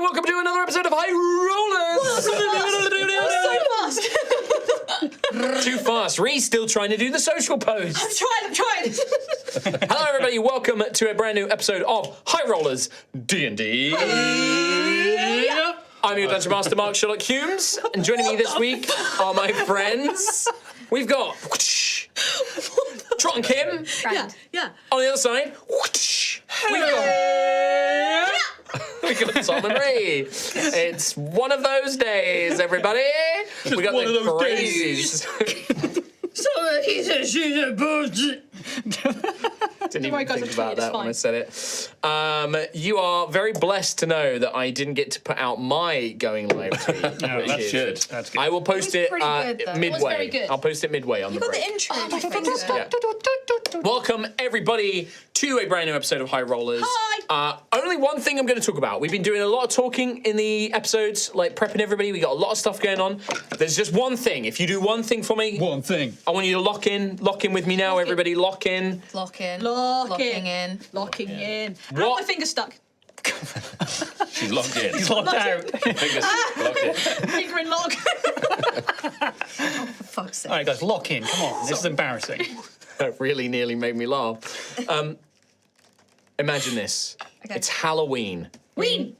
welcome to another episode of High Rollers. So fast. Too fast. Ree's still trying to do the social pose. I'm trying. Hello, everybody. Welcome to a brand new episode of High Rollers D&D. I'm your Dungeon Master, Mark Sherlock Humes, and joining me this week are my friends. We've got Trot and Kim. Yeah. On the other side, we've got Tom and Ree. It's one of those days, everybody. We got the crazies. Didn't even think about that when I said it. You are very blessed to know that I didn't get to put out my going live tweet. No, that's good. That's good. I will post it midway. It was very good. I'll post it midway on You the got break. the intro. Welcome, everybody, to a brand new episode of High Rollers. Hi. Only one thing I'm going to talk about. We've been doing a lot of talking in the episodes, like prepping everybody. We got a lot of stuff going on. There's just one thing. If you do one thing for me, One thing. I want you to lock in with me now, everybody. Lock in. Locking in. What? My finger's stuck. She's locked in. He's locked out. Fingers locked in. Finger in lock. For fuck's sake. All right, guys, lock in. Come on. This is embarrassing. That really nearly made me laugh. Imagine this. Okay. It's Halloween. Ween.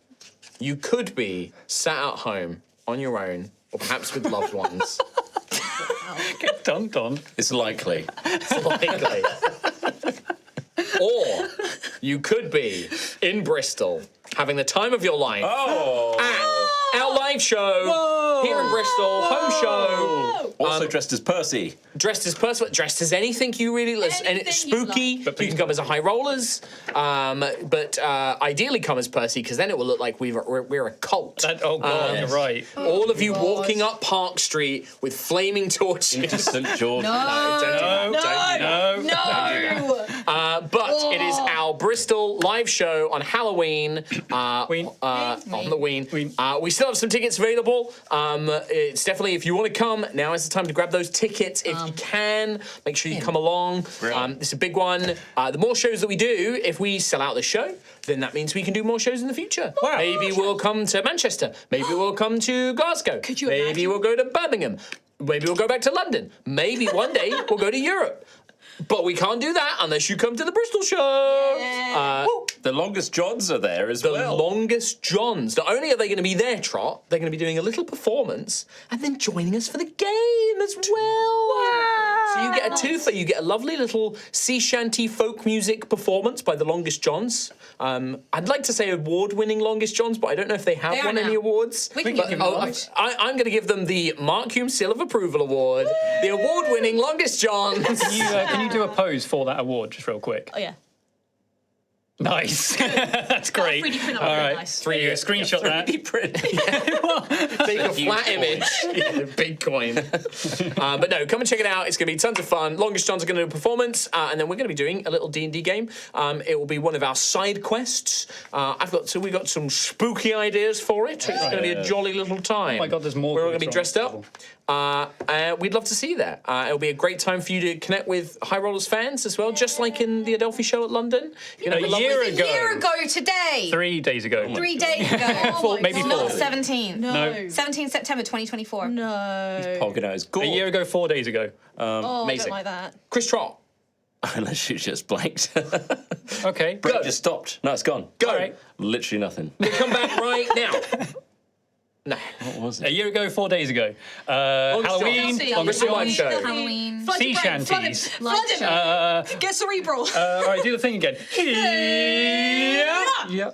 You could be sat at home on your own, or perhaps with loved ones. Get dunked on. It's likely. Likely. Or you could be in Bristol, having the time of your life. Oh! At our live show here in Bristol, home show. Also dressed as Percy. Dressed as Percy, dressed as anything you really listen. And it's Anything you spooky. like. You can come as a High Rollers, but ideally come as Percy because then it will look like we're a cult. Oh, God, you're right. All of you walking up Park Street with flaming torches. Into St. George. Don't do that. No. No. But it is our Bristol live show on Halloween. Ween. On the Ween. Ween. We still have some tickets available. It's definitely, if you want to come, now is the time to grab those tickets. If you can, make sure you come along. It's a big one. The more shows that we do, if we sell out the show, then that means we can do more shows in the future. Wow. Maybe we'll come to Manchester. Maybe we'll come to Glasgow. Could you Maybe imagine? we'll go to Birmingham. Maybe we'll go back to London. Maybe one day we'll go to Europe. But we can't do that unless you come to the Bristol show. The longest Johns are there as The well. longest Johns. Not only are they going to be there, Trot, they're going to be doing a little performance and then joining us for the game as well. Wow. So you get a twofer. You get a lovely little sea shanty folk music performance by the Longest Johns. I'd like to say award-winning Longest Johns, but I don't know if they have They are won now. any awards. We can But, give them I'm going to give them the Mark Hume Seal of Approval Award, the award-winning Longest Johns. Can you do a pose for that award, just real quick? Oh yeah. Nice. That's great. 3D print. All right. Nice. Screenshot that. Take a flat image. Yeah, big coin. But no, come and check it out. It's going to be tons of fun. Longest Johns are going to do a performance, and then we're going to be doing a little D&D game. It will be one of our side quests. We got some spooky ideas for it. It's going to be a jolly little time. Oh my God, there's more. We're all going to be dressed up. We'd love to see you there. It'll be a great time for you to connect with High Rollers fans as well, just like in the Adelphi show at London. You know, A year ago Today. 3 days ago. 3 days ago. Maybe Not 4. 17. No. 17 September 2024. No. Poking out his gore. A year ago, 4 days ago. Oh, I amazing. don't like that. Chris Trott, Unless you just blanked. Okay. Break just stopped. No, it's gone. go. All right. Literally nothing. Come back right now. No. What was A it? year ago, 4 days ago. Halloween. Chelsea. On the Bristol Live Show. Halloween. Flood Sea your brain, flood shanties. him, flood him. Get cerebral. All right, do the thing again. Yeah.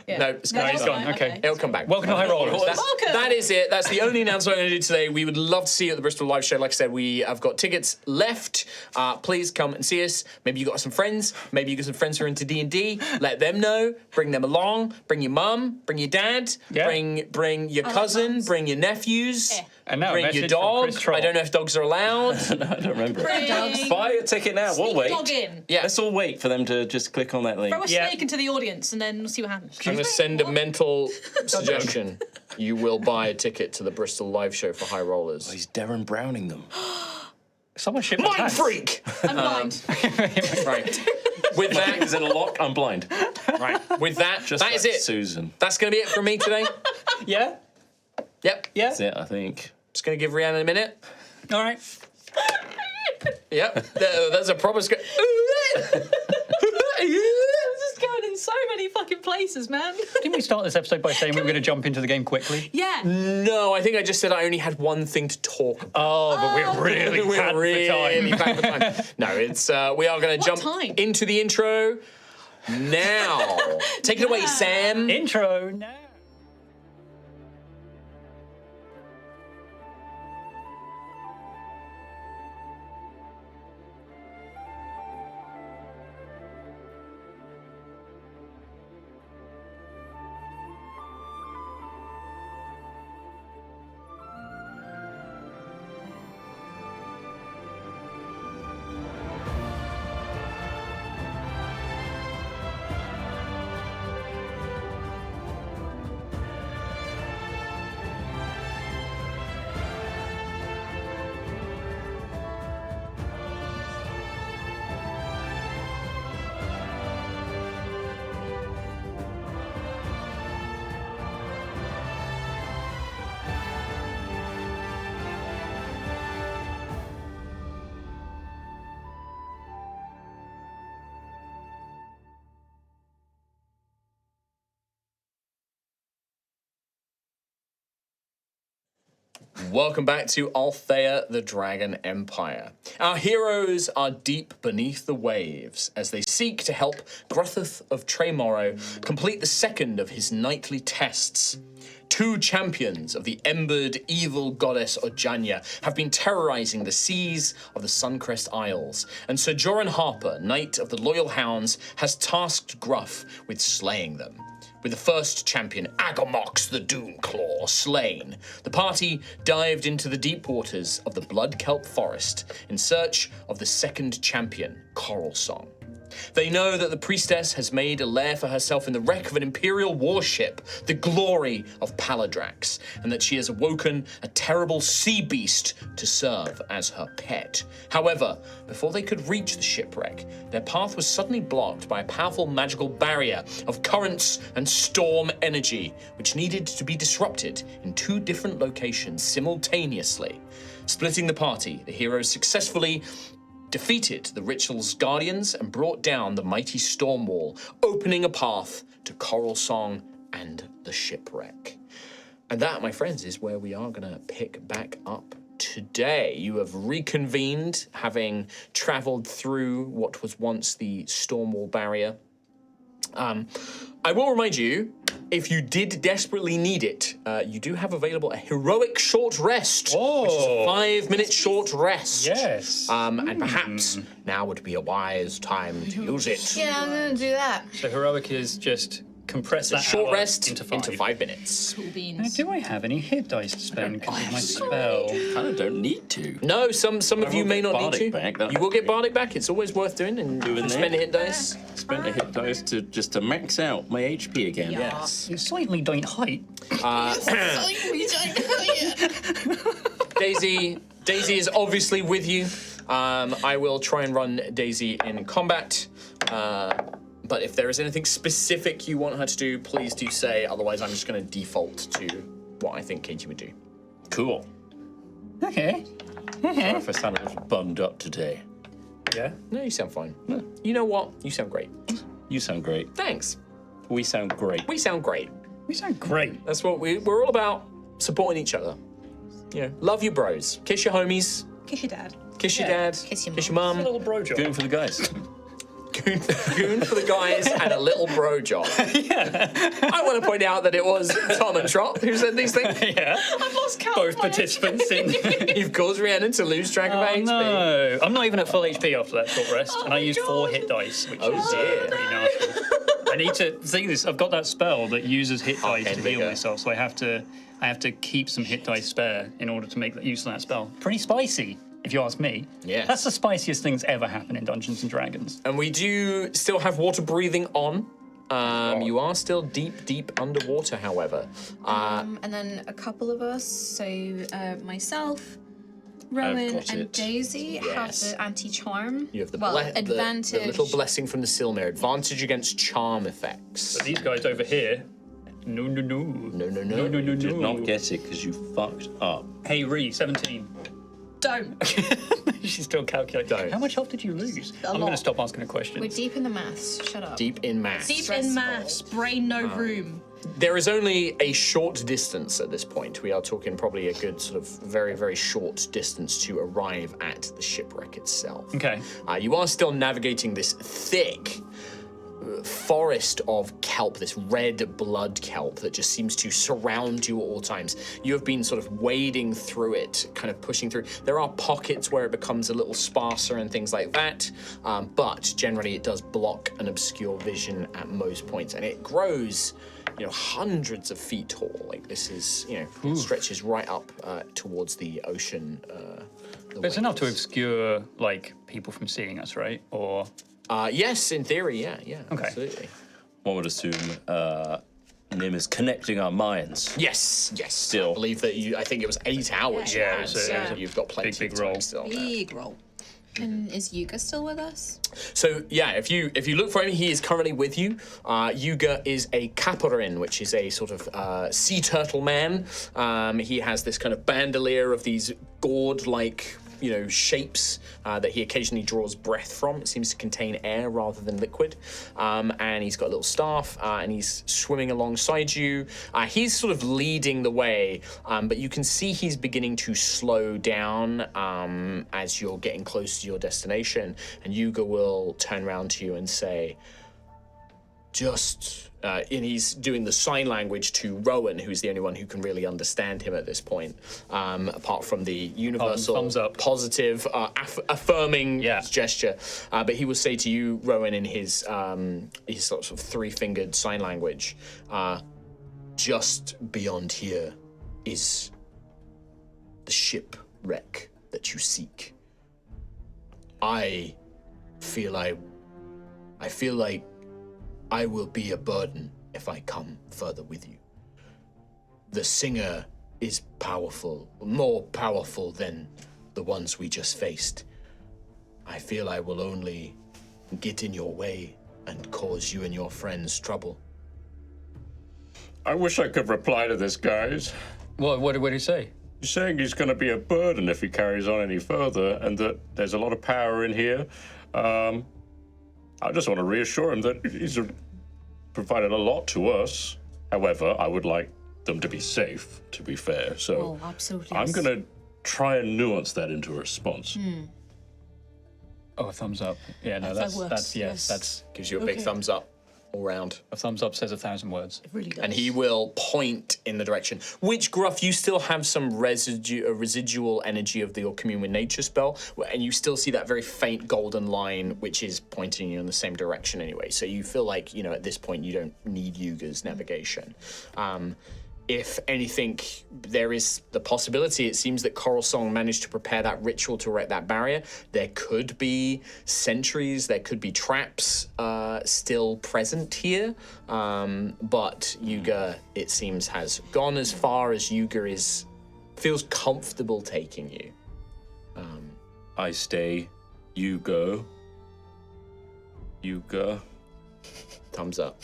No, it's No, gone. he's gone. Okay. It'll come back. Welcome to High Rollers. Welcome. That is it. That's the only announcement I'm going to do today. We would love to see you at the Bristol Live Show. Like I said, we have got tickets left. Please come and see us. Maybe you got some friends. Maybe you got some friends who are into D&D. Let them know. Bring them along. Bring your mum. Bring your dad. Yeah. Bring your cousin. Bring your nephews. And now a Bring your message from dog. Chris Troll. I don't know if dogs are allowed. No, I don't remember. Bring- Buy a ticket now. We'll Sneak wait. log in. Yeah. Let's all wait for them to just click on that link. Throw a Yeah. snake into the audience and then we'll see what happens. I'm going to send a mental suggestion. You will buy a ticket to the Bristol Live Show for High Rollers. He's Darren Browning them. Someone shipped my Mind tags. freak! I'm blind. Right. With that, Is it a lock? I'm blind. right. With that, Just that is like it. Susan. That's going to be it from me today. Yeah? Yep. Yeah? That's it, I think. Just going to give Rhiannon a minute. All right. Yep. That's a proper script. This is going in so many fucking places, man. Didn't we start this episode by saying we were going to jump into the game quickly? Yeah. No, I think I just said I only had one thing to talk about. Oh, but we're really bad for time. bad for time. No, it's we are going to jump time? into the intro now. Take it away, Sam. Intro now. Welcome back to Altheya, the Dragon Empire. Our heroes are deep beneath the waves as they seek to help Gruthith of Tremorrow complete the second of his nightly tests. Two champions of the embered evil goddess Ojanya have been terrorizing the seas of the Suncrest Isles, and Sir Joran Harper, Knight of the Loyal Hounds, has tasked Gruff with slaying them. With the first champion, Agamox the Doomclaw, slain, the party dived into the deep waters of the Blood Kelp Forest in search of the second champion, Coralsong. They know that the priestess has made a lair for herself in the wreck of an Imperial warship, the glory of Palladrax, and that she has awoken a terrible sea beast to serve as her pet. However, before they could reach the shipwreck, their path was suddenly blocked by a powerful magical barrier of currents and storm energy, which needed to be disrupted in two different locations simultaneously. Splitting the party, the heroes successfully defeated the ritual's guardians and brought down the mighty storm wall, opening a path to Coralsong and the shipwreck. And that, my friends, is where we are going to pick back up today. You have reconvened, having traveled through what was once the storm wall barrier. I will remind you, if you did desperately need it, you do have available a heroic short rest, which is a 5-minute short rest. Yes. And perhaps now would be a wise time to use it. Yeah, I'm gonna do that. So heroic is just compress that Short hour rest into into 5 minutes. Cool Now, beans. do I have any hit dice to spend because of my spell? Kind of don't need to. No, some of you will may get not need Bardic to. back, that'd You will be get great. Bardic back. It's always worth doing and Doing spend a that. hit dice. Spend a hit dice to max out my HP again. Yes. You slightly don't height. Daisy is obviously with you. I will try and run Daisy in combat. But if there is anything specific you want her to do, please do say. Otherwise, I'm just going to default to what I think Katie would do. Cool. Okay. Sorry if I sound a little bummed up today. Yeah. No, you sound fine. You know what? You sound great. You sound great. Thanks. We sound great. We sound great. We sound great. That's what we're all about, supporting each other. You know, love your bros. Kiss your homies. Kiss your dad. Kiss your Yeah. dad. Kiss your A mum. little bro job. Going for the guys. Goon for the guys and a little bro job. I want to point out that it was Tom and Trot who said these things. Yeah. I've lost count. Both of my participants in. You've caused Rhiannon to lose track of her Oh, HP. no. I'm not even at full HP after that short rest, and I my used 4 God. hit dice, which Oh, is dear. pretty nasty. I need to see this. I've got that spell that uses hit dice Okay, to there you heal go. myself, so I have to keep some hit dice spare in order to make that use of that spell. Pretty spicy, if you ask me. Yes. That's the spiciest thing that's ever happened in Dungeons and Dragons. And we do still have water breathing on. You are still deep underwater, however. And then a couple of us, so myself, Rowan got and it. Daisy have Yes. the anti-charm. You have the, advantage. the little blessing from the Silmir. Advantage against charm effects. But these guys over here, no. No. Did not get it because you fucked up. Hey, Ree, 17. Don't. She's still calculating. Don't. How much health did you lose? I'm going to lot. stop asking a question. We're deep in the maths. Shut up. Deep in maths. Deep Stressful. in maths, brain no room. There is only a short distance at this point. We are talking probably a good sort of very, very short distance to arrive at the shipwreck itself. Okay. You are still navigating this thick forest of kelp, this red blood kelp that just seems to surround you at all times. You have been sort of wading through it, kind of pushing through. There are pockets where it becomes a little sparser and things like that, but generally it does block and obscure vision at most points, and it grows, hundreds of feet tall. Like this is, stretches right up towards the ocean. It's enough to obscure, like, people from seeing us, right? Or... Yes, in theory, yeah, Okay. absolutely. One would assume Nim is connecting our minds. Yes. Still. I believe that I think it was 8 hours. Yeah, you it was had, a- so you've got plenty big of time roll. still. Big roll. And is Yuga still with us? So yeah, if you look for him, he is currently with you. Yuga is a caporin, which is a sort of sea turtle man. He has this kind of bandolier of these gourd-like shapes that he occasionally draws breath from. It seems to contain air rather than liquid. And he's got a little staff, and he's swimming alongside you. He's sort of leading the way, but you can see he's beginning to slow down as you're getting close to your destination. And Yuga will turn around to you and say, and he's doing the sign language to Rowan, who's the only one who can really understand him at this point, apart from the universal thumbs up. positive, affirming Yeah. gesture. But he will say to you, Rowan, in his sort of three-fingered sign language, just beyond here is the shipwreck that you seek. I feel like I will be a burden if I come further with you. The singer is powerful, more powerful than the ones we just faced. I feel I will only get in your way and cause you and your friends trouble. I wish I could reply to this, guys. What did he say? He's saying he's going to be a burden if he carries on any further, and that there's a lot of power in here. I just want to reassure him that he's provided a lot to us. However, I would like them to be safe, to be fair. So absolutely. I'm going to try and nuance that into a response. Oh, a thumbs up. Yeah, no, That works, that's yes, yes. that's Gives you a big thumbs up all round. a thumbs up says 1,000 words. It really does. And he will point in the direction. Which, Gruff, you still have some residual energy of your Commune with Nature spell, and you still see that very faint golden line, which is pointing you in the same direction anyway. So you feel like, at this point, you don't need Yuga's navigation. If anything, there is the possibility, it seems that Coralsong managed to prepare that ritual to erect that barrier. There could be sentries, there could be traps still present here, but Yuga, it seems, has gone as far as Yuga feels comfortable taking you. I stay. You go. You go. Thumbs up.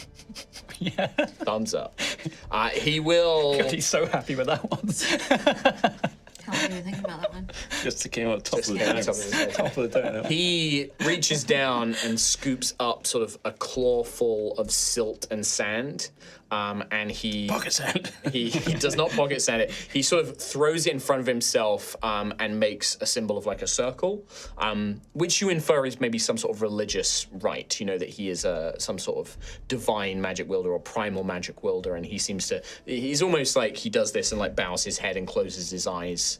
Yeah. Thumbs up. He will... God, he's so happy with that one. Can't even think about that one. Just came on top of the came on dome. top of the dome. Top of the dome. He reaches down and scoops up sort of a claw full of silt and sand, and he Pocket sand. he does not pocket sand it. He sort of throws it in front of himself and makes a symbol of like a circle, which you infer is maybe some sort of religious rite. That he is some sort of divine magic wielder or primal magic wielder, and he's almost like he does this and like bows his head and closes his eyes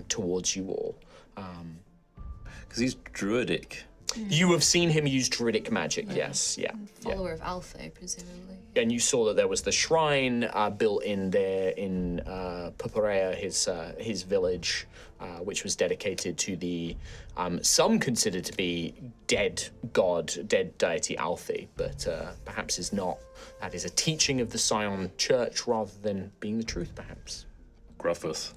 towards you all. Because he's druidic. You have seen him use druidic magic, yes, yeah. Follower of Altheya, presumably. And you saw that there was the shrine built in there in Puparea, his village, which was dedicated to the some consider to be dead deity Altheya, but perhaps is not. That is a teaching of the Scion Church rather than being the truth, perhaps. Gruffith.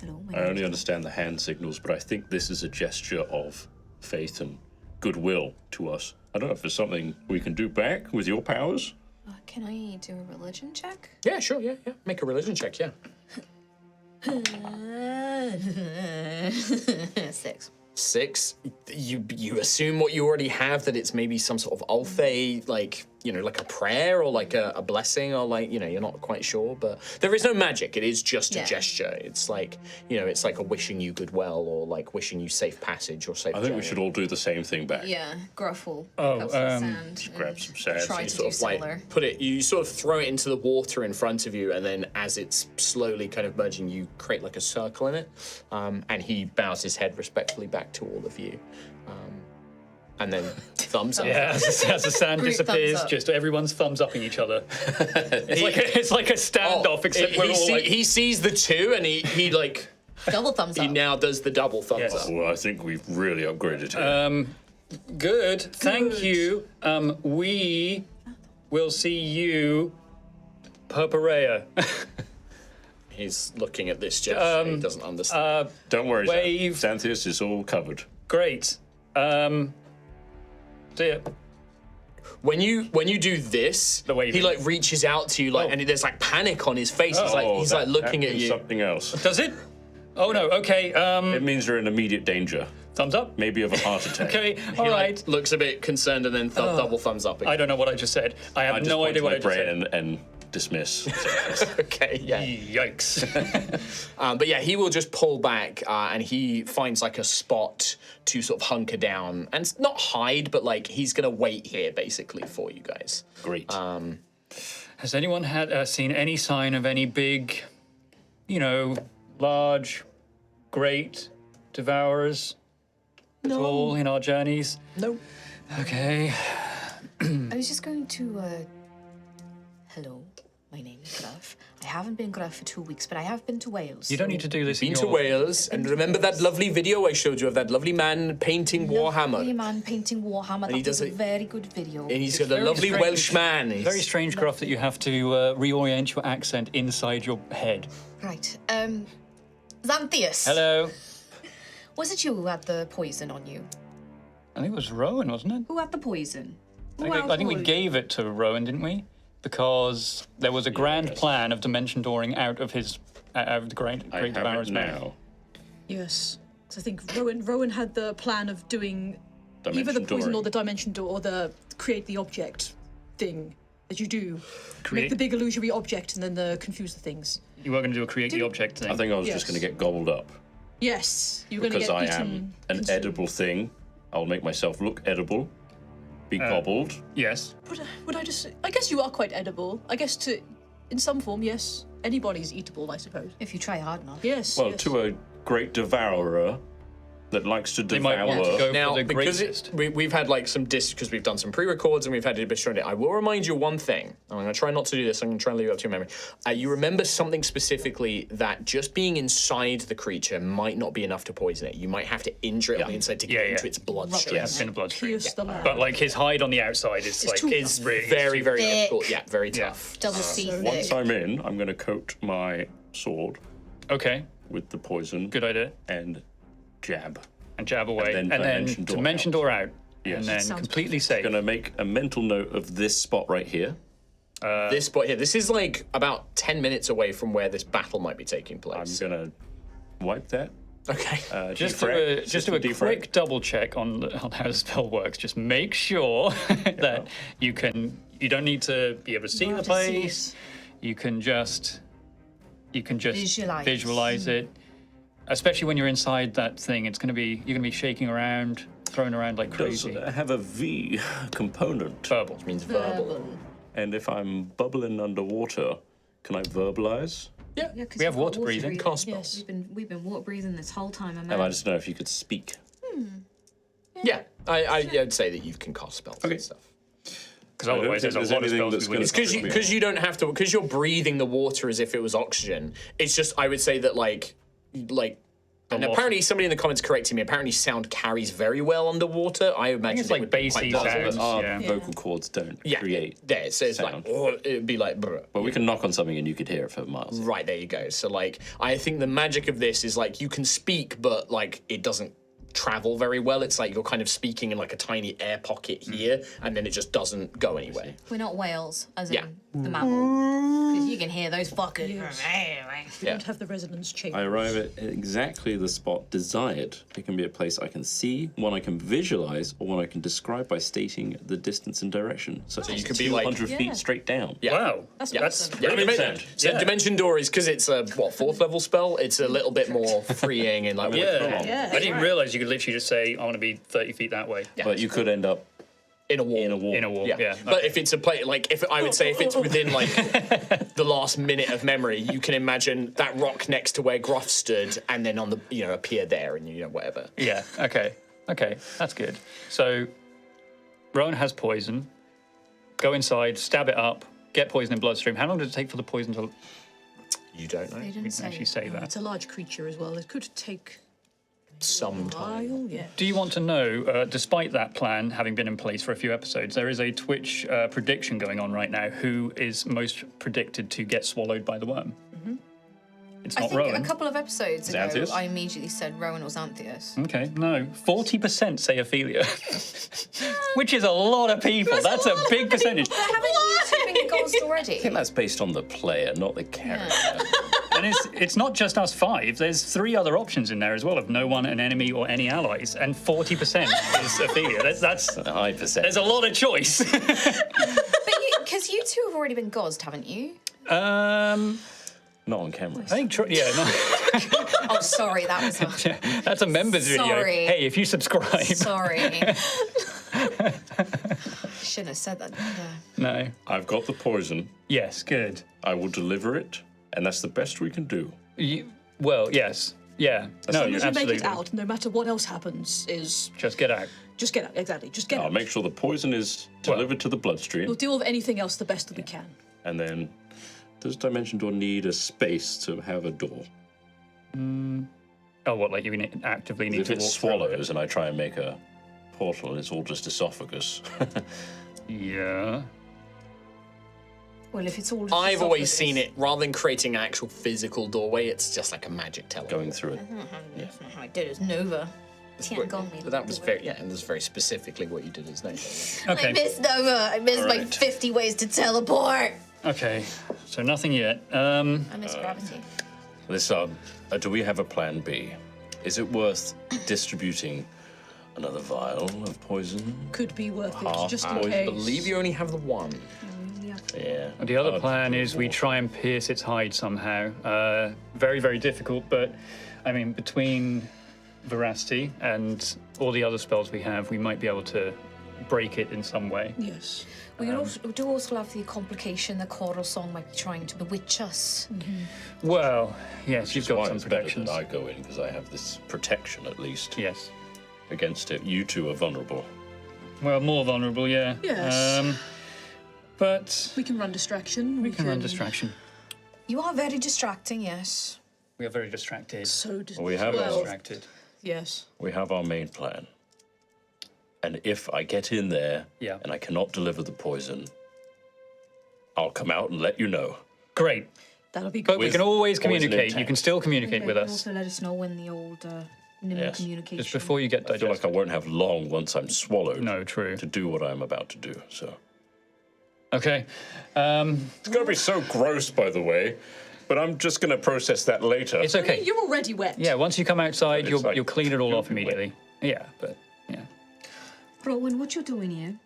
Hello, my I name only is- understand the hand signals, but I think this is a gesture of faith and goodwill to us. I don't know if there's something we can do back with your powers. Can I do a religion check? Yeah, sure, yeah. Make a religion check, yeah. 6. 6. You assume what you already have, that it's maybe some sort of Altheya, like, you know, like a prayer or like a blessing, or like, you know, you're not quite sure, but there is no magic. It is just a Yeah. gesture. It's like, you know, it's like a wishing you goodwill, or like wishing you safe passage or safe I think we journey. should all do the same thing back. Yeah, Gruff will Oh, pick up some sand. grab and some sand, Try you to sort do of like similar. put it, you sort of throw it into the water in front of you, and then as it's slowly kind of merging, you create like a circle in it, and he bows his head respectfully back to all of you, and then thumbs up. Yeah, as the sand Group disappears, thumbs up. just everyone's thumbs upping each other. It's like a standoff, except we're all like. he sees the two, and he like Double thumbs he up. now does the double thumbs Yes. up. Well, I think we've really upgraded here. Good, thank you. We will see you, Purpurea. He's looking at this gesture. He doesn't understand. Don't worry, wave. Xanthias is all covered. Great. See ya. When you do this, The waving. he like reaches out to you, like, Oh. and there's like panic on his face. He's Oh, like that looking at means you. Something else. Does it? Oh no. Okay. It means you're in immediate danger, Thumbs up. maybe of a heart attack. Okay. He All like, right. looks a bit concerned, and then double thumbs up again. I don't know what I just said. I have I just no point idea to what my I just said. brain and dismiss. Okay, yeah. Yikes. But yeah, he will just pull back, and he finds like a spot to sort of hunker down and not hide, but like he's gonna wait here basically for you guys. Great. Has anyone had seen any sign of any big, large, great devourers at all in our journeys? No. Okay. I was just going to, hello, my name is Gruff. I haven't been Gruff for 2 weeks, but I have been to Wales. You don't need to do this in Been to your... Wales, and remember that lovely video I showed you of that lovely man painting Warhammer? Lovely man painting Warhammer. he That does was a it- very good video. And he's got a very lovely strange. Welsh man. He's- Very strange, Gruff, that you have to reorient your accent inside your head. Right. Xanthias. Hello. Was it you who had the poison on you? I think it was Rowan, wasn't it? Who had the poison? I think we gave it to Rowan, didn't we? Because there was a grand plan of dimension dooring out of the great I have devourer's it mouth. now. Yes. So I think Rowan had the plan of doing either the Dimension poison or dooring. the dimension door or the create the object thing that you do. Create- Make the big illusory object and then confuse the things. You were going to do a create the object thing. I think I was Yes. just going to get gobbled up Yes, you're going to because get I eaten. am an consumed. edible thing. I'll make myself look edible, be gobbled. Yes. Would I just? I guess you are quite edible. I guess in some form, yes. Anybody's eatable, I suppose. If you try hard enough. Yes. Well, yes. to a great devourer that likes to They devour. might want to go Now, for the because greatest. we've had like some because we've done some pre-records and we've had a bit showing it. I will remind you one thing. I'm going to try not to do this. I'm going to try and leave it up to your memory. You remember something specifically that just being inside the creature might not be enough to poison it. You might have to injure it on the inside to get Yeah, into yeah. its bloodstream. It's in the bloodstream. Pierce the land. But like his hide on the outside is like too is tough. really Very, very Thick. difficult. Yeah, very tough. Double C Once thick. I'm in, I'm going to coat my sword Okay. with the poison Good idea. and jab. And jab away, then and then dimension door dimension door out, Yes. and then Sounds completely safe. Going to make a mental note of this spot right here. This spot here. This is like about 10 minutes away from where this battle might be taking I'm place. going to wipe that. Okay. Just do a quick double check on how the spell works. Just make sure that you don't need to be able to see the place. You can just visualize it. Especially when you're inside that thing, you're gonna be shaking around, thrown around like Does crazy. have a V component. Verbal. Means verbal. And if I'm bubbling underwater, can I verbalize? Yeah, 'cause We have you've got water breathing. Cast spells. Yes. We've been water breathing this whole time. I might just know if you could speak. Yeah, I'd say that you can cast spells and stuff. Because otherwise, there's a there's lot of anything spells that's we wouldn't. gonna- Because you don't have to, because you're breathing the water as if it was oxygen. It's just, I would say that like And apparently, somebody in the comments corrected me. Apparently, sound carries very well underwater. I imagine it's like would be bassy quite dull. sounds. Our Yeah. vocal cords don't Yeah, create. there. So it's sound. like, it'd be like, brr. But we can knock on something and you could hear it for miles. Right, there you go. So, like, I think the magic of this is, like, you can speak, but, like, it doesn't travel very well. It's like you're kind of speaking in, like, a tiny air pocket here, and then it just doesn't go anywhere. We're not whales, as Yeah. in the mammal. Because you can hear those fuckers. We don't have the resonance chamber. I arrive at exactly the spot desired. It can be a place I can see, one I can visualize, or one I can describe by stating the distance and direction, such as you could be like- 200 feet straight down. Yeah. Wow. That's Yeah, awesome. yeah, Makes dimen- sense. so Yeah. Dimension Door is because it's a fourth level spell. It's a little bit more freeing and like Yeah. Yeah. I didn't realize you could literally just say, I want to be 30 feet that way. But you could end up in a wall. in a wall. In a wall. Yeah. But if it's a play, like if I would say if it's within like the last minute of memory, you can imagine that rock next to where Gruff stood, and then on the appear there, and whatever. Yeah. Okay. Okay. That's good. So, Rowan has poison. Go inside, stab it up, get poison in bloodstream. How long does it take for the poison to You don't know. They didn't say. actually say that? It's a large creature as well. It could take Some a time. while. Yeah. Do you want to know, despite that plan having been in place for a few episodes, there is a Twitch prediction going on right now who is most predicted to get swallowed by the worm? It's I not think Rowan. a couple of episodes ago, Xanthias? I immediately said Rowan or Xanthias. Okay, no. 40% say Ophelia, which is a lot of people. That's a big percentage. But haven't you two been ghost already? I think that's based on the player, not the character. And it's not just us five. There's 3 other options in there as well of no one, an enemy, or any allies. And 40% is Ophelia. That's A high percent. there's a lot of choice. But because you two have already been ghost, haven't you? Not on camera. I think, Oh, sorry, that was that's a members video. Sorry. Hey, if you subscribe. sorry. Shouldn't have said that. Yeah. No. I've got the poison. Yes, good. I will deliver it, and that's the best we can do. Well, yes. Yeah. No, As long as you absolutely. make it out, no matter what else happens, is Just get out. just get out. Exactly. Just get I'll out. make sure the poison is delivered to the bloodstream, We'll deal with anything else the best that we can. and then does Dimension Door need a space to have a door? Oh, what, like you actively need If to it walk through swallows and I try and make a portal and it's all just esophagus. Yeah. Well, if it's all. I've always esophagus- seen it rather than creating an actual physical doorway. It's just like a magic teleport. Going through it. That's not how I did it. It's Nova. But that was very and that's very specifically what you did as Nova. Okay. I missed Nova. I missed my Alright. 50 ways to teleport. Okay. So nothing yet. I miss gravity. This, do we have a plan B? Is it worth distributing another vial of poison? Could be worth Half it, just in poison. I case. believe you only have the one. Yeah. The other plan is we try and pierce its hide somehow. Very, very difficult, but I mean, between veracity and all the other spells we have, we might be able to break it in some way. Yes. We do also have the complication that Coralsong might be trying to bewitch us. Well, yes, you've got Why some it's better protections. that I go in because I have this protection at least Yes. against it. You two are vulnerable. Well, more vulnerable, yeah. Yes. But We can run distraction. we can run distraction. You are very distracting, yes. We are very distracted. So We have well, Distracted. yes. We have our main plan. And if I get in there Yeah. and I cannot deliver the poison, I'll come out and let you know. Great. That'll be But good. we With can always poison communicate. You intact. can still communicate with You us. also let us know when the old nimble Yes. communication. Just before you get I feel like I digested. won't have long once I'm swallowed No, true. to do what I'm about to do. So Okay. it's gonna be so gross, by the way. But I'm just gonna process that later. It's okay. You're already wet. Yeah, once you come outside, It's you'll like- you'll clean it all off you'll be wet. immediately. Yeah, but yeah. Rowan, what you're doing here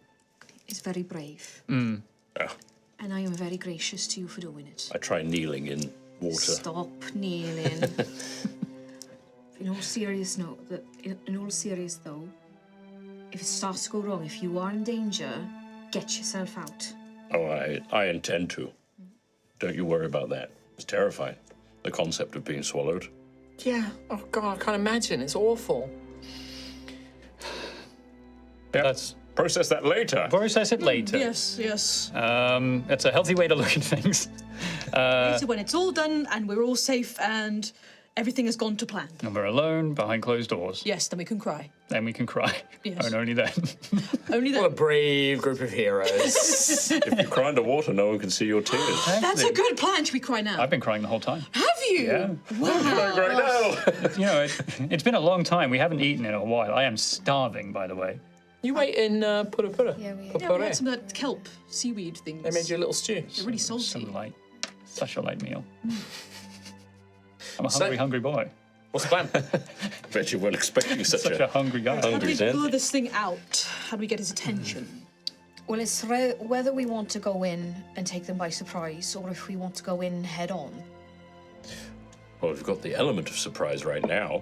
is very brave. Ah, And I am very gracious to you for doing it. I try kneeling in water. Stop kneeling. In all serious though, if it starts to go wrong, if you are in danger, get yourself out. Oh, I intend to. Don't you worry about that. It's terrifying. The concept of being swallowed. Yeah. Oh god, I can't imagine. It's awful. Yeah. That's Process that later. process it later. Yes, yes. That's a healthy way to look at things. Later when it's all done and we're all safe and everything has gone to plan. And we're alone behind closed doors. Yes, then we can cry. Then we can cry. Yes. And only then. Only What a then. brave group of heroes. If you cry underwater, no one can see your tears. That's a good plan. Should we cry now? I've been crying the whole time. Have you? Yeah. Wow. Right now. You know, it's been a long time. We haven't eaten in a while. I am starving, by the way. You ate in Pura Pura? Yeah, we- Yeah, we had some of that kelp seaweed things. They made you a little stew. They're really salty. Such a light meal. I'm a So- hungry boy. What's the plan? Bet you weren't expecting such Such a hungry guy. How do hungry we Zen. lure this thing out? How do we get his attention? Well, it's whether we want to go in and take them by surprise, or if we want to go in head on. Well, we've got the element of surprise right now.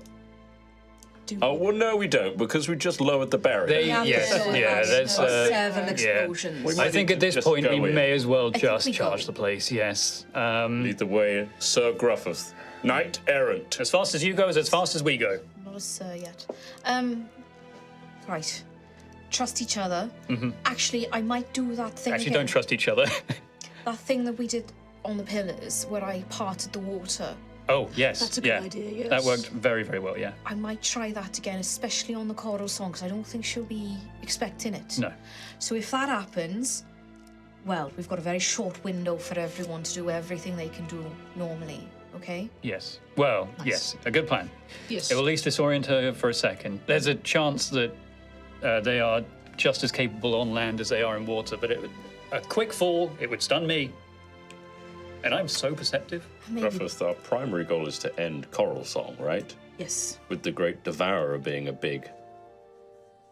Do Oh, well, no, we don't, because we just lowered the barrier. Yes, yeah, that's, seven explosions. I think at this Just point go we in. may as well think just we go. charge the place, yes. Lead the way, Sir Gruffith, Knight Errant. As fast as you go is as fast as we go. Not a sir yet. Right. Trust each other. Actually, I might do that thing Actually, again. don't trust each other. That thing that we did on the pillars, where I parted the water. Oh, yes. That's a good idea, yes. That worked very, very well, yeah. I might try that again, especially on the Coralsong, because I don't think she'll be expecting it. No. So if that happens, well, we've got a very short window for everyone to do everything they can do normally, okay? Yes. Well, yes, a good plan. Yes. It will at least disorient her for a second. There's a chance that they are just as capable on land as they are in water, but a quick fall, it would stun me. And I'm so perceptive. Maybe. Gruffith, our primary goal is to end Coralsong, right? Yes. With the Great Devourer being a big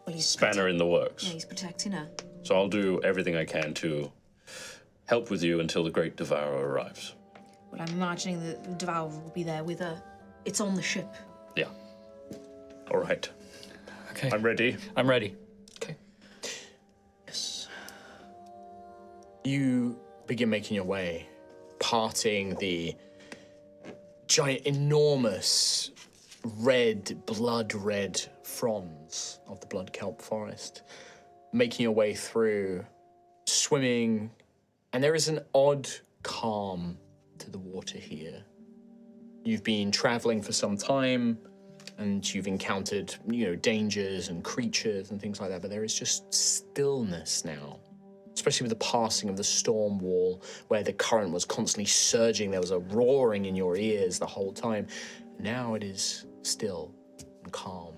Well, he's spanner in the works. Yeah, he's protecting her. So I'll do everything I can to help with you until the Great Devourer arrives. Well, I'm imagining that the Devourer will be there with her. It's on the ship. Yeah. All right. Okay. I'm ready. I'm ready. Okay. Yes. You begin making your way, parting the giant, enormous, blood red fronds of the blood kelp forest, making your way through, swimming, and there is an odd calm to the water here. You've been traveling for some time, and you've encountered, dangers and creatures and things like that, but there is just stillness now. Especially with the passing of the storm wall, where the current was constantly surging. There was a roaring in your ears the whole time. Now it is still and calm.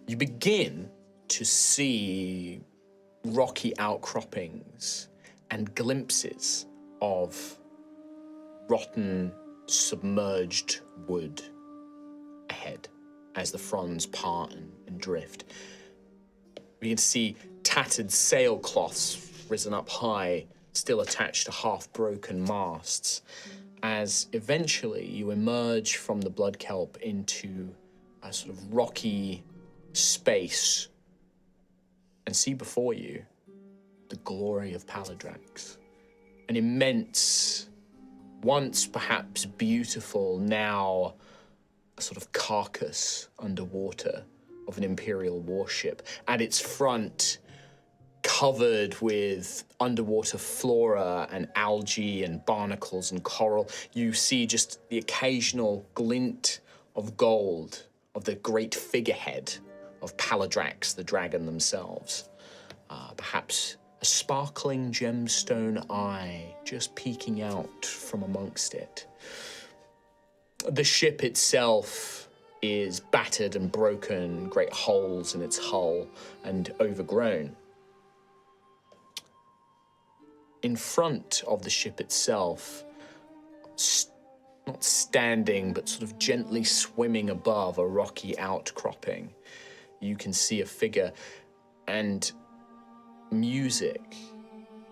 You begin to see rocky outcroppings and glimpses of rotten, submerged wood ahead as the fronds part and drift. You can see tattered sailcloths risen up high, still attached to half-broken masts, as eventually you emerge from the blood kelp into a sort of rocky space and see before you the glory of Palladrax. An immense, once perhaps beautiful, now a sort of carcass underwater of an Imperial warship. At its front, covered with underwater flora and algae and barnacles and coral, you see just the occasional glint of gold of the great figurehead of Palladrax, the dragon themselves. Perhaps a sparkling gemstone eye just peeking out from amongst it. The ship itself is battered and broken, great holes in its hull and overgrown. In front of the ship itself, not standing, but sort of gently swimming above a rocky outcropping, you can see a figure, and music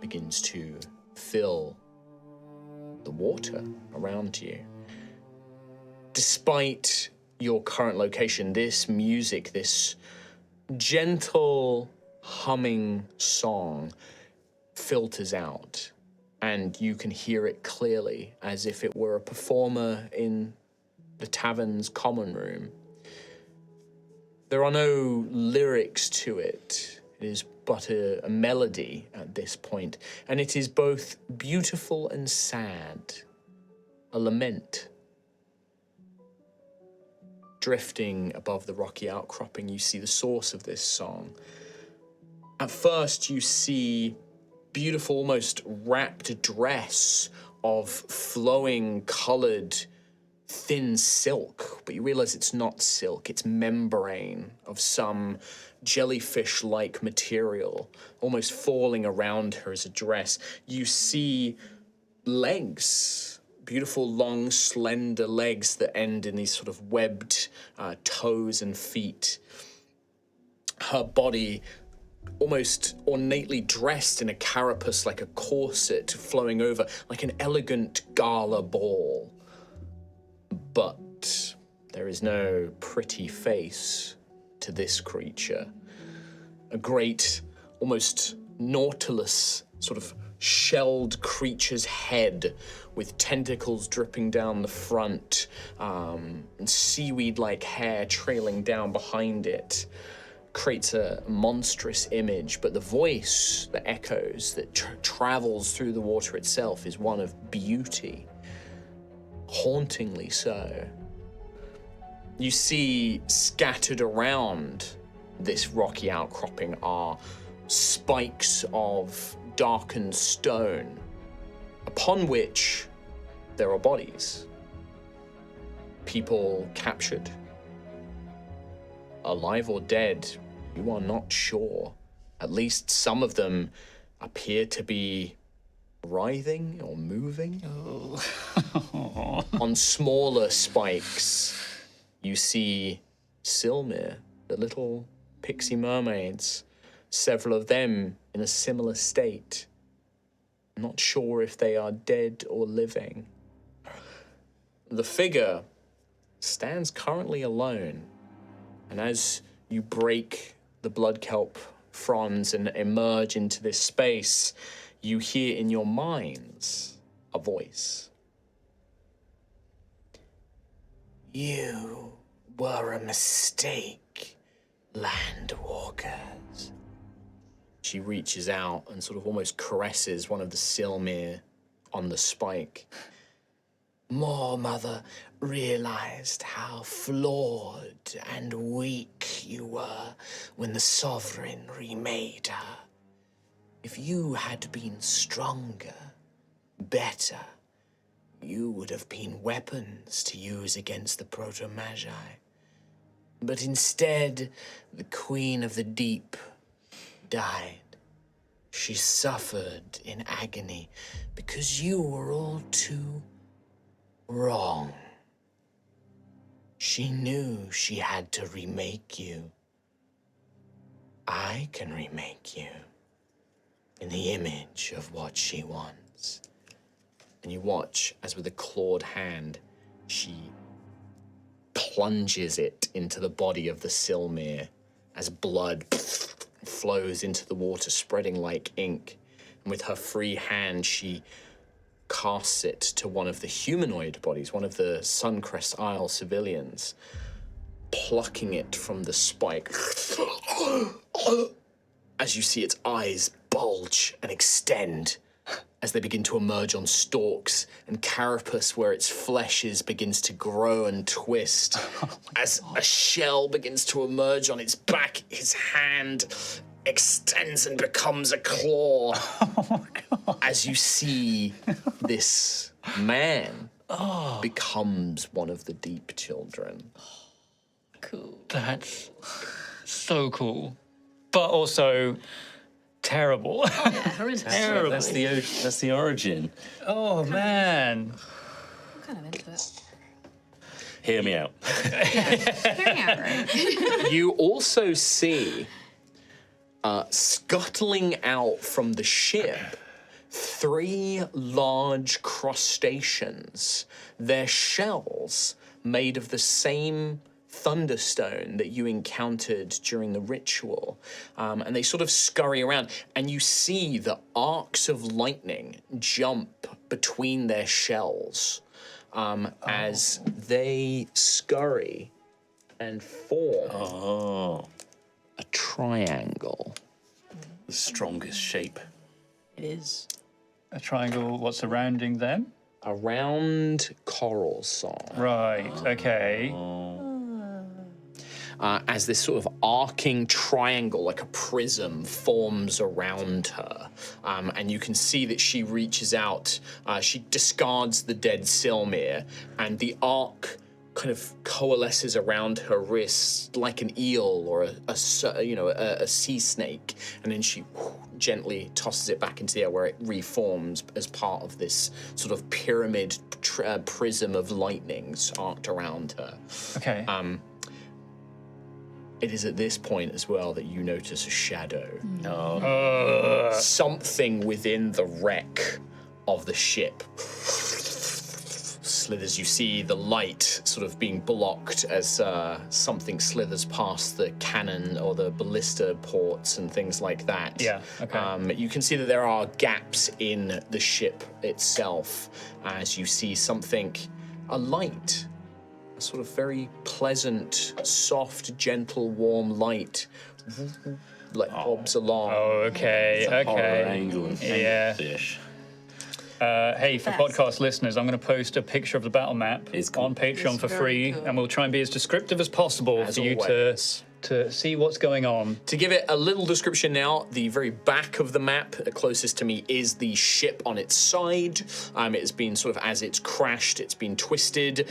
begins to fill the water around you. Despite your current location, this music, this gentle humming song filters out, and you can hear it clearly as if it were a performer in the tavern's common room. There are no lyrics to it. It is but a melody at this point, and it is both beautiful and sad. a lament. Drifting above the rocky outcropping, you see the source of this song. At first, you see beautiful, almost wrapped dress of flowing, coloured, thin silk, but you realize it's not silk, it's membrane of some jellyfish-like material, almost falling around her as a dress. You see legs, beautiful, long, slender legs that end in these sort of webbed toes and feet. Her body almost ornately dressed in a carapace like a corset flowing over, like an elegant gala ball. But there is no pretty face to this creature. A great, almost nautilus, sort of shelled creature's head with tentacles dripping down the front, and seaweed-like hair trailing down behind it, creates a monstrous image, but the voice that echoes, that travels through the water itself, is one of beauty, hauntingly so. You see scattered around this rocky outcropping are spikes of darkened stone, upon which there are bodies. People captured. Alive or dead, you are not sure. At least some of them appear to be writhing or moving. On smaller spikes, you see Silmir, the little pixie mermaids, several of them in a similar state. Not sure if they are dead or living. The figure stands currently alone, and as you break the blood kelp fronds and emerge into this space, you hear in your minds a voice. You were a mistake, landwalkers. She reaches out and sort of almost caresses one of the Silmir on the spike. More Mother realized how flawed and weak you were when the Sovereign remade her. If you had been stronger, better, you would have been weapons to use against the Proto-Magi. But instead, the Queen of the Deep died. She suffered in agony because you were all too wrong. She knew she had to remake you. I can remake you in the image of what she wants. And you watch as with a clawed hand, she plunges it into the body of the Silmir as blood flows into the water, spreading like ink. And with her free hand, she casts it to one of the humanoid bodies, one of the Suncrest Isle civilians, plucking it from the spike. As you see its eyes bulge and extend as they begin to emerge on stalks, and carapace where its flesh is begins to grow and twist. As a shell begins to emerge on its back, his hand extends and becomes a claw. As you see this man becomes one of the Deep Children. Cool. That's so cool, but also terrible. Yeah, horrendous. Terrible. That's the origin. Oh man. I'm kind of into it. Hear me out. Hear me out, right? You also see, scuttling out from the ship, 3 large crustaceans. Their shells made of the same thunderstone that you encountered during the ritual. And they sort of scurry around, and you see the arcs of lightning jump between their shells as they scurry and form a triangle. The strongest shape. It is. A triangle, what's surrounding them? around Coralsong. Right. Okay. As this sort of arcing triangle, like a prism, forms around her. And you can see that she reaches out, she discards the dead Silmir, and the arc kind of coalesces around her wrist like an eel or a sea snake, and then she gently tosses it back into the air where it reforms as part of this sort of pyramid prism of lightnings arced around her. Okay. It is at this point as well that you notice a shadow. Something within the wreck of the ship slithers. You see the light sort of being blocked as something slithers past the cannon or the ballista ports and things like that. Yeah, okay. You can see that there are gaps in the ship itself as you see something, a light. A sort of very pleasant, soft, gentle, warm light, like bobs along. Oh, okay. Horror Okay. angle and Yeah. fish. Hey, for podcast listeners, I'm going to post a picture of the battle map It's cool. on Patreon It's for very free, cool. and we'll try and be as descriptive as possible As for you always. to see what's going on. To give it a little description now, the very back of the map, closest to me, is the ship on its side. It's been sort of, as it's crashed, it's been twisted.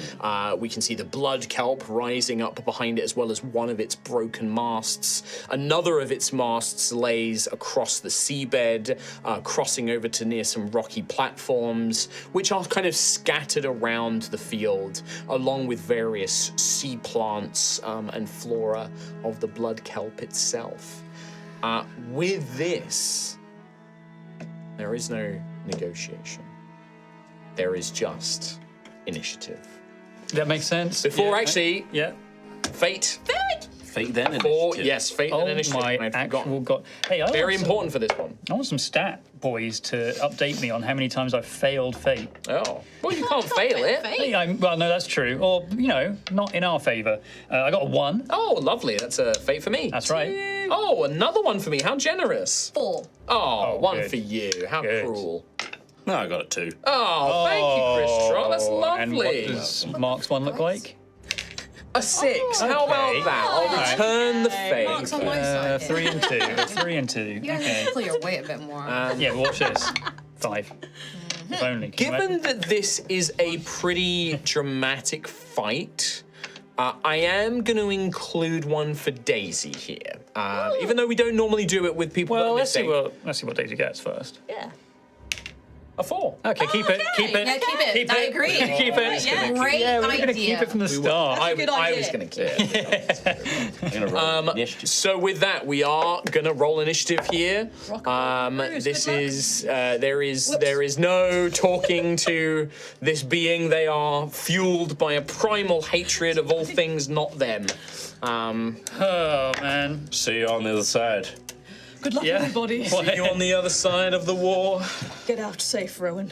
We can see the blood kelp rising up behind it, as well as one of its broken masts. Another of its masts lays across the seabed, crossing over to near some rocky platforms, which are kind of scattered around the field, along with various sea plants and flora of the blood kelp itself. With this, there is no negotiation. There is just initiative. That makes sense. Before Yeah. actually, Yeah. fate. Fate then Or initiative. yes, fate Oh and initiative. my I'd actual forgotten. god! Hey, I Very want some- important for this one. I want some stat boys to update me on how many times I've failed fate. Oh, well, you can't fail it. Hey, well, no, that's true. Or not in our favour. I got a 1. Oh, lovely. That's a fate for me. That's right. Oh, another one for me. How generous. 4. Oh, one good. for you. How Good. cruel. No, I got a 2. Oh, thank you, Chris Trot. That's And what lovely. does Mark's 1 look like? A 6. How about Okay. that? I'll return the fate. Mark's on my side. 3 and 2. 3 and 2. You're Okay. gonna pull your weight a bit more. Yeah, but watch this. 5. If only. Can you Given imagine? that this is a pretty dramatic fight, I am going to include one for Daisy here. Even though we don't normally do it with people that Well, are let's see missing. what Daisy gets first. Yeah. A 4. Okay, keep it. Keep it. Yeah, keep it. Keep I it. agree. Keep it. Yeah, great Yeah, we're going to idea. keep it from the start. I good was idea. going to keep it. I'm going to roll initiative. So with that, we are gonna roll initiative here. Rock and roll. This Good luck. is there is no talking to this being. They are fueled by a primal hatred of all things not them. Oh, man. See you on the other side. Good luck, Yeah. everybody. You on the other side of the war. Get out safe, Rowan.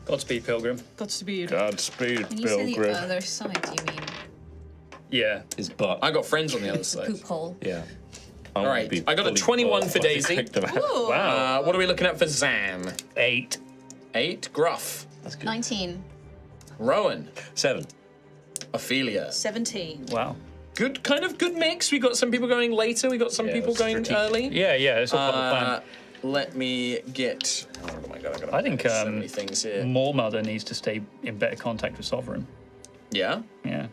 Godspeed, Pilgrim. Godspeed. Godspeed, When you say the Pilgrim. other side, do you mean Yeah. His butt. I got friends on the other side. poop hole? Yeah. All right, I got a 21 for Daisy. Wow. What are we looking at for Zam? 8. 8. Gruff. That's good. 19. Rowan. 7. Ophelia. 17. Wow. Good, kind of good mix. We got some people going later. We got some Yeah, people going strategic. early. Yeah, it's all part of the plan. Let me get. Oh my god! I think so many things here. More Mother needs to stay in better contact with Sovereign. Yeah. Yeah.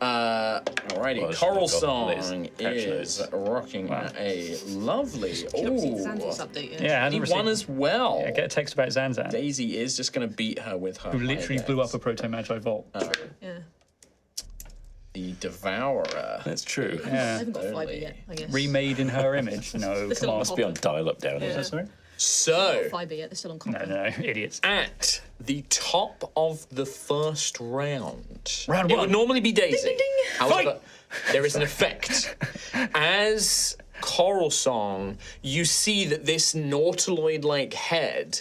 Alrighty. Well, Coralsong Patch is notes. rocking Wow. a lovely. Xanthus Oh, update. Yeah, he hasn't won received. as well. Yeah, get a text about Zanzan, Daisy is just going to beat her with her. who literally high blew dex. up a Proto Magi Vault. Yeah. The Devourer. That's true. I Yeah. haven't got fiber Only. yet, I guess. Remade in her image. No, come on. Must be on dial-up down here. Sorry? So, Fiber yet, they're still on copper. No, idiots. at the top of the first round, Round it one. would normally be Daisy. Ding, ding, ding. However, there is an effect. As Coralsong, you see that this nautiloid-like head,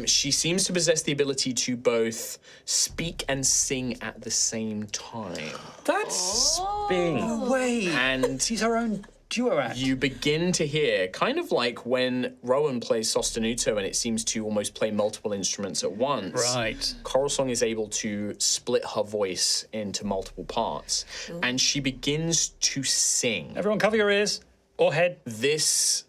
she seems to possess the ability to both speak and sing at the same time. That's Bing. Wait. And She's her own duo act. You begin to hear, kind of like when Rowan plays sostenuto and it seems to almost play multiple instruments at once. Right. Coralsong is able to split her voice into multiple parts, and she begins to sing. Everyone cover your ears or head. This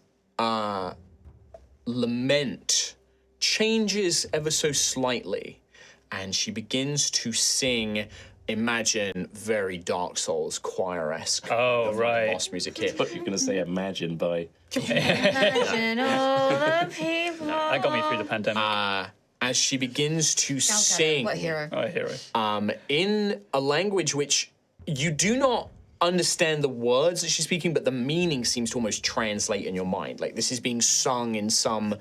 lament changes ever so slightly, and she begins to sing. Imagine very Dark Souls choir-esque. Oh, right. Boss music here. But you're going to say imagine by... Imagine all the people. That got me through the pandemic. As she begins to sing What hero? Oh, hero. in a language which you do not understand the words that she's speaking, but the meaning seems to almost translate in your mind. Like this is being sung in some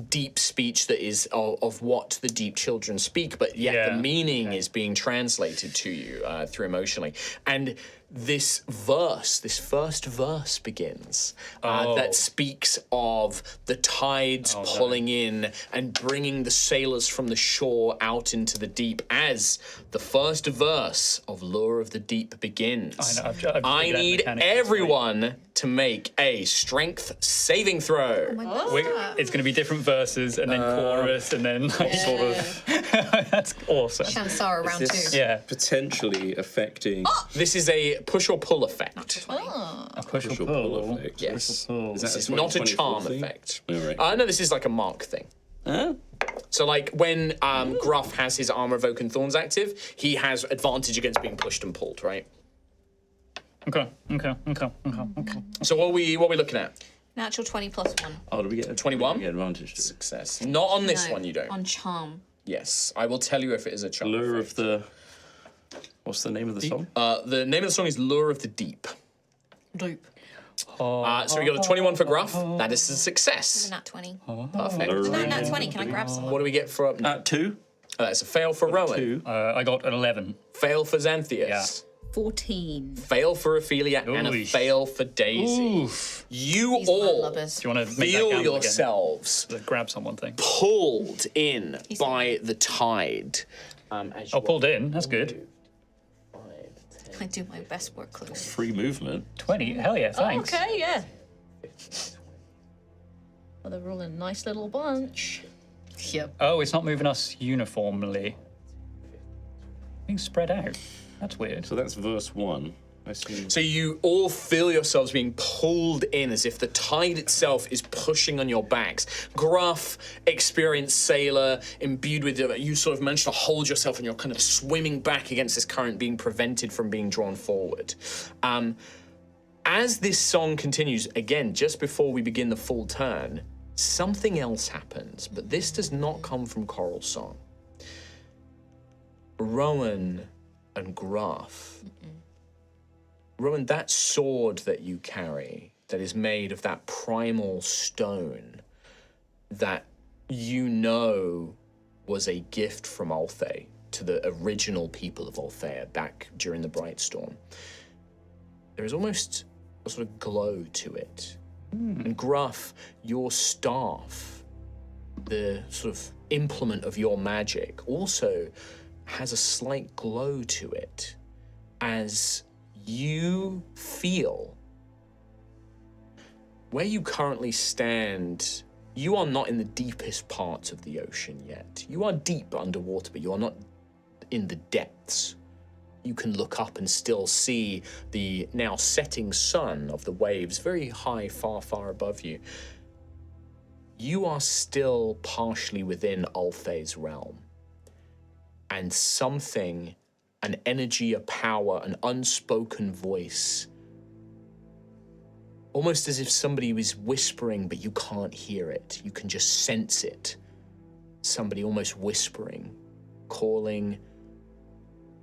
deep speech that is of what the deep children speak, but yet the meaning is being translated to you through emotionally. And this first verse begins that speaks of the tides pulling in and bringing the sailors from the shore out into the deep as the first verse of Lure of the Deep begins. I know, I've figured out I the need mechanics. everyone to make a strength saving throw. It's going to be different verses and then chorus and then like sort of. That's awesome. Shansara round This 2. Yeah. potentially affecting... This is a push or pull effect. A push or Push or pull. pull effect. Yes. Is that It's a not a 20, charm 24 thing? effect. All right. No, this is like a mark thing. So, like, when Gruff has his Armor of Oaken Thorns active, he has advantage against being pushed and pulled, right? Okay. So what are we looking at? Natural 20 plus 1. Oh, do we get a 21? We get advantage to it? Success. Not on this No, one, you don't. On charm. Yes, I will tell you if it is a charm Lure effect. of the... What's the name of the song? The name of the song is Lure of the Deep. Dope. So we got a 21 for Gruff. That is a success. Nat 20. Perfect. Lure No, of Nat the 20. Can I grab someone? What do we get for up? At 2? That's a fail for Rowan. 2. I got an 11. Fail for Xanthias. Yeah. 14. Fail for Ophelia and a Oof. fail for Daisy. Oof. You These my all lovers. Do you want to make that feel gamble yourselves again? The grab someone thing. pulled in by the tide. As you Oh, pulled in. That's good. I do my best work close. Free movement. 20. Hell yeah, thanks. Okay, yeah. Well, they're all in a nice little bunch. Yep. Oh, it's not moving us uniformly. Being spread out. That's weird. So that's verse 1. I see. So you all feel yourselves being pulled in as if the tide itself is pushing on your backs. Gruff, experienced sailor, imbued with you sort of manage to hold yourself and you're kind of swimming back against this current, being prevented from being drawn forward. As this song continues, again, just before we begin the full turn, something else happens, but this does not come from Coralsong. Rowan and Gruff. Rowan, that sword that you carry, that is made of that primal stone, that you know was a gift from Altheya to the original people of Altheya back during the Bright Storm. There is almost a sort of glow to it. And Gruff, your staff, the sort of implement of your magic, also has a slight glow to it as you feel where you currently stand. You are not in the deepest parts of the ocean yet. You are deep underwater, but you are not in the depths. You can look up and still see the now setting sun of the waves very high, far, far above you. You are still partially within Altheya's realm. And something, an energy, a power, an unspoken voice, almost as if somebody was whispering, but you can't hear it. You can just sense it. Somebody almost whispering, calling,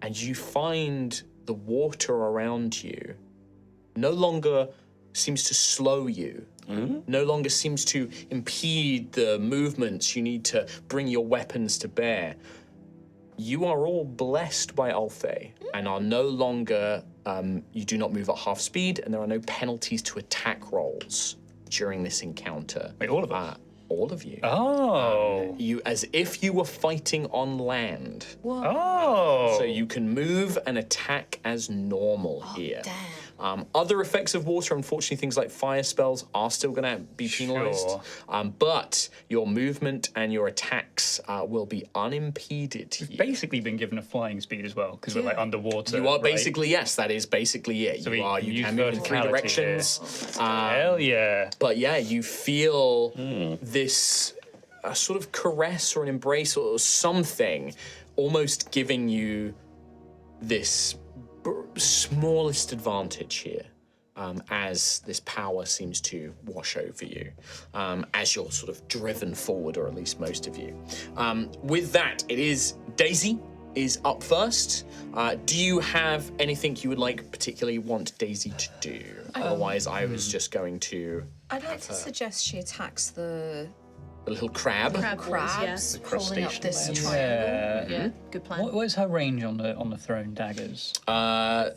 and you find the water around you no longer seems to slow you, no longer seems to impede the movements you need to bring your weapons to bear. You are all blessed by Altheya and are no longer, you do not move at half speed, and there are no penalties to attack rolls during this encounter. Wait, all of us? All of you. Oh. You, as if you were fighting on land. Oh. So you can move and attack as normal here. Damn. Other effects of water, unfortunately, things like fire spells are still going to be penalised. Sure. But your movement and your attacks will be unimpeded here. Basically been given a flying speed as well, because we're like underwater. You are right? basically, yes, that is basically it. So You we can use move in 3 verticality directions. Hell yeah. But yeah, you feel this sort of caress or an embrace or something almost giving you this smallest advantage here. As this power seems to wash over you, as you're sort of driven forward, or at least most of you. With that, it is Daisy is up first. Do you have anything you would particularly want Daisy to do? Otherwise, I was just going to I'd like to suggest she attacks the a little crab. crabs pulling up this crustacean triangle. Yeah, good plan. What is her range on the thrown daggers?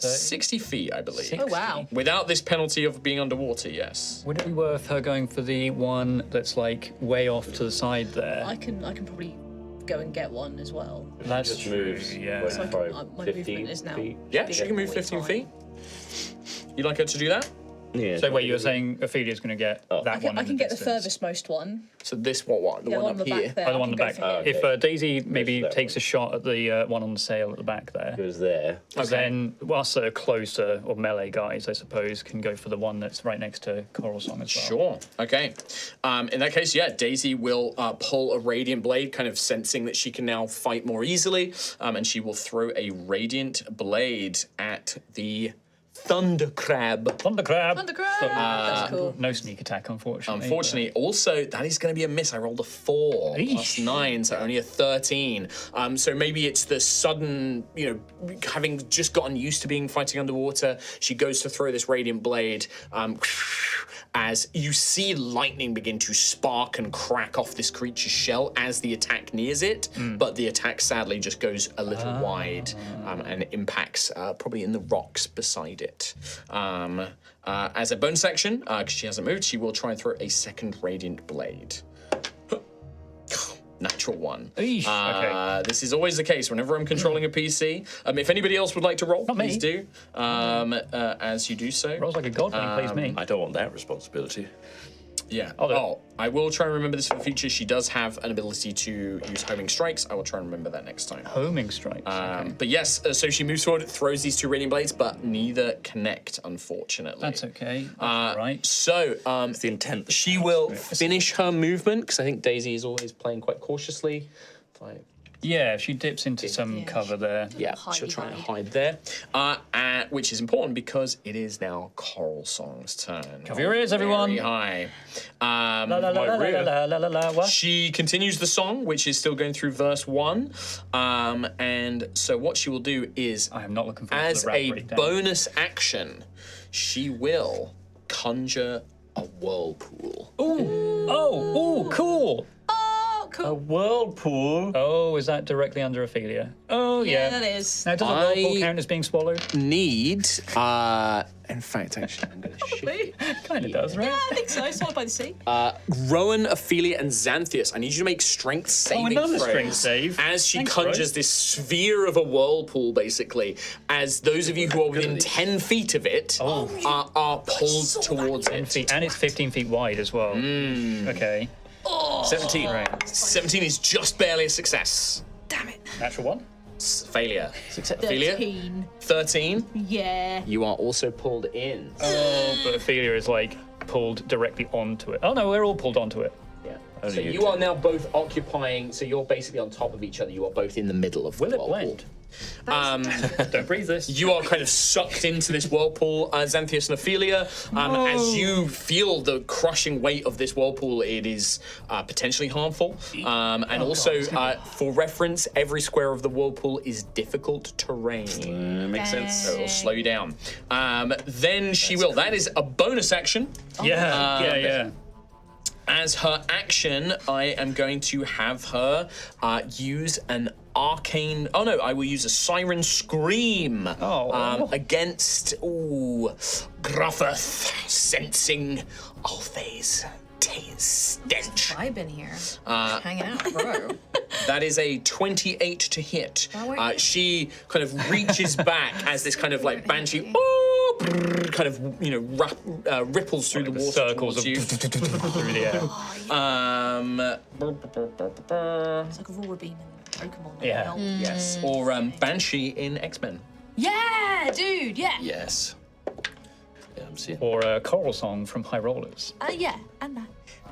60 feet, I believe. Oh, wow. Without this penalty of being underwater, yes. Would it be worth her going for the one that's like way off to the side there? I can probably go and get one as well. That's Just true. moves. Yeah. What, So I can- 5, my 15 movement is now- feet? Yeah, Be she can move all 15 time. feet. You'd like her to do that? Yeah. So wait, you were saying Ophelia's going to get that I one? can, in I can get the distance. furthest most one. So this one? The Yeah, one on up the here? back there. Oh, the I one on can the go back. for him. If Daisy maybe that takes a shot at the one on the sail at the back there, Goes there. then us closer or melee guys, I suppose, can go for the one that's right next to Coralsong as well. Sure. Okay. In that case, yeah, Daisy will pull a radiant blade, kind of sensing that she can now fight more easily, and she will throw a radiant blade at the thunder crab. Thundercrab. Underground. That's cool. No sneak attack, unfortunately. Unfortunately, also, that is going to be a miss. I rolled a 4 plus Eesh. 9, so only a 13. So maybe it's the sudden, having just gotten used to being fighting underwater, she goes to throw this radiant blade. As you see lightning begin to spark and crack off this creature's shell as the attack nears it, but the attack sadly just goes a little wide and impacts probably in the rocks beside it. As a bonus action, because she hasn't moved, she will try and throw a second radiant blade. Natural 1. Eesh, okay. This is always the case whenever I'm controlling a PC. If anybody else would like to roll, Not me. please do. As you do so. Rolls like a god when he plays me. I don't want that responsibility. Yeah. I'll do it. Oh, I will try and remember this for the future. She does have an ability to use homing strikes. I will try and remember that next time. Homing strikes. Okay. But yes, so she moves forward, throws these 2 radiant blades, but neither connect, unfortunately. That's okay. That's all right. So, It's the intent. that she counts, will right? finish her movement, because I think Daisy is always playing quite cautiously. 5. Yeah, she dips into some cover there. Yeah, she'll try and hide there. Which is important because it is now Coralsong's turn. Cover your ears, everyone. Very high. La la la la la la la la la. What? She continues the song, which is still going through verse 1. And so what she will do is, I am not looking forward as to the rap a breakdown. bonus action, she will conjure a whirlpool. Oh, cool. Oh, cool. A whirlpool. Oh, is that directly under Ophelia? Oh, Yeah, yeah. that is. Now, does a whirlpool count as being swallowed? Need, in fact, actually, I'm going to shift. Kind of does, right? Yeah, I think so. Swallowed by the sea. Rowan, Ophelia, and Xanthias, I need you to make strength saving another throws strength save. as she Thanks, conjures Rose. this sphere of a whirlpool, basically, as those of you who are within 10 feet of it are pulled towards 10 it. feet, and it's 15 feet wide as well. Okay. 17. Right. 17 is just barely a success. Damn it. Natural one. Failure. Ophelia? 13. 13. Yeah. You are also pulled in. Oh, but Ophelia is like pulled directly onto it. Oh no, we're all pulled onto it. Yeah. Only So you you are now both occupying, so you're basically on top of each other. You are both in the middle of the Will it whirlpool. blend? Don't breathe this. You are kind of sucked into this whirlpool, Xanthias and Ophelia. As you feel the crushing weight of this whirlpool, it is potentially harmful. And also, for reference, every square of the whirlpool is difficult terrain. Makes sense. So it'll slow you down. Then she will. That is a bonus action. Yeah. As her action, I am going to have her use an arcane. Oh no, I will use a siren scream against Gruffeth, sensing Althea's stench. I've been here. Hanging out, bro. That is a 28 to hit. Oh, wait. She kind of reaches back as this kind of like banshee kind of ripples through the water Circles towards of you. through the air. It's like a Aurora beam in Pokemon. Yeah. Yes. Or Banshee in X-Men. Yeah, dude. Yeah. Yes. Yeah, I'm seeing. Or a Coralsong from High Rollers. Yeah, and that.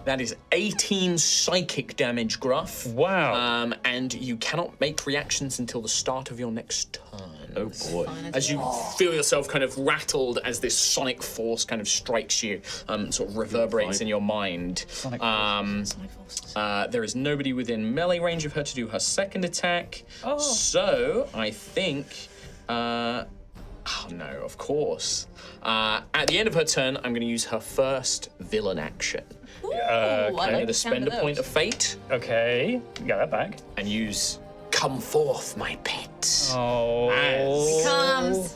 That is 18 psychic damage, Gruff. Wow. And you cannot make reactions until the start of your next turn. Oh boy. As you feel yourself kind of rattled as this sonic force kind of strikes you, sort of reverberates in your mind. Sonic forces. There is nobody within melee range of her to do her second attack. Oh. So I think. Oh no, of course. At the end of her turn, I'm going to use her first villain action. Ooh, I'm I going like to the sound spend of a point those. of fate Okay. Get that back. and use "Come forth, my pet." Oh. As Comes.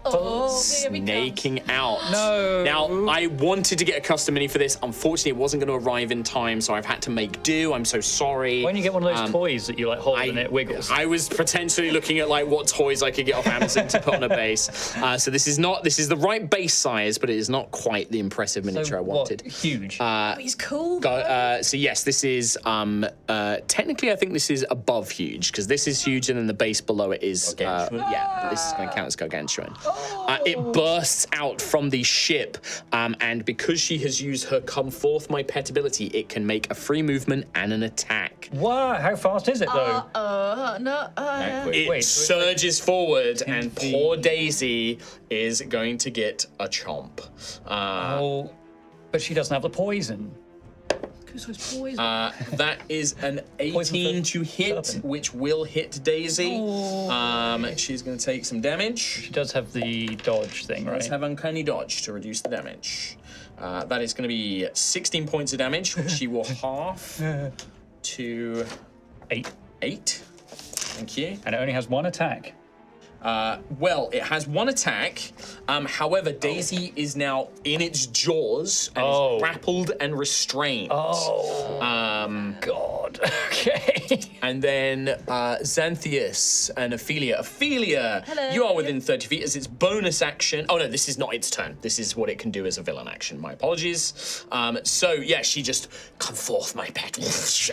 Here we come. snaking out. No. Now, I wanted to get a custom mini for this. Unfortunately, it wasn't going to arrive in time, so I've had to make do. I'm so sorry. When you get one of those toys that you like hold and it wiggles. I was potentially looking at like what toys I could get off Amazon to put on a base. So this is the right base size, but it is not quite the impressive miniature I wanted. Huge. He's cool. So yes, this is technically I think this is above huge because this is huge and then the base below it is this is going to count as gargantuan. It bursts out from the ship, and because she has used her "Come Forth, My Pet" ability, it can make a free movement and an attack. Wow, how fast is it though? It Wait, surges forward, and poor Daisy is going to get a chomp. Oh, but she doesn't have the poison. Who's poison? That is an 18 to hit, serpent. which will hit Daisy. She's going to take some damage. She does have the dodge thing, Let's right? have Uncanny Dodge to reduce the damage. That is going to be 16 points of damage, which she will half to 8. 8. Thank you. And it only has one attack. Well, it has one attack. However, Daisy is now in its jaws and is grappled and restrained. God. Okay. And then Xanthias and Ophelia. Ophelia, you are within 30 feet as its bonus action. Oh no, this is not its turn. This is what it can do as a villain action. My apologies. So yeah, she just "Come forth, my pet,"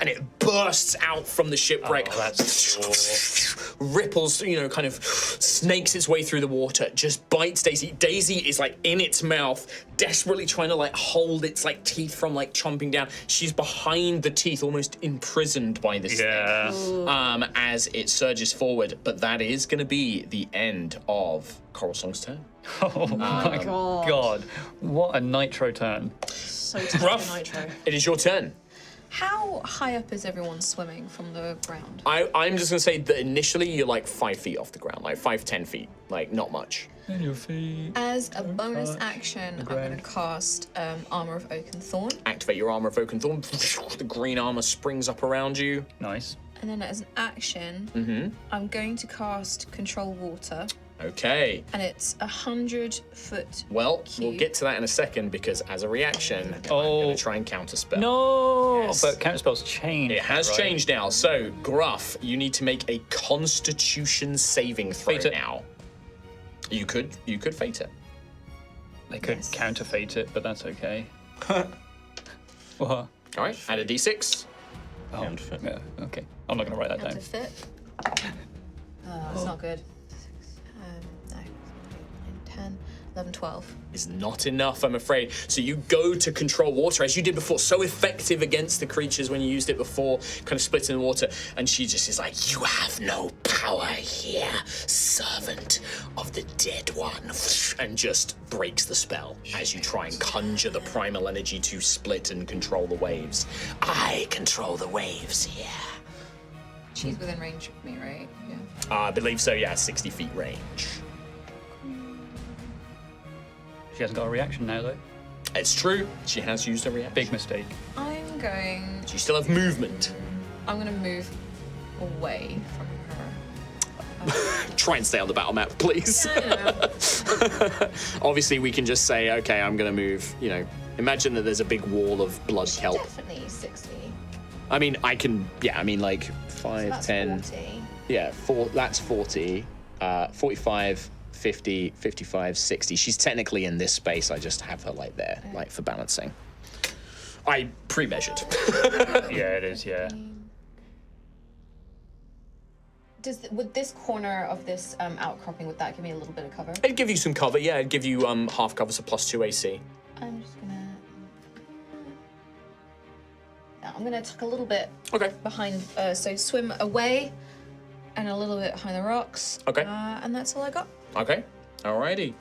and it bursts out from the shipwreck. Oh, that's Ripples, kind of snakes its way through the water, just bites Daisy. Daisy is like in its mouth, desperately trying to like hold its like teeth from like chomping down. She's behind the teeth, almost imprisoned by this thing. As it surges forward. But that is going to be the end of Coralsong's turn. Oh my God. What a nitro turn. So tough Rough. Nitro. It is your turn. How high up is everyone swimming from the ground? I'm just going to say that initially you're like 5 feet off the ground, like 5-10 feet, like not much. And your feet. As a bonus action, I'm going to cast Armor of Oak and Thorn. Activate your Armor of Oak and Thorn. The green armor springs up around you. Nice. And then as an action, I'm going to cast Control Water. Okay. And it's 100-foot. Well, we'll cube. get to that in a second because as a reaction, I'm going to try and counterspell. No. Yes. But counterspell's changed. It has right? changed now. So, Gruff, you need to make a Constitution saving throw Fate it. now. You could fate it. They could counterfeit it, but that's okay. What? All right. Add a d6. Counterfeit. Yeah, okay. I'm not going to write that down. Counterfeit. It's not good. No. 9, 10, 11, 12. Is not enough, I'm afraid. So you go to control water as you did before, so effective against the creatures when you used it before, kind of splitting the water, and she just is like, "You have no power here, servant of the dead one," and just breaks the spell as you try and conjure the primal energy to split and control the waves. I control the waves here. She's within range of me, right? Yeah. I believe so, yeah, 60 feet range. She hasn't got a reaction now, though. It's true, she has used a reaction. Big mistake. I'm going You still have movement. to move away from her. Try and stay on the battle map, please. Obviously, we can just say, okay, I'm going to move, imagine that there's a big wall of blood kelp. Definitely 60. I mean, I can, like 5, That's 10. 40. Yeah, that's 40. 45, 50, 55, 60. She's technically in this space. I just have her like there, like for balancing. I pre-measured. Yeah, it is. Yeah. Would this corner of this outcropping, would that give me a little bit of cover? It'd give you some cover, yeah. It'd give you half cover, so +2 AC. I'm just gonna... Yeah, I'm gonna tuck a little bit Okay. behind, so swim away and a little bit behind the rocks. Okay. And that's all I got. Okay. Alrighty.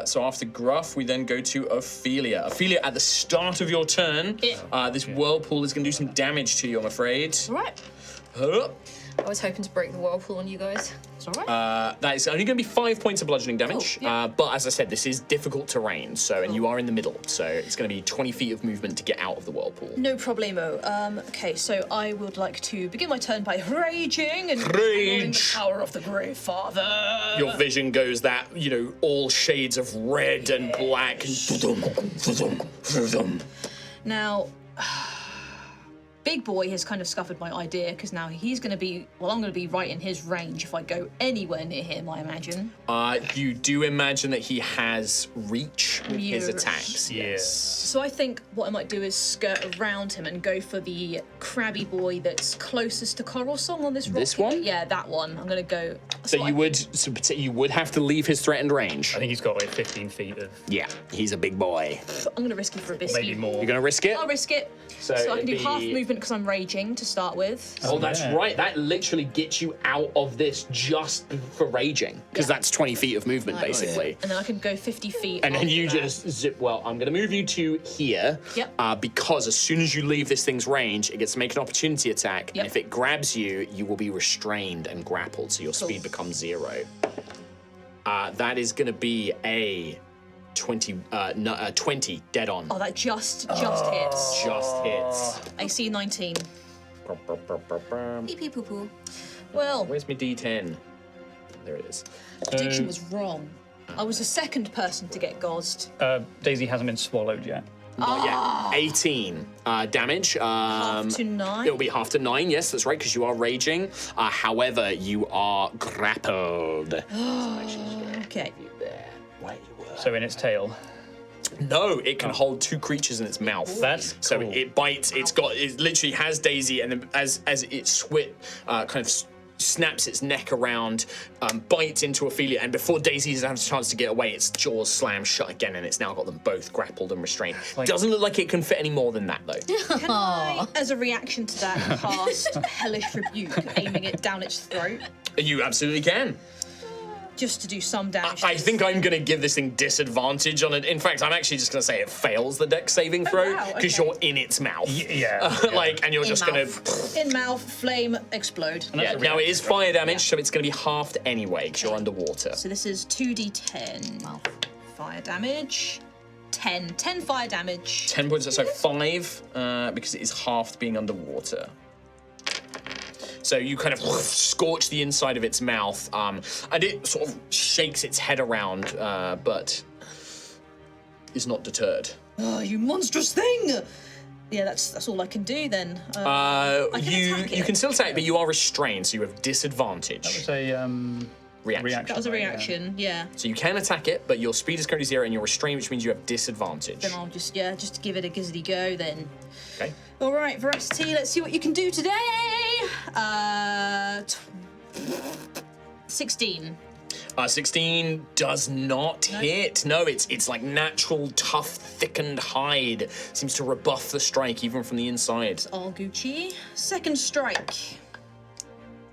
So after Gruff, we then go to Ophelia. Ophelia, at the start of your turn, this whirlpool is going to do some damage to you, I'm afraid. All right. Huh. I was hoping to break the whirlpool on you guys. It's all right. That is only going to be 5 points of bludgeoning damage. Cool, yeah. But as I said, this is difficult terrain, and you are in the middle, so it's going to be 20 feet of movement to get out of the whirlpool. No problemo. Okay, so I would like to begin my turn by raging and Rage. calling the power of the Grey Father. Your vision goes that, all shades of red and black. Now, Big Boy has kind of scuppered my idea because now he's going to be, I'm going to be right in his range if I go anywhere near him, I imagine. You do imagine that he has reach with his Yes. attacks. Yes. So I think what I might do is skirt around him and go for the crabby boy that's closest to Coralsong on this rock. This one? Yeah, that one. I'm going to go. So you would have to leave his threatened range. I think he's got like 15 feet of, Yeah, he's a big boy. I'm going to risk it for a biscuit. maybe more. You're gonna risk it? I'll risk it. So So I can do it'd half be- movement because I'm raging to start with. Oh, that's yeah. right. That literally gets you out of this just for raging, because Yeah. that's 20 feet of movement, Nice. basically. And then I can go 50 feet. And then after you that. just zip. Well, I'm going to move you to here. Yep. Because as soon as you leave this thing's range, it gets to make an opportunity attack. Yep. And if it grabs you, you will be restrained and grappled, so your speed becomes 0. That is going to be a 20 dead on. Oh, that just hits. Just hits. AC 19. Pee pee poo poo. Well, Where's my D10? There it is. prediction was wrong. I was the second person to get gozzed. Daisy hasn't been swallowed yet. Not yet. 18 damage. Half to 9. It'll be half to 9, yes, that's right, because you are raging. However, you are grappled. Okay. So in its tail. No, it can hold 2 creatures in its mouth. That's So cool. it bites. It literally has Daisy, and then as it kind of snaps its neck around, bites into Ophelia, and before Daisy has a chance to get away, its jaws slam shut again, and it's now got them both grappled and restrained. Doesn't look like it can fit any more than that, though. Can I, as a reaction to that, cast Hellish Rebuke, aiming it down its throat, You absolutely can. just to do some damage? I think I'm going to give this thing disadvantage on it. In fact, I'm actually just going to say it fails the dex saving throw wow, because okay. you're in its mouth. Yeah. And you're In just going mouth. to. In mouth, flame, explode. Yeah, now it is fire damage, so it's going to be halved anyway because you're underwater. So this is 2d10 fire damage. 10 fire damage. 10 points, so 5 because it is halved being underwater. So you kind of scorch the inside of its mouth, and it sort of shakes its head around, but is not deterred. Oh, you monstrous thing! Yeah, that's all I can do then. I can attack You it. can still attack, but you are restrained, so you have disadvantage. It's a Reaction. That was a right, yeah. reaction, yeah. So you can attack it, but your speed is currently 0 and you're restrained, which means you have disadvantage. Then I'll just give it a gizzity go then. Okay. All right, Veracity, let's see what you can do today. 16. 16 does not hit. No, it's like natural, tough, thickened hide. Seems to rebuff the strike even from the inside. All Gucci. Second strike.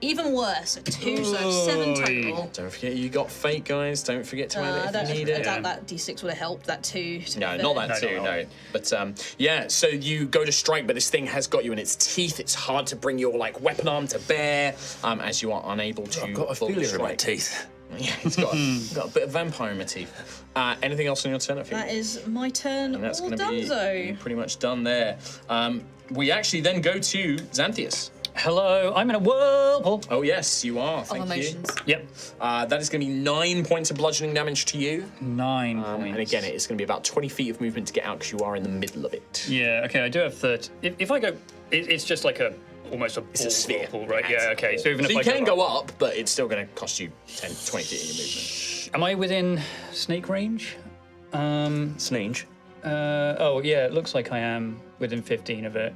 Even worse, a 2, so 7 total. Don't forget you got fate, guys. Don't forget to add it if you need I it. doubt that D6 would have helped, that 2. No, not that too, no. But yeah, so you go to strike, but this thing has got you in its teeth. It's hard to bring your weapon arm to bear as you are unable to. I've got a pull the feeling in my strike. teeth. Yeah, it's got a bit of vampire in my teeth. Anything else on your turn? I think That is my turn. and that's All going to be donezo. pretty much done there. We actually then go to Xanthius. Hello, I'm in a whirlpool. Oh yes, you are. Of Thank you. emotions. Yep. That is going to be 9 points of bludgeoning damage to you. 9 points. And again, it's going to be about 20 feet of movement to get out because you are in the middle of it. Yeah, okay, I do have 30. If I go, it's just like almost a It's a sphere. whirlpool, right? Yeah, okay. So even So if you I can go up, but it's still going to cost you 10, 20 feet of your movement. Am I within snake range? Snage. Oh, yeah, it looks like I am within 15 of it.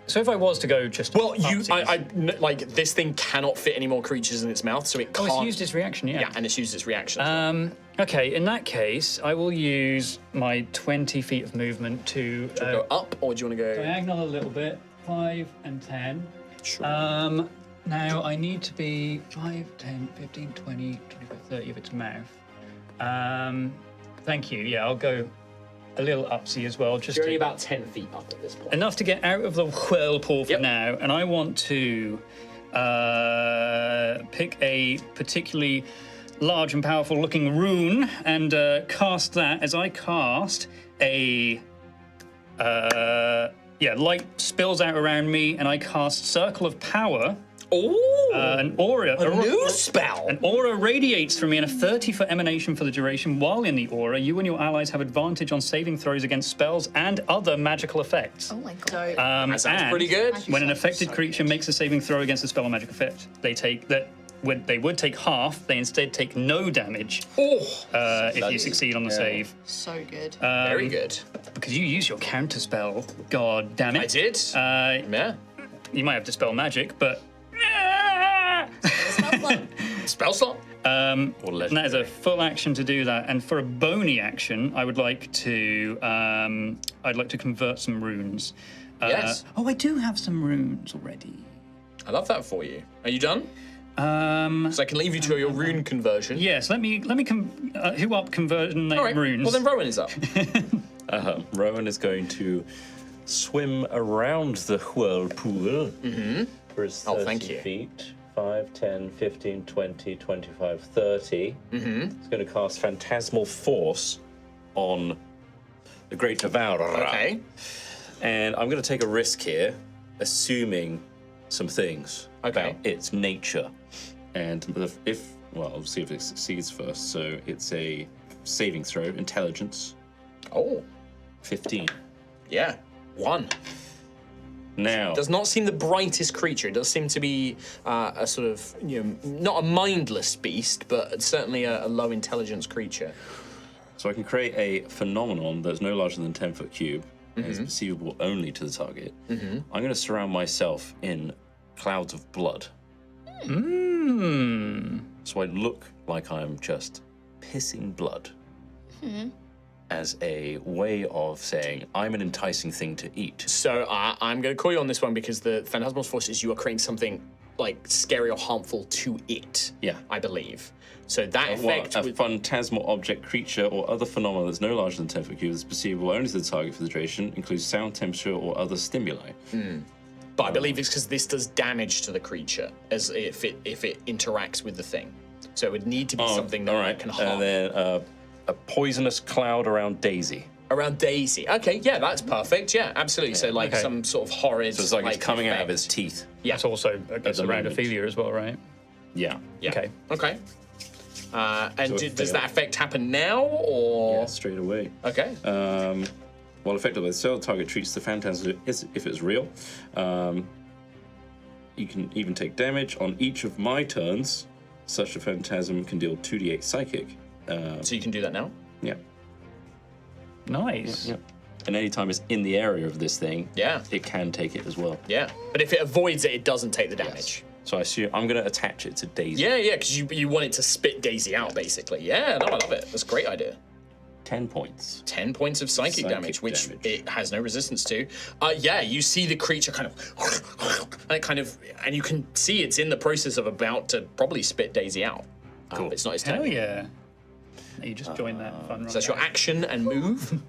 So if I was to go just... Well, upsies- like, this thing cannot fit any more creatures in its mouth, so it can't... Oh, it's used its reaction, yeah. Yeah, and it's used its reaction as well. Okay, in that case, I will use my 20 feet of movement to Go up, or do you want to go... diagonal a little bit, 5 and 10. Sure. Now, I need to be 5, 10, 15, 20, 25, 30 of its mouth. Thank you. Yeah, I'll go a little upsy as well. Just You're only to, about 10 feet up at this point. enough to get out of the whirlpool for Yep. now. And I want to pick a particularly large and powerful looking rune and cast that as I cast a... light spills out around me and I cast Circle of Power. Oh, An aura. a new spell. An aura radiates from me in a 30-foot emanation for the duration. While in the aura, you and your allies have advantage on saving throws against spells and other magical effects. Oh my god. So, That sounds and pretty good. When an affected creature makes a saving throw against a spell or magic effect, they would take half. They instead take no damage if you succeed on the save. So good. Very good. Because you use your counter spell. God damn it! I did. Yeah. You might have dispel magic, but Spell slot. and that is a full action to do that. And for a bony action, I would like to convert some runes. Yes. Oh, I do have some runes already. I love that for you. Are you done? Um, So I can leave you to your rune conversion. yes. Let me who up conversion All right. runes. Well, then Rowan is up. Rowan is going to swim around the whirlpool for his 30 thank you. feet. 5, 10, 15, 20, 25, 30. He's going to cast Phantasmal Force on the Great Devourer. Okay. And I'm going to take a risk here, assuming some things Okay. about its nature. And I'll see if it succeeds first. So it's a saving throw, intelligence, Oh, 15. yeah. 1. Now, Does not seem the brightest creature. It does seem to be a sort of, not a mindless beast, but certainly a low intelligence creature. so I can create a phenomenon that's no larger than 10-foot cube and is perceivable only to the target. I'm going to surround myself in clouds of blood. So I look like I'm just pissing blood as a way of saying I'm an enticing thing to eat. So I'm going to call you on this one because the Phantasmal Force is you are creating something like scary or harmful to it. Yeah. I believe. So that effect A would... phantasmal object, creature, or other phenomenon that's no larger than 10-foot cube is perceivable only to the target for the duration, includes sound, temperature, or other stimuli. But I believe it's because this does damage to the creature as if it interacts with the thing. So it would need to be something that all right. can harm. And then a poisonous cloud around Daisy. Around Daisy. Okay, yeah, that's perfect. Yeah, absolutely. So like okay. some sort of horrid. So it's like it's coming out of effect. its teeth. Yeah. That's also it's the around moment. Altheya as well, right? Yeah. Yeah. Okay. Okay. And So it does failed. that effect happen now or? Yeah, straight away. Okay. Well, effectively, the cell target treats the phantasm if it's real. You can even take damage on each of my turns. Such a phantasm can deal 2d8 psychic. So you can do that now. Yeah. Nice. Yeah. And anytime it's in the area of this thing, Yeah. it can take it as well. Yeah. But if it avoids it, it doesn't take the damage. So I assume I'm going to attach it to Daisy. Yeah, yeah, because you want it to spit Daisy out, basically. Yeah, no, I love it. That's a great idea. 10 points. 10 points of psychic damage, which it has no resistance to. Yeah, you see the creature kind of, and you can see it's in the process of about to probably spit Daisy out. Cool. It's not his turn. Hell yeah. You just joined that fun run. So that's your action and move.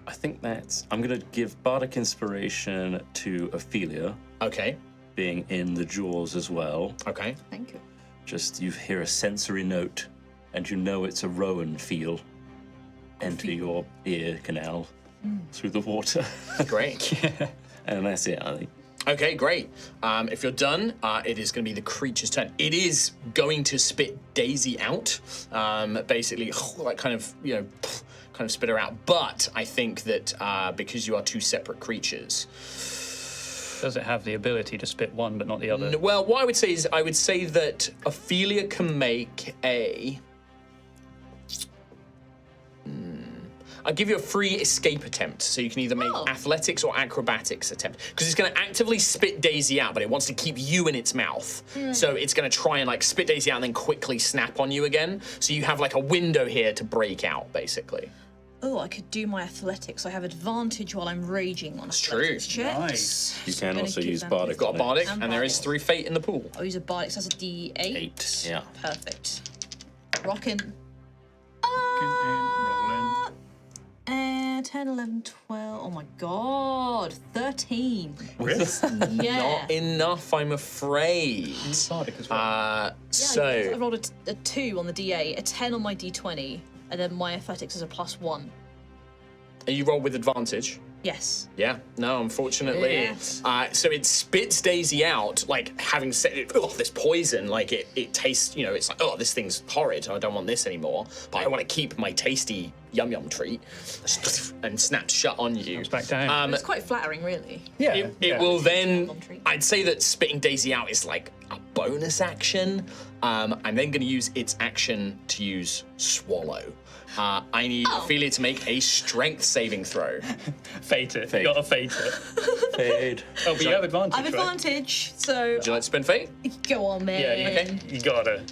I think I'm going to give Bardic Inspiration to Ophelia, Okay, being in the jaws as well. okay. Thank you. Just you hear a sensory note, and you know it's a Rowan feel enter your ear canal through the water. Great. And that's it, I think. Okay, great. If you're done, it is going to be the creature's turn. It is going to spit Daisy out, basically, like kind of spit her out. But I think that because you are two separate creatures, Does it have the ability to spit one but not the other? Well, what I would say is, I would say that Ophelia can make a. I'll give you a free escape attempt, so you can either make athletics or acrobatics attempt, because it's going to actively spit Daisy out, but it wants to keep you in its mouth. So it's going to try and like spit Daisy out and then quickly snap on you again. So you have like a window here to break out, basically. Oh, I could do my athletics. I have advantage while I'm raging on athletics true. checks. Nice. You can Gonna also give use them- bardic. Got a bardic, And and there is bardic. 3 fate in the pool. I'll use a bardic, so that's a D8. 8. Yeah. Perfect. Rockin'. Rolling. 10, 11, 12. Oh my god. 13. Really? Yeah. Not enough, I'm afraid. Bardic as well. I So rolled a 2 on the D8, a 10 on my D20, and then my athletics is a +1. you roll with advantage. Yes. Yeah, no, unfortunately. Yes. So it spits Daisy out, like having said it, oh, this poison, like it tastes, it's like, oh, this thing's horrid, I don't want this anymore, but I want to keep my tasty yum yum treat, and snaps shut on you. Comes back down. It's quite flattering, really. Yeah. It will then, Yum treat. I'd say that spitting Daisy out is like a bonus action. I'm then going to use its action to use Swallow. I need Ophelia to make a strength saving throw. Fate it. Fate. You gotta fate it. Fade. Oh, but you have advantage, I have right? advantage, so Would you like to spend fate? go on, man. Yeah, you gotta.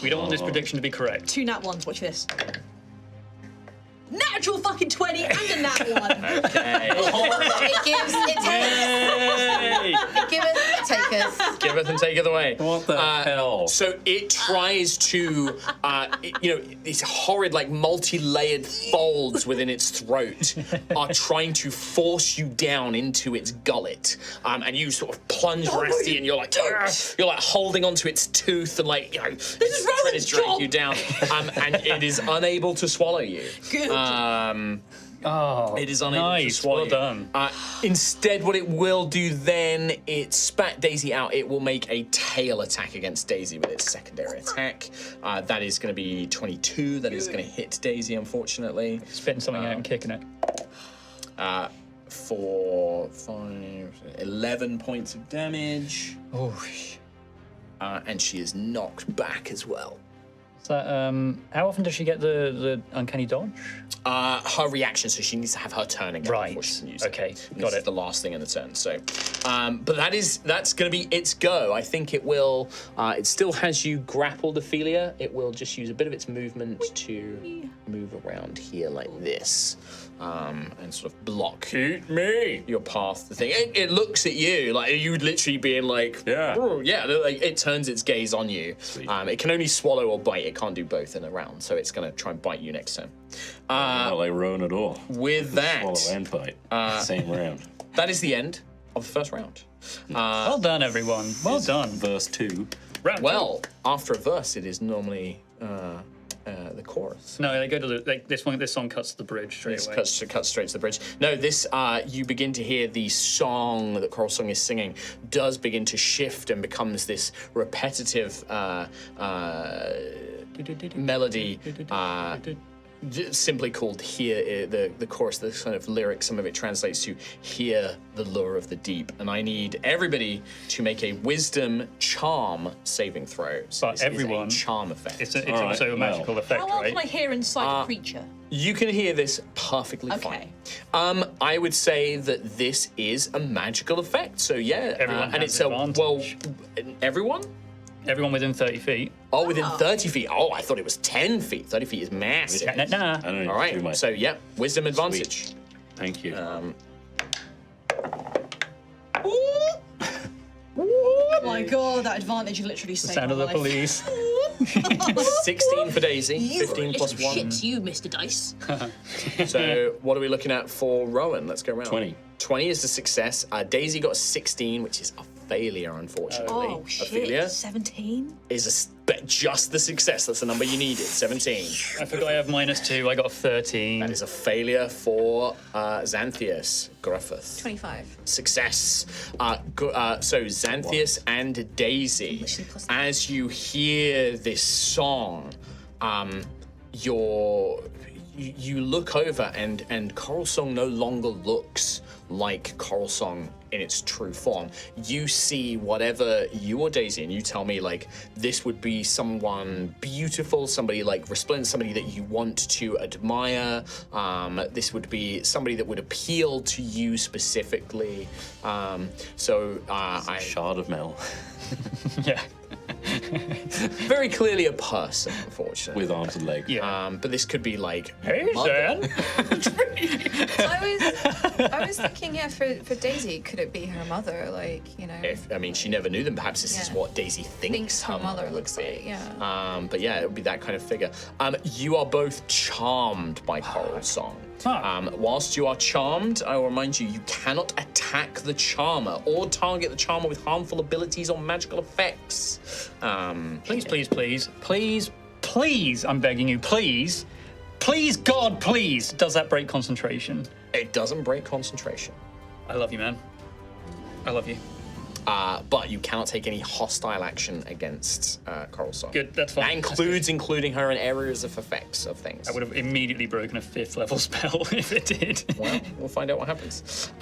We don't want this prediction to be correct. 2 nat 1s, watch this. Natural fucking 20 and a nat 1. It gives, it takes. Hey! It giveth, it taketh. Giveth and taketh away. What the hell? So it tries to, these horrid, like multi-layered folds within its throat are trying to force you down into its gullet, and you sort of plunge Rusty, and you're like holding onto its tooth and like is trying Rowan's to drag job. you down, and it is unable to swallow you. Good. Oh, It is unable to nice. swallow Well you. done. Instead, what it will do then, it spat Daisy out. It will make a tail attack against Daisy with its secondary attack. That is going to be 22. That is going to hit Daisy, unfortunately. Spitting something out and kicking it. 4, 5, 11 points of damage. Oh. And she is knocked back as well. Is that, how often does she get the uncanny dodge? Her reaction, so she needs to have her turn again Right. before she can use Okay, it. got This is it. the last thing in the turn. So, but that's going to be its go. I think it will. It still has you grappled, Ophelia. It will just use a bit of its movement to move around here like this, and sort of block your path. The thing. It looks at you like you literally being like, Yeah. "Oh, yeah." Like it turns its gaze on you. Sweet. It can only swallow or bite. It can't do both in a round. So it's going to try and bite you next turn. Not like Rowan at all. With that, Swallow and bite. Same round. that is the end of the first round. Well done, everyone. Well done. Verse 2. Round Well, after a verse, it is normally the chorus. two. No, they go to the this song cuts to the bridge straight This away. cuts straight to the bridge. No, this you begin to hear the song that Coralsong is singing does begin to shift and becomes this repetitive melody. Simply called "Hear." The chorus, the kind of lyric, some of it translates to "Hear the lure of the deep." And I need everybody to make a Wisdom Charm saving throw. So But this everyone- is a charm effect. It's All right, also a magical effect, How well right? can I hear inside a creature? You can hear this perfectly Okay. fine. I would say that this is a magical effect. So yeah, Everyone and has it's advantage. Everyone. Everyone within 30 feet. Oh, within 30 feet. Oh, I thought it was 10 feet. 30 feet is massive. Nah. I don't need All to do my... right. So yeah, wisdom advantage. Thank you. Oh my god, that advantage literally saved Sound my of the life. police. 16 for Daisy. You 15 little plus 1. shit, you, Mr. Dice. So what are we looking at for Rowan? Let's go around. 20. 20 is a success. Daisy got a 16, which is a failure, unfortunately. Oh shit, Ophelia 17? is just the success. That's the number you needed. 17. I forgot I have -2. I got a 13. That is a failure for Xanthias. Griffith. 25. Success. So Xanthias and Daisy, as you hear this song, you look over and Coralsong no longer looks like Coralsong in its true form. You see whatever you or Daisy, and you tell me, like, this would be someone beautiful, somebody like resplendent, somebody that you want to admire. This would be somebody that would appeal to you specifically. I Shard of metal. Yeah. very clearly a person, unfortunately. With arms and legs. Yeah. But this could be like, Hey, mother. Zan. I was thinking, yeah, for Daisy, could it be her mother? Like, you know, She never knew them. Perhaps this is Yeah. what Daisy thinks her mother would looks be. like, yeah. But yeah, it would be that kind of figure. You are both charmed by Coralsong. Whilst you are charmed, I will remind you, you cannot attack the charmer or target the charmer with harmful abilities or magical effects. Please, I'm begging you, please, God, please, does that break concentration? It doesn't break concentration. I love you, man. I love you. But you cannot take any hostile action against Coralsong. Good, that's fine. That includes including her in areas of effects of things. I would have immediately broken a 5th level spell if it did. Well, we'll find out what happens.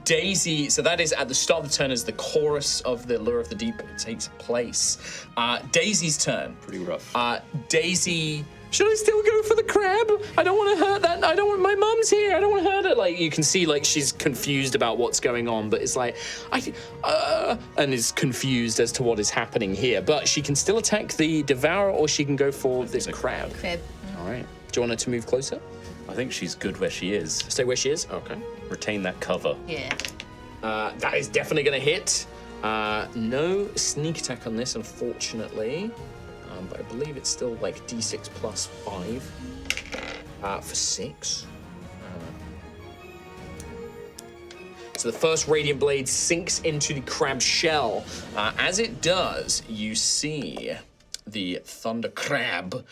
Daisy, so that is at the start of the turn as the chorus of the Lure of the Deep takes place. Daisy's turn. Pretty rough. Daisy, should I still go for the crab? I don't want to hurt that. I don't want, my mum's here. I don't want to hurt her. Like, you can see, like, she's confused about what's going on, but it's like, and is confused as to what is happening here. But she can still attack the Devourer, or she can go for this crab. Crib. All right. Do you want her to move closer? I think she's good where she is. Stay where she is? Okay. Retain that cover. Yeah. That is definitely going to hit. No sneak attack on this, unfortunately. But I believe it's still like D6 plus 5 for 6. So the first Radiant Blade sinks into the crab shell. As it does, you see the Thunder Crab,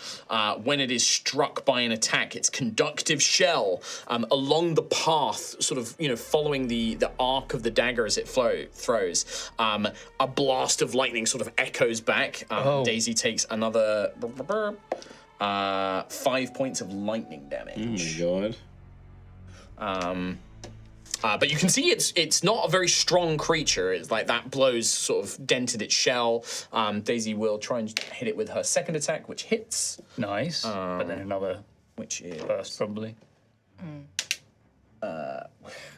when it is struck by an attack, its conductive shell along the path, sort of, following the arc of the dagger as it throws. A blast of lightning sort of echoes back. Daisy takes another 5 points of lightning damage. Oh my god. But you can see it's not a very strong creature. It's like that blow's sort of dented its shell. Daisy will try and hit it with her second attack, which hits. Nice. But then another Which is... burst, probably.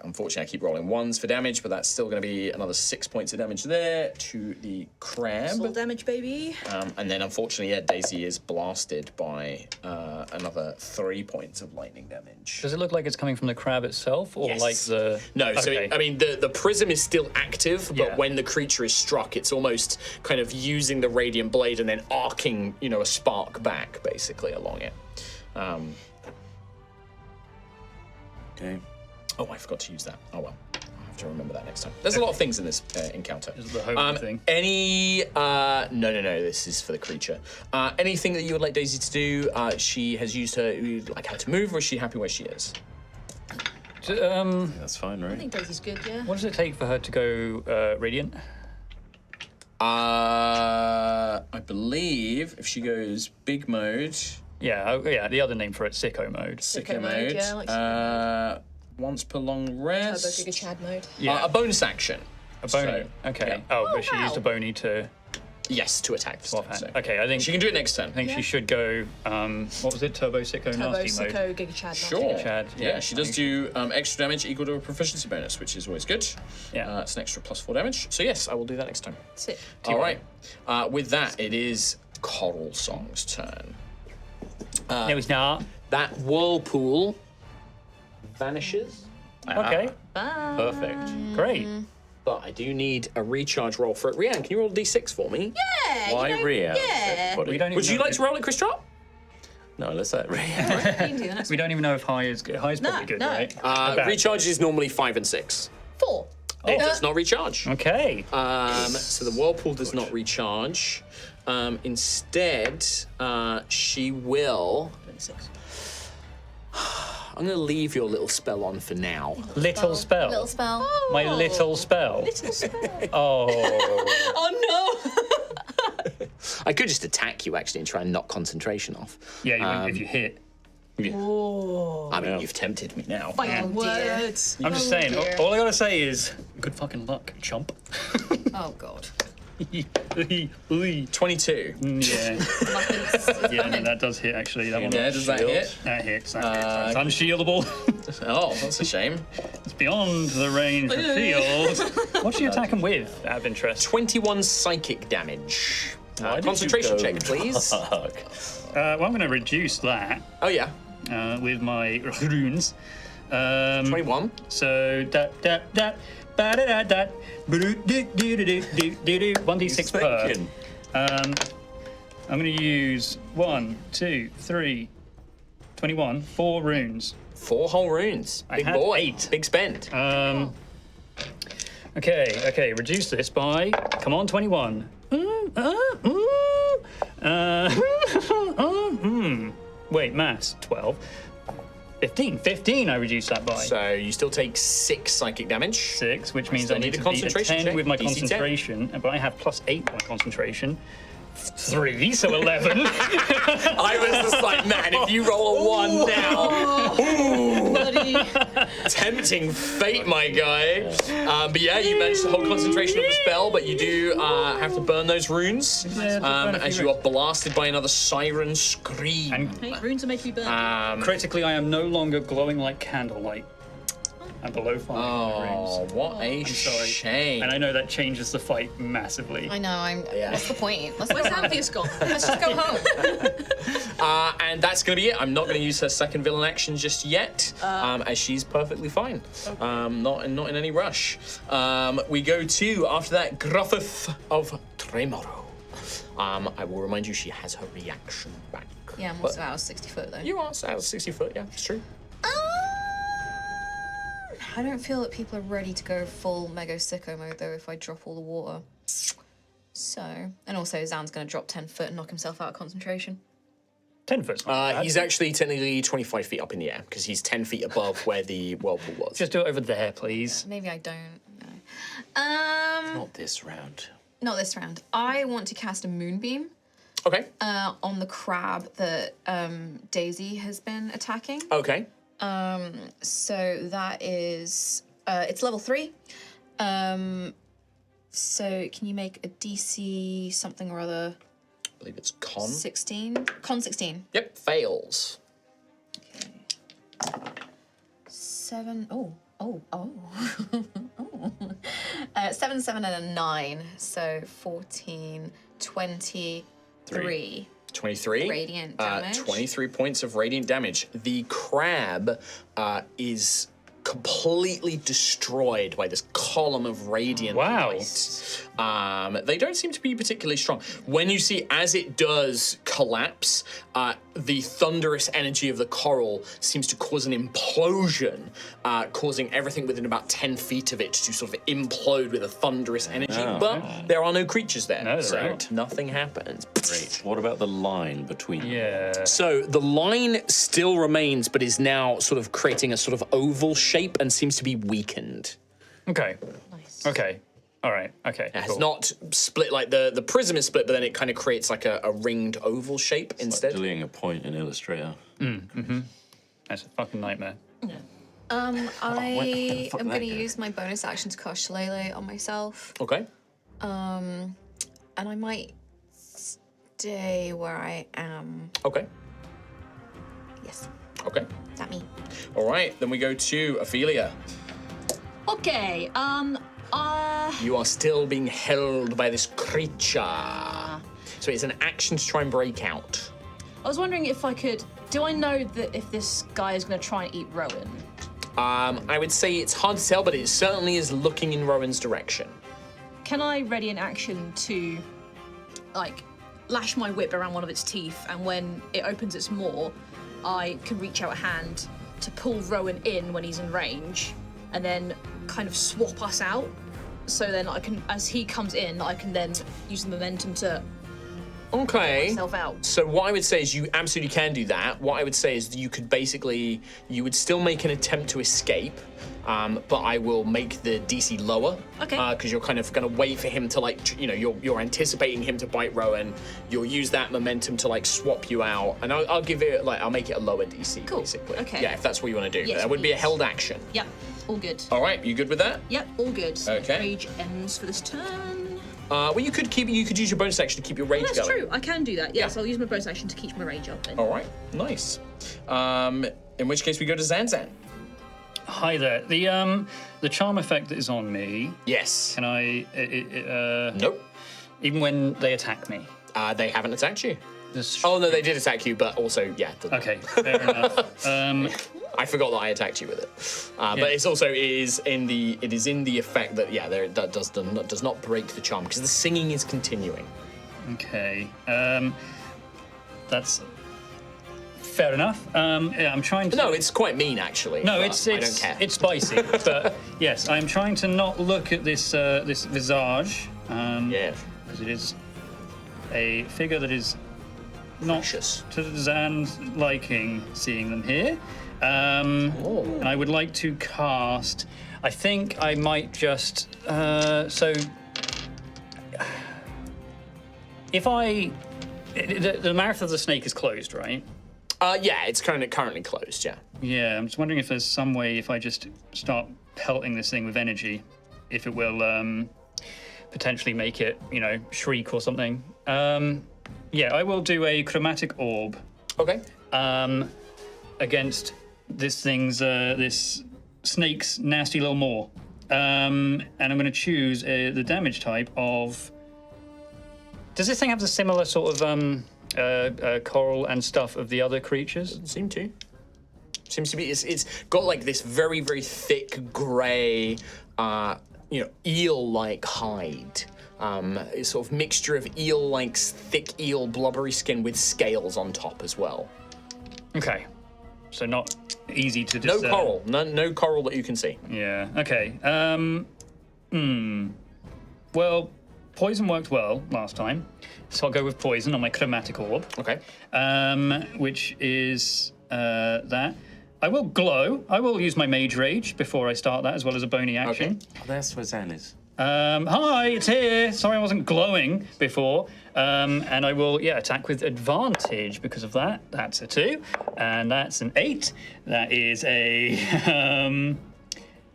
Unfortunately, I keep rolling ones for damage, but that's still going to be another 6 points of damage there to the crab. Soul damage, baby. And then, unfortunately, Daisy is blasted by another 3 points of lightning damage. Does it look like it's coming from the crab itself, or Yes. like the... No, so Okay. I mean, the prism is still active, but Yeah. when the creature is struck, it's almost kind of using the radiant blade and then arcing, a spark back, basically, along it. Okay. Oh, I forgot to use that. Oh, well. I'll have to remember that next time. There's a lot of things in this encounter. Is it the home thing? No, this is for the creature. Anything that you would like Daisy to do? She has used her, like, how to move, or is she happy where she is? That's fine, I right? think Daisy's good, yeah. What does it take for her to go radiant? I believe if she goes big mode, Yeah, the other name for it, sicko mode. sicko mode, mode, yeah, like once per long Turbo rest, Giga Chad mode. Yeah, a bonus action. a bony. so, Okay. yeah. Oh, but she wow. used a bony to Yes, to attack this swap time. hand. So. Okay, I think She can do it next turn. I think she should go. What was it? Turbo sicko Turbo nasty mode. Sicko Giga Chad. Sure. Chad, Yeah, yeah, she does do extra damage equal to a proficiency bonus, which is always good. Yeah. It's an extra plus 4 damage. So yes, I will do that next time. That's it. All right. With that, it is Coralsong's turn. No, it's not. That whirlpool vanishes. Okay. Bye. Perfect. Great. But I do need a recharge roll for it. Rianne, can you roll a d6 for me? Yeah, Why Ria? yeah. We don't even Would you know like to roll it, Chris Trott? No, let's let Ria. You can do the next We don't even know if high is good. High is probably No, good, no. right? About- Recharge is normally 5 and 6. 4. It does not recharge. Okay. So the whirlpool does not recharge. Instead, she will. 6. I'm going to leave your little spell on for now. Little spell. Little spell. My little spell. Little spell. Oh. Oh no! I could just attack you actually and try and knock concentration off. Yeah, if you hit. Oh. I mean, you've tempted me now. Fighting dear. words. I'm just saying, dear. all I gotta say is, good fucking luck, chump. Oh god. 22. Yeah. Nothing's Yeah, no, that does hit actually. That one. Yeah, does that hit? That hits. That hits. It's unshieldable. Oh, that's a shame. It's beyond the range of shield. What's she attacking with, out of interest? 21 psychic damage. Why did you Concentration go check, please. dark? Well, I'm going to reduce that Oh, yeah. with my runes. 21. So that ba-da-da-da, ba-do-do-do-do-do-do-do, 1d6 per. Thinking. I'm going to use 1, 2, 3, 21, 4 runes. 4 whole runes. I Big had boy. 8. Big spend. Okay, reduce this by, come on, 21. Wait, maths, 12. 15 I reduced that by. So you still take 6 psychic damage. 6, which means still I need need a to beat a concentration 10 check, with my DC 10. concentration, but I have plus 8 my concentration. 3, so 11. I was just like, man, if you roll a 1 now, Bloody. tempting fate, my guy. But yeah, you managed to hold concentration of the spell, but you do have to burn those runes as you are blasted by another siren scream. And Hey, runes are making me burn. critically, I am no longer glowing like candlelight. I'm below 5 Oh, runes. what a sorry. shame. And I know that changes the fight massively. I know, Yeah. what's the point? Where's Althea's gone? Let's just go home. And that's going to be it. I'm not going to use her second villain action just yet, as she's perfectly fine. Not in any rush. We go to, after that, Gruffith of Tremoro. I will remind you, she has her reaction back. Yeah, I'm also out of 60 foot though. You are out of 60 foot, yeah, it's true. I don't feel that people are ready to go full mega sicko mode though if I drop all the water. So, and also Zan's gonna drop 10 foot and knock himself out of concentration. 10 foot. He's actually technically 25 feet up in the air because he's 10 feet above where the whirlpool was. Just do it over there, please. Maybe I don't know. Not this round. Not this round. I want to cast a moonbeam Okay. on the crab that Daisy has been attacking. Okay. So that is it's level 3. So can you make a DC something or other? I believe it's con. 16? Con 16. Yep, fails. 7. Oh. 7, 7, and a 9. So 14, 23. 23. Radiant damage. 23 points of radiant damage. The crab is completely destroyed by this column of radiant Wow. light. They don't seem to be particularly strong. When you see as it does collapse, the thunderous energy of the coral seems to cause an implosion, causing everything within about 10 feet of it to sort of implode with a thunderous energy. But there are no creatures there, No, there so aren't. nothing happens. Great. What about the line between them? Yeah. So the line still remains, but is now sort of creating a sort of oval shape and seems to be weakened. Okay. Nice. Okay. All right. Okay. It has cool. not split like the prism is split, but then it kind of creates like a ringed oval shape instead. Like deleting a point in Illustrator. That's a fucking nightmare. I fuck am that going to go? use my bonus action to cast Shillelagh on myself. Okay. And I might stay where I am. Okay. Yes, Okay. that me. All right. Then we go to Ophelia. Okay, You are still being held by this creature. So it's an action to try and break out. I was wondering if I could. Do I know that if this guy is going to try and eat Rowan? I would say it's hard to tell, but it certainly is looking in Rowan's direction. Can I ready an action to, like, lash my whip around one of its teeth, and when it opens its maw, I can reach out a hand to pull Rowan in when he's in range, and then kind of swap us out. So then I can, as he comes in, I can then use the momentum to Okay. myself out. So what I would say is you absolutely can do that. What I would say is you would still make an attempt to escape, but I will make the DC lower. Okay. Because you're kind of going to wait for him to you're anticipating him to bite Rowan. You'll use that momentum to swap you out, and I'll give it I'll make it a lower DC. Cool. Basically. Okay. Yeah, if that's what you want to do. Yes, That would be a please. held action. Yep, all good. All right, you good with that? Yep, all good. Okay. Rage ends for this turn. Well, you could use your bonus action to keep your rage That's going. true. I can do that. Yes, Yeah. I'll use my bonus action to keep my rage up then. All right, nice. In which case we go to Zanzan. Hi there. The charm effect that is on me. Yes. Can I? Nope. Even when they attack me. They haven't attacked you. This- Oh no, they did attack you, but also Okay, fair enough. I forgot that I attacked you with it. But it's also it is in the effect that that does not break the charm because the singing is continuing. Okay. That's fair enough. I'm trying to. No, it's quite mean actually. No, but it's I don't care. it's spicy. But yes, I'm trying to not look at this this visage. Yeah. As it is a figure that is not Precious. to Zan's liking seeing them here. And I would like to cast. I think I might just. So. If the mouth of the snake is closed, right? Yeah, it's currently closed. Yeah. Yeah, I'm just wondering if there's some way if I just start pelting this thing with energy, if it will potentially make it, shriek or something. Yeah, I will do a chromatic orb Okay. against this snake's nasty little maw. And I'm going to choose the damage type of. Does this thing have the similar sort of coral and stuff of the other creatures? Seems to be. It's got this very very thick grey, eel-like hide. It's sort of mixture of eel-like thick eel blubbery skin with scales on top as well. Okay, so not easy to No discern. coral, no coral that you can see. Yeah. Okay. Well, poison worked well last time, so I'll go with poison on my chromatic orb. Okay. Which is that. I will glow. I will use my mage rage before I start that, as well as a bony action. Okay. Oh, that's where Zan is. Hi, it's here. Sorry I wasn't glowing before. And I will, attack with advantage because of that. That's a 2. And that's an 8. That is a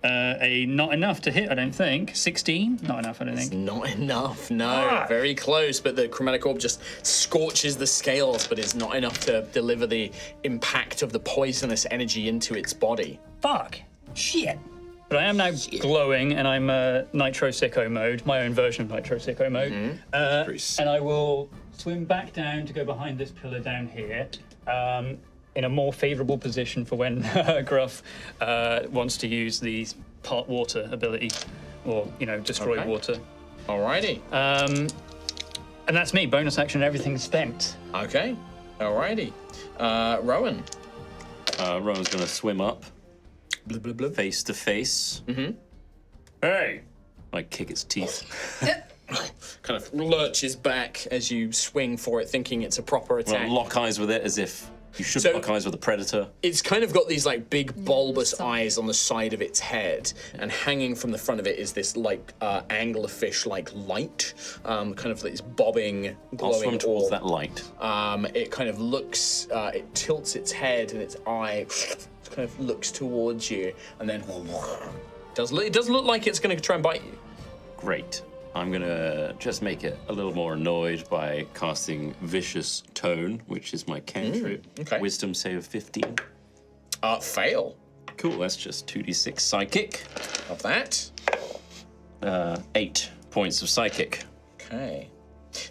not enough to hit, I don't think. 16? Not enough, I don't think. Not enough, no. Very close, but the chromatic orb just scorches the scales, but it's not enough to deliver the impact of the poisonous energy into its body. Fuck. Shit. But I am now glowing, and I'm Nitro Sicko mode, my own version of Nitro Sicko mode. And I will swim back down to go behind this pillar down here, in a more favourable position for when Gruff wants to use the part water ability, or destroy water. Alrighty. And that's me. Bonus action, everything's spent. Okay. Alrighty. Rowan. Rowan's going to swim up. Blub, blub, blub. Face to face. Mm-hmm. Hey! I kick its teeth. Kind of lurches back as you swing for it, thinking it's a proper attack. Well, lock eyes with it as if you should So- lock eyes with a predator. It's kind of got these big bulbous eyes on the side of its head, and hanging from the front of it is this anglerfish light, kind of this bobbing, glowing I'll swim towards orb. that light. It kind of looks, it tilts its head and its eye kind of looks towards you, and then it does look like it's going to try and bite you. Great. I'm going to just make it a little more annoyed by casting Vicious Tone, which is my cantrip. okay. Wisdom save 15. Fail Cool, that's just 2d6 psychic. of that. 8 points of psychic. Okay.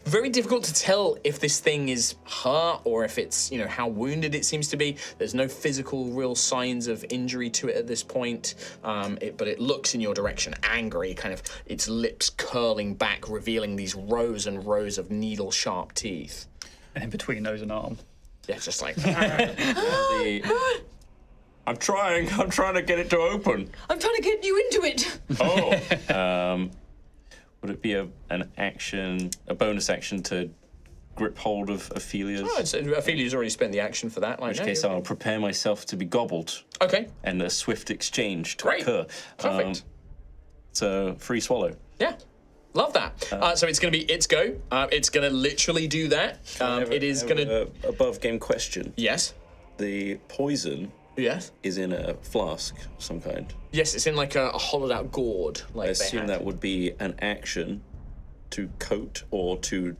Very difficult to tell if this thing is hurt or if it's, how wounded it seems to be. There's no physical real signs of injury to it at this point, but it looks in your direction, angry, kind of its lips curling back, revealing these rows and rows of needle-sharp teeth. And in between nose and arm. Yeah, just like... I'm trying to get it to open. I'm trying to get you into it. Oh. Would it be a bonus action to grip hold of Ophelia's. Oh, so Ophelia's already spent the action for that. In which case, I'll prepare myself to be gobbled. Okay. And a swift exchange to Great. occur. Perfect. So, free swallow. Yeah. Love that. So it's going to be its go. It's going to literally do that. It is going to... Above game question. Yes. The poison Yes. is in a flask of some kind. Yes, it's in like a hollowed out gourd. Like I assume that would be an action to coat or to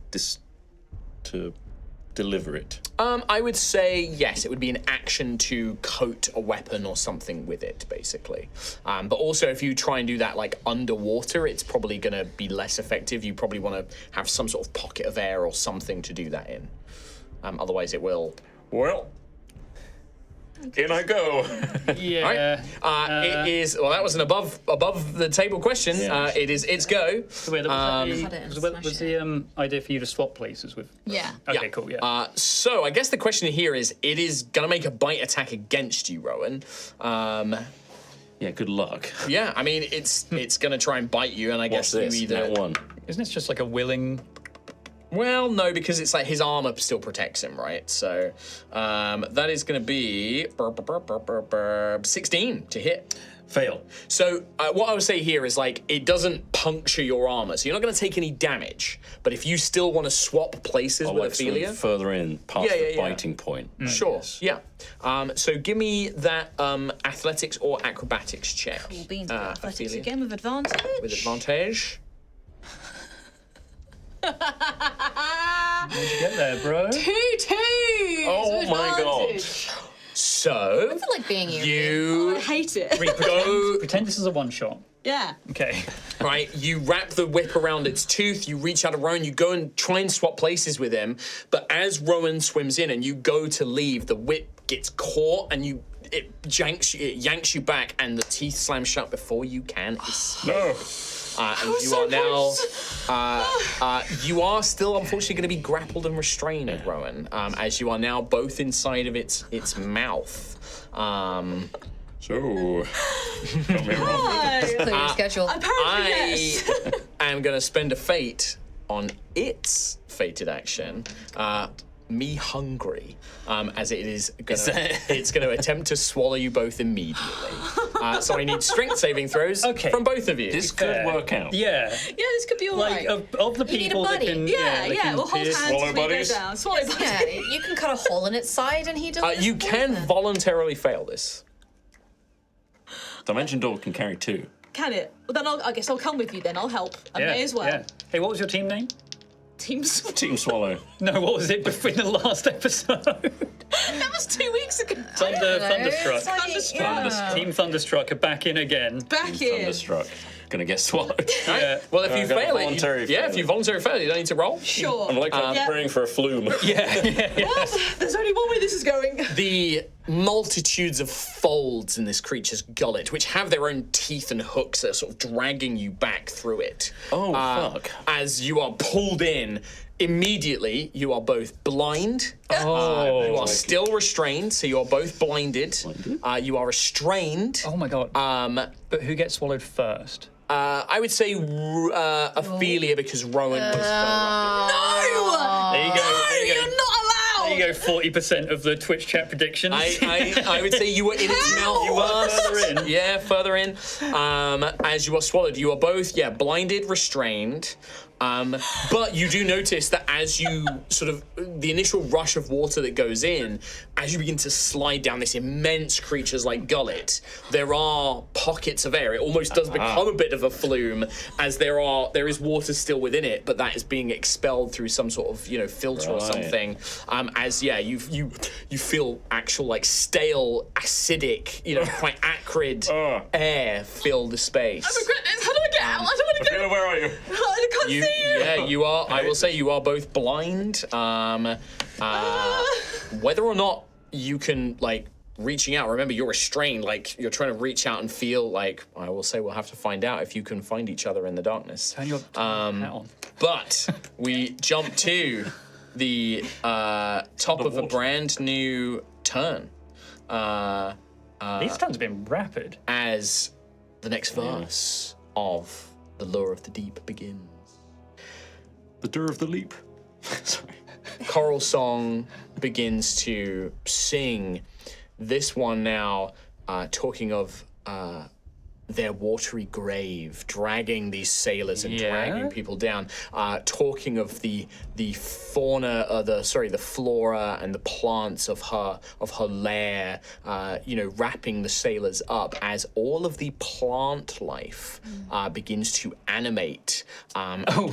deliver it. I would say yes. It would be an action to coat a weapon or something with it, basically. But also, if you try and do that like underwater, it's probably going to be less effective. You probably want to have some sort of pocket of air or something to do that in. Otherwise, it will. Well. In I go. Yeah. It is. Well, that was an above the table question. Yeah. It is its go. So wait, Cut it and was the idea for you to swap places with? Yeah. Okay, cool. Yeah. So I guess the question here is, it is gonna make a bite attack against you, Rowan. Yeah, good luck. Yeah, I mean it's gonna try and bite you, and I guess What's this? you either. Nat 1. Isn't this just like a willing? Well, no, because it's like his armor still protects him, right? So that is going to be 16 to hit. Fail. So what I would say here is like it doesn't puncture your armor, so you're not going to take any damage. But if you still want to swap places I'll with like swing Ophelia, further in past the biting point. sure, Yes. yeah. So give me that athletics or acrobatics check. Cool beans. Athletics Ophelia. again with advantage. With advantage. How'd you get there, bro? 2 twos. Oh my god. So I feel like being you. you I hate it. go Pretend this is a one shot. Yeah. Okay. right. You wrap the whip around its tooth. You reach out of Rowan. You go and try and swap places with him. But as Rowan swims in and you go to leave, the whip gets caught and it yanks you back, and the teeth slam shut before you can escape. No. And you are now, you are still unfortunately going to be grappled and restrained, Rowan, as you are now both inside of its mouth. So, come here, Ron. Clear your schedule. Apparently, yes. I am going to spend a fate on its fated action. Me hungry, as it is it's going to attempt to swallow you both immediately. So I need strength saving throws from both of you. This could work out. Yeah. Yeah, this could be alright. Like of the You need a people that buddy. can. Yeah, that can we'll hold pierce- hands swallow as we go buddies? down. Swallow buddies. Yeah, you can cut a hole in its side and he does You can voluntarily fail this. Dimension Door can carry 2. Can it? Well, then I guess I'll come with you then. I'll help. I may as well. Yeah. Hey, what was your team name? Teams. Team Swallow. No, what was it in the last episode? That was 2 weeks ago. Thunderstruck. Yeah. Team Thunderstruck are back in again. Back in. Thunderstruck. Gonna get swallowed. Yeah. Well, if you gonna fail it, voluntarily fail if you it. voluntarily fail it, you don't need to roll. Sure. I'm like I'm Yeah. praying for a flume. Well, there's only one way this is going. The multitudes of folds in this creature's gullet, which have their own teeth and hooks that are sort of dragging you back through it. Oh, fuck. As you are pulled in, immediately you are both blind. Oh. You are still restrained, so you are both blinded. You are restrained. Oh my god. But who gets swallowed first? I would say Ophelia, because Rowan was No! There you go. There you go. You're not allowed! There you go. 40% of the Twitch chat predictions. I would say you were in its mouth. You were further in. Yeah, further in. As you are swallowed, you are both, blinded, restrained. But you do notice that as you sort of, the initial rush of water that goes in, as you begin to slide down this immense creature's like gullet, there are pockets of air. It almost does become a bit of a flume, as there is water still within it, but that is being expelled through some sort of, filter or Right. something. You feel actual like stale, acidic, quite acrid air fill the space. Oh, goodness, how do I get out? I don't want to go. Where are you? I can't see you. Yeah, you are. I will say you are both blind. Whether or not you can reaching out. Remember, you're restrained. You're trying to reach out and feel. I will say we'll have to find out if you can find each other in the darkness. Turn your hat on. But we jump to the top of a brand new turn. These turns have been rapid. As the next verse of The Lure of the Deep begins. The Door of the Leap. Sorry. Coralsong begins to sing. This one now, talking of their watery grave, dragging these sailors and dragging people down, talking of the fauna, the flora and the plants of her lair, wrapping the sailors up as all of the plant life begins to animate,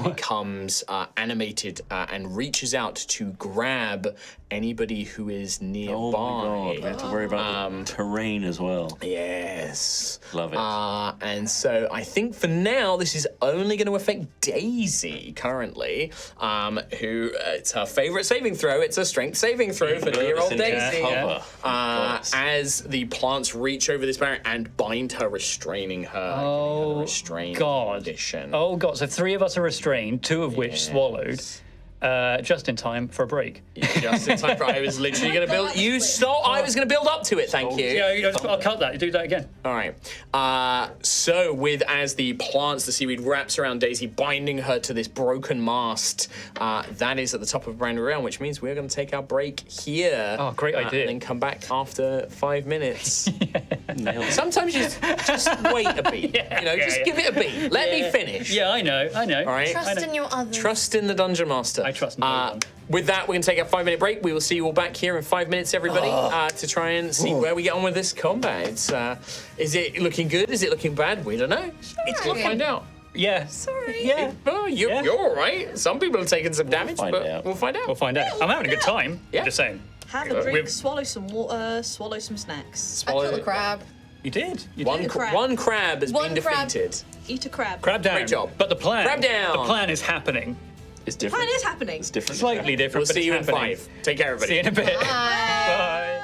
becomes animated and reaches out to grab anybody who is nearby. Oh my god, we have to worry about the terrain as well. Yes. Love it. And so I think for now this is only going to affect Daisy currently, who it's her favourite saving throw. It's a strength saving throw for dear old Daisy. As the plants reach over this barrier and bind her, restraining her. Restrained condition. Oh god! So 3 of us are restrained, 2 of which swallowed. Just in time for a break. Just in time for. I was literally going to build. You stole. I was going to build up to it. Thank you. Yeah, I'll cut that. You do that again. All right. So as the plants, the seaweed wraps around Daisy, binding her to this broken mast, that is at the top of brand new round, which means we're going to take our break here. Oh, great idea. And then come back after 5 minutes. Sometimes you just wait a beat. Just give it a beat. Let me finish. Yeah, I know. All right. Trust in your others. Trust in the dungeon master. I trust no one. With that, we're going to take a 5-minute break. We will see you all back here in 5 minutes, everybody, to try and see where we get on with this combat. Is it looking good? Is it looking bad? We don't know. We'll find out. Yeah. Sorry. Yeah. You're all right. Some people are taking some damage, but we'll find out. We'll find out. I'm having a good time. Yeah. Just saying. Have a drink, swallow some water, swallow some snacks. I killed a crab. You did. One crab has been defeated. Eat a crab. Crab down. Great job. But the plan. Crab down. The plan is happening. It's different. Plan is happening. It's different. Slightly different. We'll but see it's you in happening. 5. Take care, everybody. See you in a bit. Bye. Bye.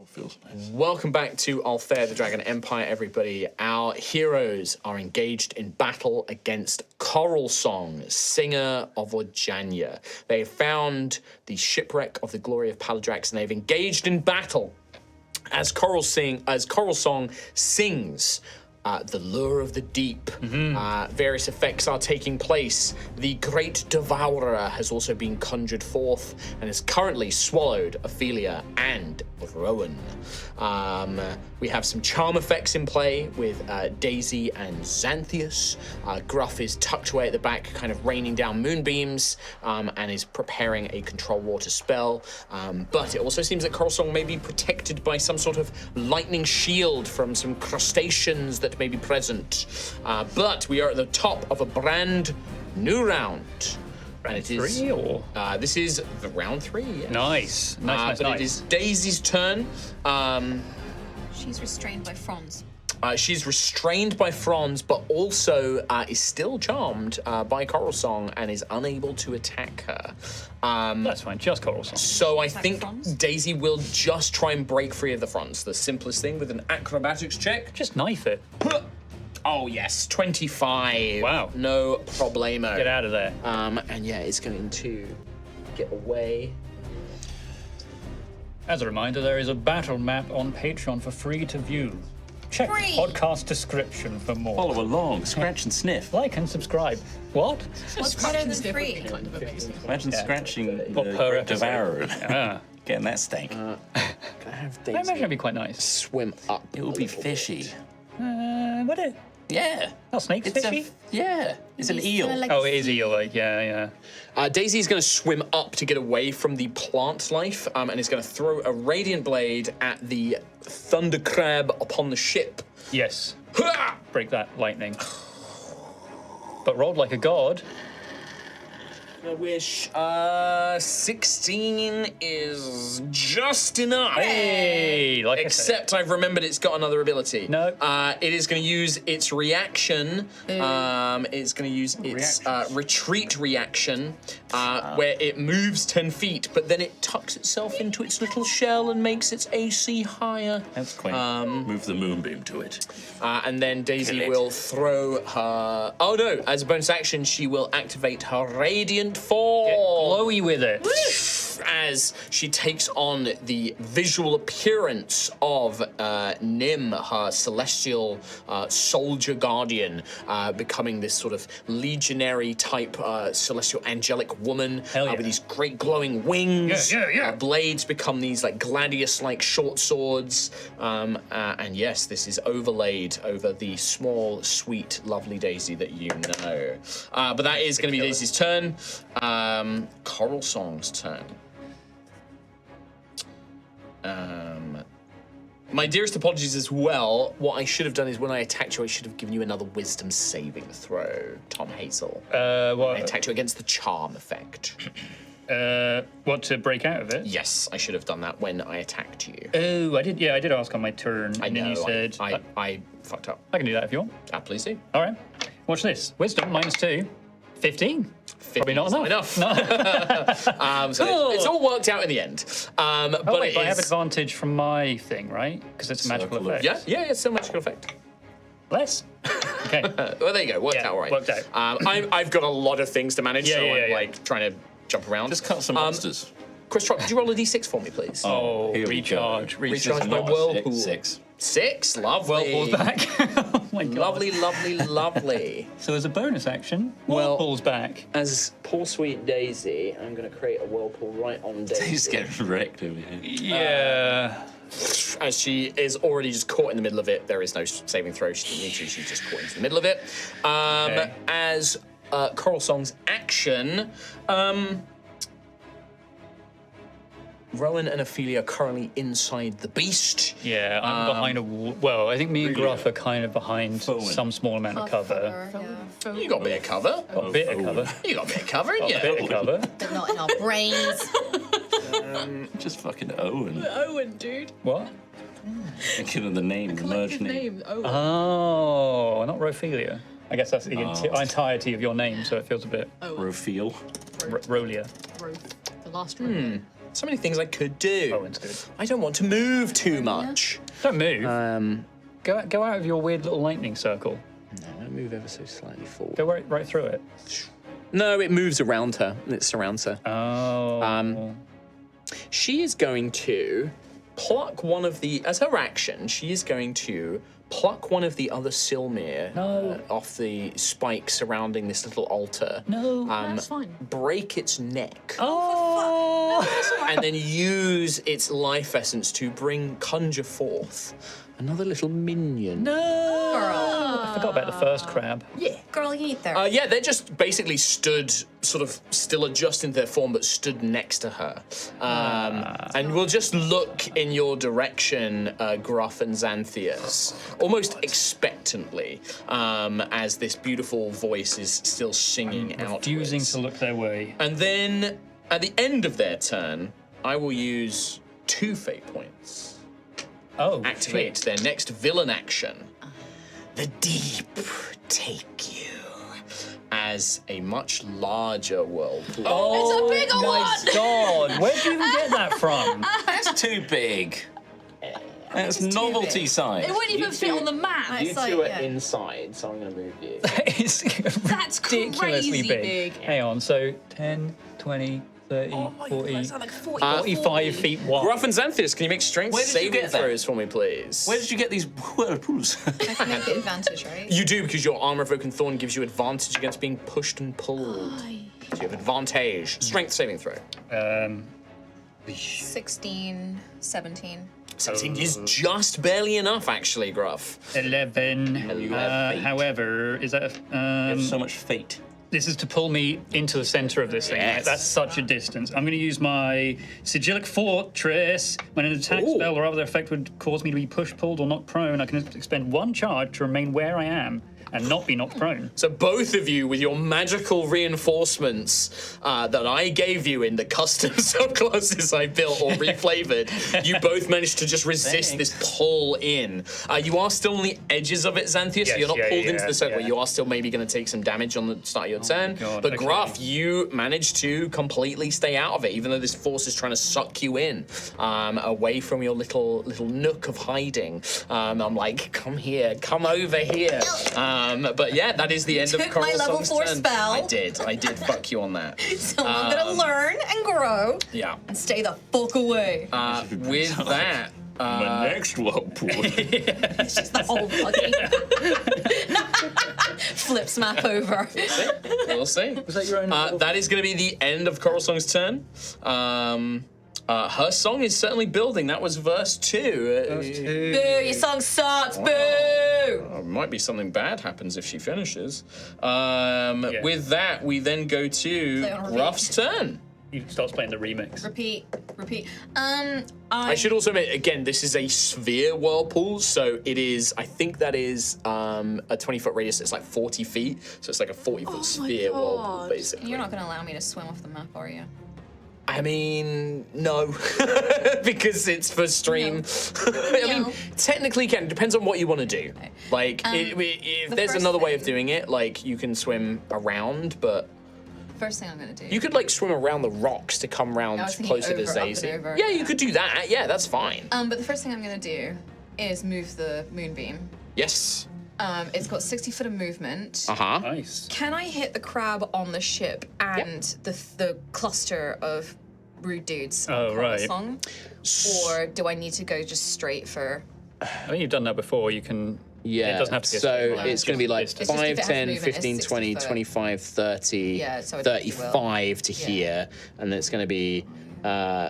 Feels nice. Welcome back to Altheya, the Dragon Empire, everybody. Our heroes are engaged in battle against Coralsong, singer of Orjanya. They have found the shipwreck of the glory of Palladrax, and they've engaged in battle as Coralsong sings the lure of the deep. Various effects are taking place. The Great Devourer has also been conjured forth and has currently swallowed Ophelia and Rowan. We have some charm effects in play with Daisy and Xanthius. Gruff is tucked away at the back, kind of raining down moonbeams, and is preparing a control water spell. But it also seems that Coralsong may be protected by some sort of lightning shield from some crustaceans that may be present. But we are at the top of a brand new round. And it is 3 or? this is the round 3. Yeah. Nice. Nice. But it is Daisy's turn. She's restrained by fronds. She's restrained by Franz, but also is still charmed by Coralsong and is unable to attack her. That's fine. Just Coralsong. So I think Franz? Daisy will just try and break free of the Franz. The simplest thing with an acrobatics check. Just knife it. Oh yes, 25. Wow. No problemo. Get out of there. And yeah, it's going to get away. As a reminder, there is a battle map on Patreon for free to view. Check Free. the podcast description for more. Follow along, scratch and sniff. Like and subscribe. What? What's better than free? Imagine scratching What, the per Great episode? Devourer. Ah. Getting that stank. Can I have I imagine Daisy it'd be quite nice. swim up? It would be fishy. Would it? Yeah. Not snakes It's fishy? It's an eel. Oh, it is eel. Like, yeah. Daisy's going to swim up to get away from the plant life, and is going to throw a radiant blade at the thunder crab upon the ship. Yes. Break that lightning. But rolled like a god. I wish 16 is just enough. Hey, like Except I've remembered it's got another ability. No. It is going to use its reaction. It's going to use its retreat reaction, where it moves 10 feet, but then it tucks itself into its little shell and makes its AC higher. That's quaint. Move the moonbeam to it. And then Daisy Kill it. will throw her... Oh no, as a bonus action, she will activate her Radiant Form. Get glowy with it. as she takes on the visual appearance of Nim, her celestial soldier guardian, becoming this sort of legionary type celestial angelic woman with these great glowing wings. Her blades become these like gladius-like short swords. And yes, this is overlaid over the small, sweet, lovely Daisy that you know. But that is going to be Daisy's turn. Coralsong's turn. My dearest apologies as well. What I should have done is when I attacked you, I should have given you another wisdom saving throw, Tom Hazel. I attacked you against the charm effect. What, to break out of it? Yes, I should have done that when I attacked you. Oh, I did. Yeah, I did ask on my turn, and then you said I fucked up. I can do that if you want. Please do. All right. Watch this. Wisdom -2, 15. Probably not enough. No. So it's all worked out in the end. But wait, but I have advantage from my thing, right? Because it's a magical effect. Yeah, it's still a magical effect. Less. Okay. Well, there you go. Worked out all right. Worked out. I've got a lot of things to manage, I'm like trying to jump around. Just cut some monsters. Chris Trott, could you roll a d6 for me, please? Oh, Here we recharge. go. Recharge my Not a whirlpool. 6. 6, lovely. Whirlpool's back. Oh my god. Lovely, lovely, lovely. So as a bonus action, Well- Whirlpool's back. As poor sweet Daisy, I'm going to create a whirlpool right on Daisy. He's getting wrecked over here. Yeah. As she is already just caught in the middle of it, there is no saving throw. She didn't need to. She's just caught into the middle of it. Okay. As Coralsong's action, Rowan and Ophelia are currently inside the beast. Yeah, I'm behind a wall. Well, I think me and Gruff are kind of behind some small amount of cover. You got a bit of cover. Got a bit of cover. You got a bit of cover, Got a yeah. bit of cover. But not in our brains. Just fucking Owen. Owen, dude. What? Thinking of the name, the merge Collective name. name. Owen. Oh, not Rophelia. I guess that's the entirety of your name, so it feels a bit Rofiel. Rolia. The last one. So many things I could do. Owen's good. I don't want to move too much. Don't move. Go out of your weird little lightning circle. No, I move ever so slightly forward. Go right through it. No, it moves around her. It surrounds her. Oh. She is going to pluck one of the, as her action, she is going to pluck one of the other Silmir off the spike surrounding this little altar. No. That's fine. Break its neck. Oh. And then use its life essence to conjure forth another little minion. No. I forgot about the first crab. Girl, you need therapy. Yeah, they just basically stood, sort of still adjusting their form, but stood next to her. And we'll just look in your direction, Gruff and Xanthias, almost expectantly, as this beautiful voice is still singing out. Refusing to look their way. And then, at the end of their turn, I will use 2 fate points. Oh, Activate shit. their next villain action. The deep take you as a much larger whirlpool. It's a bigger my God. Where'd you even get that from? That's too big. That's novelty size. It wouldn't even fit on the map. You It's like, two are yeah. inside, so I'm going to move you. It's That's ridiculously crazy big. Hang on, so 10, 20, 30, 40, That's like 40. 45 feet wide. Gruff and Xanthias, can you make strength Where did you saving get that? throws for me, please? Where did you get these whirlpools? I can make the advantage, right? You do, because your armor of Oak and Thorn gives you advantage against being pushed and pulled. So you have advantage. Strength saving throw. 16, 17. 17 is just barely enough, actually, Gruff. 11. you have fate. However, is that You have so much fate. this is to pull me into the center of this thing. Yes. That's such a distance. I'm going to use my Sigillic Fortress. When an attack Ooh. spell or other effect would cause me to be pushed, pulled, or knocked prone, I can expend 1 charge to remain where I am and not be knocked prone. So both of you, with your magical reinforcements that I gave you in the custom subclasses I built or reflavored, you both managed to just resist this pull in. You are still on the edges of it, Xanthias, so you're not pulled into the circle. You are still maybe going to take some damage on the start of your turn. God, but okay. Gruff, you managed to completely stay out of it, even though this force is trying to suck you in, away from your little nook of hiding. I'm like, come here, come over here. But yeah, that is the end of took my level Coralsong's 4 turn. spell. I did fuck you on that. So I'm gonna learn and grow Yeah. and stay the fuck away. With that, My next whirlpool. It's just the whole fucking flip map over. we'll see. Was that your own? That is going to be the end of Coralsong's turn. Her song is certainly building. That was verse 2. Boo! Your song sucks. Boo! Might be something bad happens if she finishes. With that, we then go to Play on repeat. Ruff's turn. He starts playing the remix. Repeat. I should also admit, again, this is a sphere whirlpool, so it is, I think that is a 20-foot radius, it's like 40 feet, so it's like a 40-foot sphere whirlpool, God. basically. You're not gonna allow me to swim off the map, are you? I mean, no, because it's for stream. I mean, No. technically you can, it depends on what you want to do. Like, if the there's first another way of thing- doing it, like, you can swim around, but First thing I'm gonna do. you could, like, swim around the rocks to come round I was thinking closer to over, up and Zazie. over, Yeah, you yeah. could do that. Yeah, that's fine. But the first thing I'm gonna do is move the moonbeam. Yes. It's got 60 foot of movement. Uh-huh. Nice. Can I hit the crab on the ship and the cluster of rude dudes? Oh, right. Coralsong? Or do I need to go just straight for? I think you've done that before. You can. Yeah, It doesn't have to be a so straight line, it's going to be just like distance. It's just 5, if it has 10, movement, 15, it's 20, 60 foot. 25, 30, Yeah, so I think you will. 35 to Yeah. here, and then it's going to be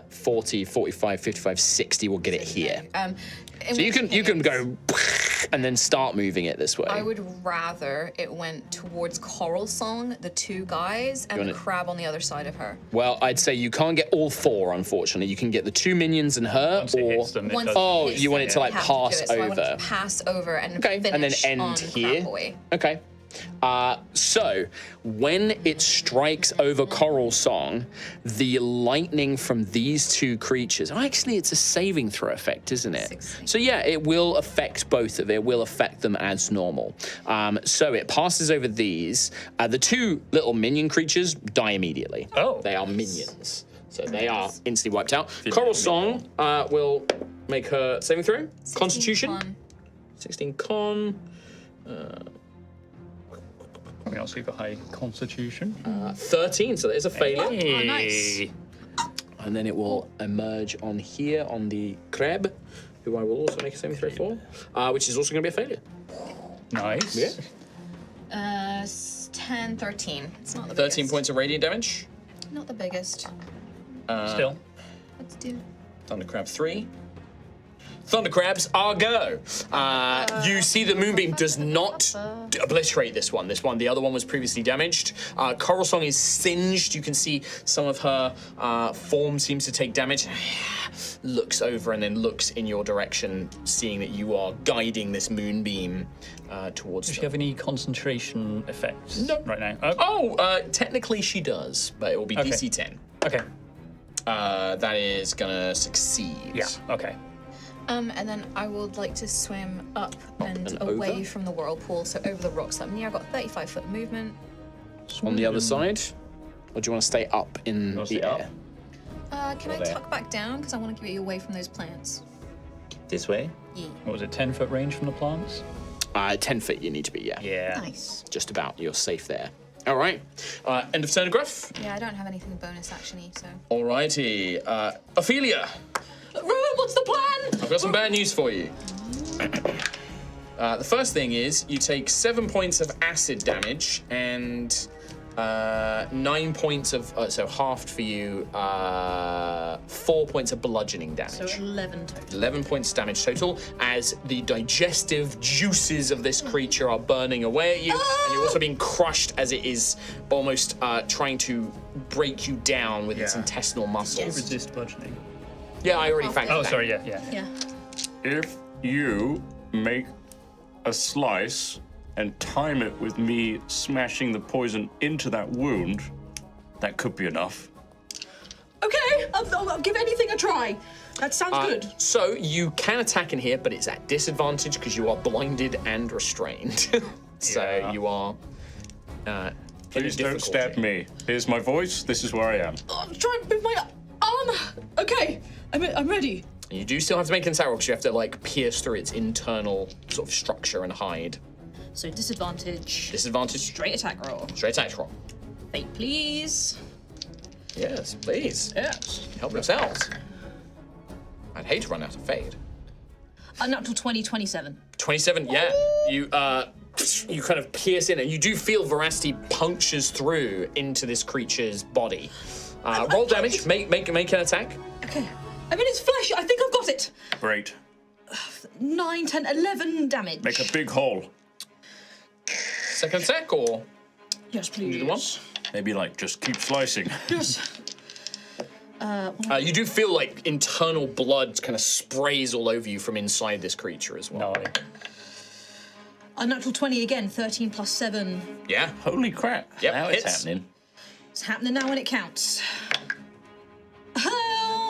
40, 45, 55, 60 will get it here. So you can go and then start moving it this way. I would rather it went towards Coralsong, the two guys, and the want it- crab on the other side of her. Well, I'd say you can't get all 4, unfortunately. You can get the 2 minions and her, Once it or hits them, it Once does. Oh, it hits you want it to, them, like, I have pass do it, so I want it over. to pass over and okay, finish and then end on here. Crabboy. Okay. So when it strikes over Coralsong, the lightning from these 2 creatures. Actually, it's a saving throw effect, isn't it? 16. So yeah, it will affect both of it. It will affect them as normal. So it passes over these. The 2 little minion creatures die immediately. Oh. They are minions. So they are instantly wiped out. Coralsong will make her saving throw. Constitution. Con. 16 con. Probably not super high constitution. 13, so that is a failure. Oh, nice. And then it will emerge on here on the crab, who I will also make a saving throw for, which is also going to be a failure. Nice. Yeah. 10, 13. It's not the 13 biggest. points of radiant damage. Not the biggest. Still. Let's do. Thundercrab 3. Thundercrabs are go. You see the moonbeam does not obliterate this one. The other one was previously damaged. Coralsong is singed. You can see some of her form seems to take damage. Looks over and then looks in your direction, seeing that you are guiding this moonbeam towards Does she them. have any concentration effects No. right now? Technically she does, but it will be Okay. DC 10. Okay. That is gonna succeed. Yeah. Okay. And then I would like to swim up and and away over? from the whirlpool, so over the rocks up near. I've got 35 foot movement. On the other side, or do you want to stay up in Wanna the stay up? air? Can I tuck back down because I want to get you away from those plants? This way? Yeah. What was it? 10-foot range from the plants? 10 feet you need to be, yeah. Yeah. Nice. Just about. You're safe there. All right. End of turn of Gruff. Yeah, I don't have anything bonus actiony, so. Alrighty. Ophelia, Ruin, what's the plan? I've got some bad news for you. The first thing is you take 7 points of acid damage and 9 points of, so halved for you, 4 points of bludgeoning So damage. 11 total. 11 points damage total as the digestive juices of this creature are burning away at you, and you're also being crushed as it is almost trying to break you down with its Yeah. intestinal muscles. Resist bludgeoning. Yeah, I already factored Oh, that. sorry. Yeah. Yeah. If you make a slice and time it with me smashing the poison into that wound, that could be enough. Okay, I'll give anything a try. That sounds good. So you can attack in here, but it's at disadvantage because you are blinded and restrained. So Yeah. you are. Please don't stab me. Here's my voice. This is where I am. I'm trying to move my arm. Okay, I'm ready. You do still have to make an attack roll because you have to like pierce through its internal sort of structure and hide. So disadvantage. Disadvantage. Straight attack roll. Straight attack roll. Fate, please. Yes, please. Yes. Help yourselves. I'd hate to run out of fade. Unnatural 20, 27. 27, yeah. You kind of pierce in, and you do feel Veracity punctures through into this creature's body. Roll damage. Make an attack. Okay. I'm in its flesh. I think I've got it. Great. 9, 10, 11 damage. Make a big hole. Second attack, or Yes, please. either one. Maybe like just keep slicing. Yes. You do feel like internal blood kind of sprays all over you from inside this creature as well. No. Unnatural 20 again. 13 plus 7. Yeah. Holy crap. Yep, Now it's hits. happening. It's happening now when it counts.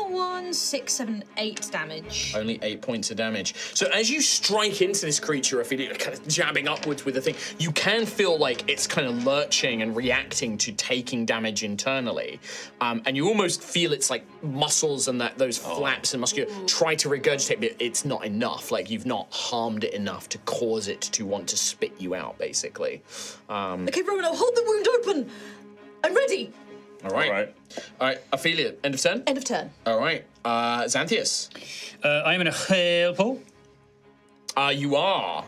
1, 6, 7, 8 damage. Only 8 points of damage. So as you strike into this creature, if you're kind of jabbing upwards with the thing, you can feel like it's kind of lurching and reacting to taking damage internally. And you almost feel its like muscles and those flaps and muscular try to regurgitate, but it's not enough. Like you've not harmed it enough to cause it to want to spit you out, basically. Okay, Rowan, I'll hold the wound open. I'm ready. All right. All right, Ophelia, end of turn? End of turn. All right. Xanthias. I'm in a whirlpool. You are.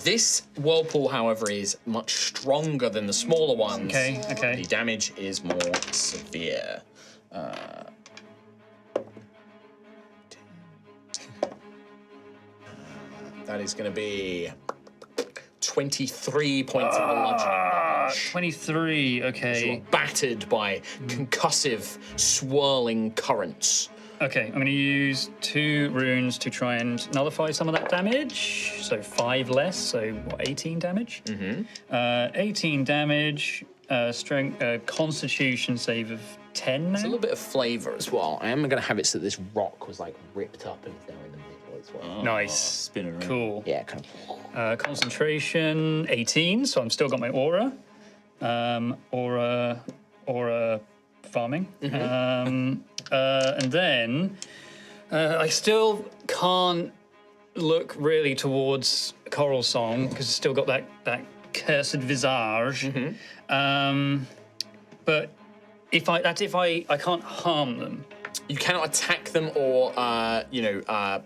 This whirlpool, however, is much stronger than the smaller ones. Okay. The damage is more severe. That is going to be 23 points of bludgeoning damage. 23. Okay. You're battered by concussive, swirling currents. Okay, I'm going to use 2 runes to try and nullify some of that damage. So 5 less, so what, 18 damage? 18 damage, strength, constitution save of 10 There's a now. little bit of flavour as well. I am going to have it so that this rock was like ripped up and is now in the middle as well. Nice. Spin it around. Cool. Yeah, kind of. Concentration 18, so I'm still got my aura. Aura farming. And then I still can't look really towards Coralsong because it's still got that cursed visage. But if I can't harm them. You cannot attack them or,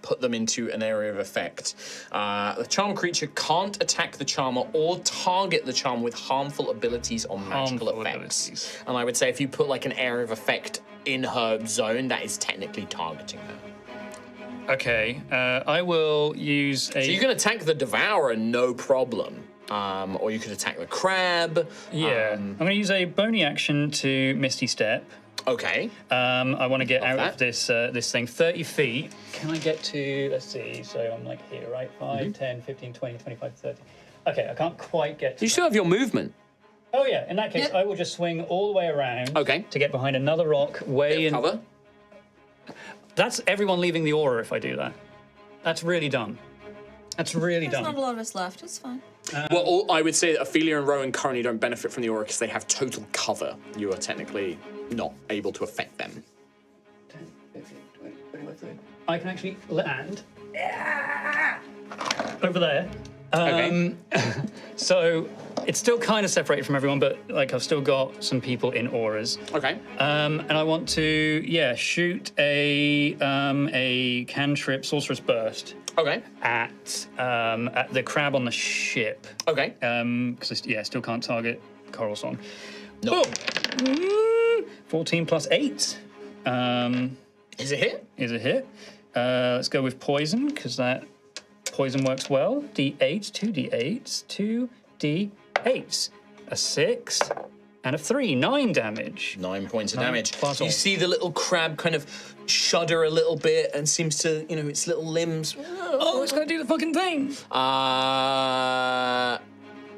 put them into an area of effect. The charm creature can't attack the charmer or target the charmer with harmful abilities or magical Harmful effects. abilities. And I would say if you put like an area of effect in her zone, that is technically targeting her. Okay, I will use a. So you can attack the Devourer, no problem. Or you could attack the crab. Yeah, I'm going to use a bony action to Misty Step. Okay. I want to get out that. of this thing. 30 feet. Can I get to, let's see, so I'm like here, right? 5, 10, 15, 20, 25, 30. Okay, I can't quite get to You still have your movement. Oh yeah, in that case, I will just swing all the way around Okay. to get behind another rock way in. Cover. That's everyone leaving the aura if I do that. That's really dumb. That's really There's dumb. not a lot of us left. It's fine. Well, I would say that Ophelia and Rowan currently don't benefit from the aura because they have total cover. You are technically not able to affect them. 10, 15, 20, 25, 30. I can actually land over there. Okay. So it's still kind of separated from everyone, but like I've still got some people in auras. Okay. And I want to, shoot a cantrip sorcerer's burst Okay. at the crab on the ship. Okay. Because I still can't target Coralsong. No. Boom! 14 plus 8 Is it hit? is a hit. Let's go with poison because that poison works well. D8, 2d8s, 2d8s. A 6 and a 3, 9 damage. 9 points of damage. plus You all. see the little crab kind of shudder a little bit and seems to, its little limbs. Oh, it's gonna do the fucking thing.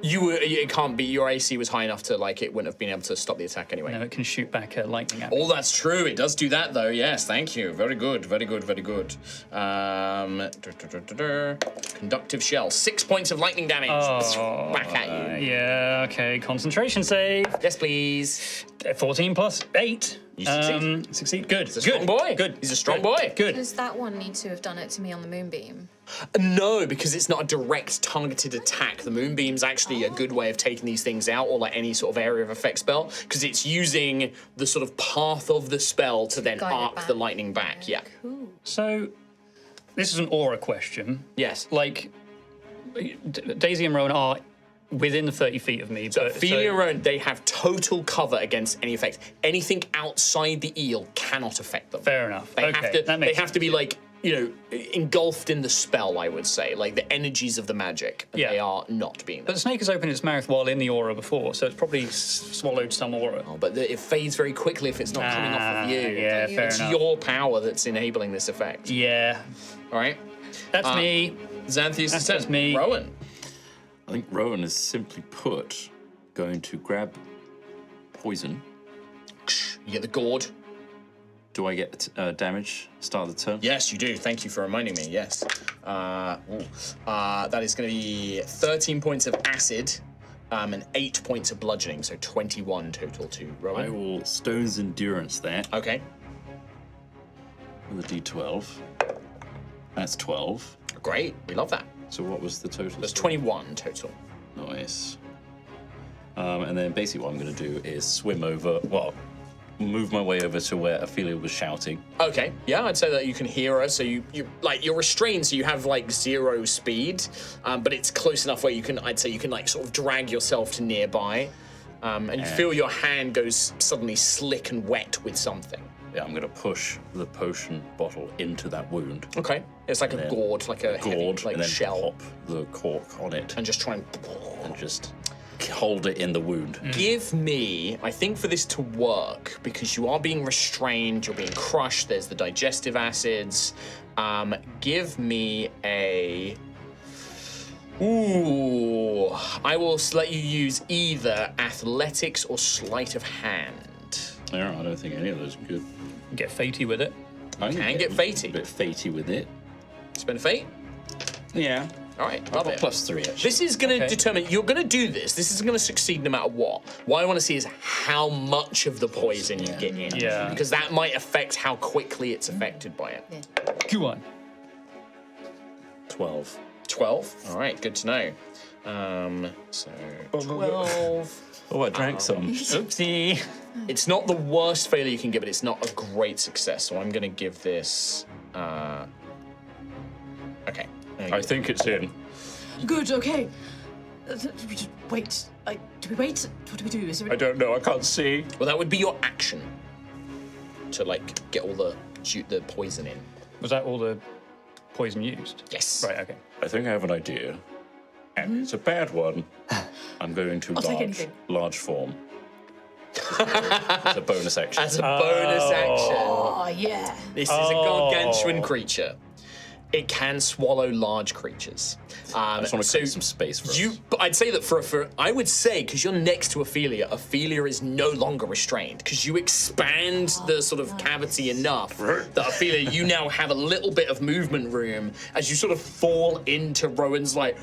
It can't be. Your AC was high enough to it wouldn't have been able to stop the attack anyway. No, it can shoot back lightning at me. Oh, that's true. It does do that, though. Yes, thank you. Very good, very good, very good. Conductive shell. 6 points of lightning damage. Back at you. Yeah, okay. Concentration save. Yes, please. 14 plus 8. You succeed. Succeed. Good. He's a strong boy. Good. He's a strong boy. Good. Does that one need to have done it to me on the moonbeam? No, because it's not a direct targeted attack. The moonbeam's actually a good way of taking these things out, or like any sort of area of effect spell, because it's using the sort of path of the spell to then guide it arc back. the lightning back. Yeah. Cool. So, this is an aura question. Yes. Like, Daisy and Rowan are within the 30 feet of me. So but Ophelia and Rowan, they have total cover against any effect. Anything outside the eel cannot affect them. Fair enough. They Okay, have to. that makes They have to be like, you know, engulfed in the spell. I would say, like the energies of the magic. Yeah. They are not being. But the snake has opened its mouth while in the aura before, so it's probably swallowed some aura. Oh, but it fades very quickly if it's not coming off of you. Yeah, fair It's enough. your power that's enabling this effect. Yeah, All right. that's me. Xanthius' That's turn. me. Rowan. I think Rowan is simply put going to grab poison. You get the gourd. Do I get damage start of the turn? Yes, you do. Thank you for reminding me. Yes. That is going to be 13 points of acid and 8 points of bludgeoning, so 21 total to I Rowan. will Stone's Endurance there Okay. with a d12. That's 12. Great. We love that. So what was the total? That's 21 total. Nice. And then basically what I'm going to do is swim over, well, move my way over to where Ophelia was shouting. Okay. Yeah, I'd say that you can hear her. So you're restrained, so you have like 0 speed, but it's close enough where I'd say you can like sort of drag yourself to nearby, and you feel your hand goes suddenly slick and wet with something. Yeah, I'm going to push the potion bottle into that wound. Okay. It's like a then gourd, like a heavy, Gourd, like and then shell, pop the cork on it and just try and and just hold it in the wound. give me, I think for this to work, because you are being restrained, you're being crushed, there's the digestive acids, give me a... Ooh, I will let you use either athletics or sleight of hand. Yeah, I don't think any of those are good. Get fatey with it. I Can get fatey. A bit fatey with it. Spend a fate. Yeah. All right, I've love got it. +3 actually. This is going to Okay. determine, you're going to do this. This is going to succeed no matter what. What I want to see is how much of the poison you get in. Yeah. Because that might affect how quickly it's affected by it. Go on. 12. 12? All right, good to know. So 12. Oh, I drank some. Oopsie. It's not the worst failure you can give it. It's not a great success. So I'm going to give this. Okay. I think it's in. Good, okay. We just wait. Do we wait? What do we do? Is there I don't know. I can't see. Well, that would be your action to like get all the poison in. Was that all the poison used? Yes. Right, okay. I think I have an idea, and it's a bad one. I'm going to I'll take anything. large form. It's a bonus action. As a bonus action, Oh, yeah. this is a gargantuan creature. It can swallow large creatures. I just want to create some space for us. But I'd say that for I would say, because you're next to Ophelia, Ophelia is no longer restrained, because you expand the sort of cavity enough that Ophelia, you now have a little bit of movement room as you sort of fall into Rowan's like,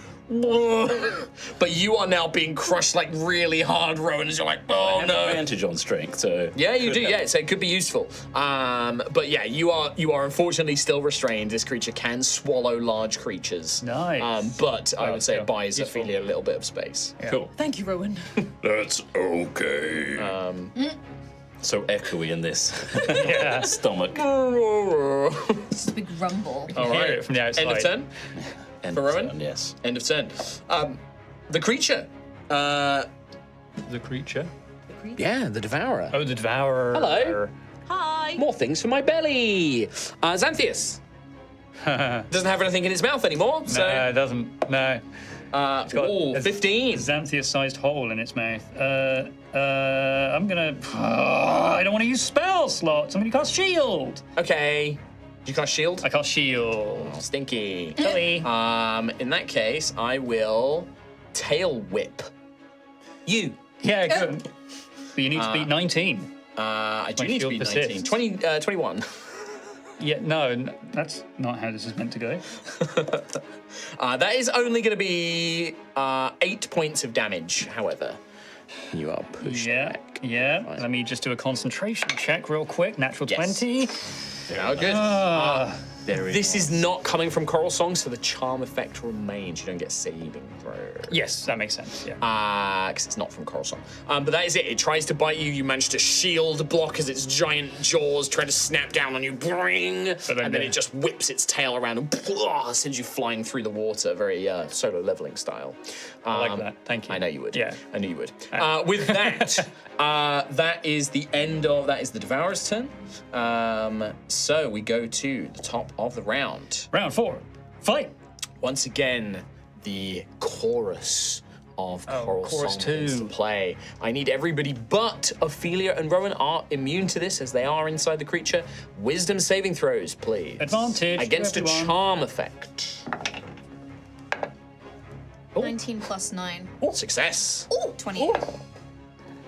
but you are now being crushed like really hard, Rowan, as you're like, oh I have no. advantage on strength, so Yeah, you could do. help. Yeah, so it could be useful. But yeah, you are unfortunately still restrained. This creature can swallow large creatures. Nice. But I would say yeah, it buys useful. Ophelia a little bit of space. Cool. Thank you, Rowan. That's okay. So echoey in this stomach. It's a big rumble. All Hear right. it from the outside. End of turn. And For Rowan? yes. End of turn. The creature. The creature. Yeah, the devourer. Oh, the devourer. Hello. Hi. More things for my belly. Xanthius. Doesn't have anything in its mouth anymore. So No, it doesn't. No. got, got- 15. Xanthius-sized hole in its mouth. I'm gonna. I don't want to use spell slots. I'm gonna cast shield. Okay. Do you cast shield? I cast shield. Stinky. Silly. In that case, I will tail whip you. Yeah, good. But you need to beat 19. I do My need to shield be persists. 19. 21. Yeah, no, that's not how this is meant to go. That is only going to be 8 points of damage, however. You are pushed Yeah. back. Yeah, let me just do a concentration check real quick. Natural Yes. 20. Oh, good. This is not coming from Coralsong, so the charm effect remains. You don't get saving throw. Yes, that makes sense, yeah. Because it's not from Coralsong. But that is it. It tries to bite you. You manage to shield block as its giant jaws try to snap down on you. Bring! And then it just whips its tail around and sends you flying through the water. Very solo leveling style. I like that. Thank you. I know you would. Yeah. I knew you would. With that, that is the end of... That is the Devourer's turn. So we go to the top of the round. Round 4. Fight! Once again, the chorus of chorus Coralsong is to 2. play. I need everybody but Ophelia and Rowan are immune to this as they are inside the creature. Wisdom saving throws, please. Advantage against a to everyone. charm effect. 19 plus 9. Success. Ooh, 28.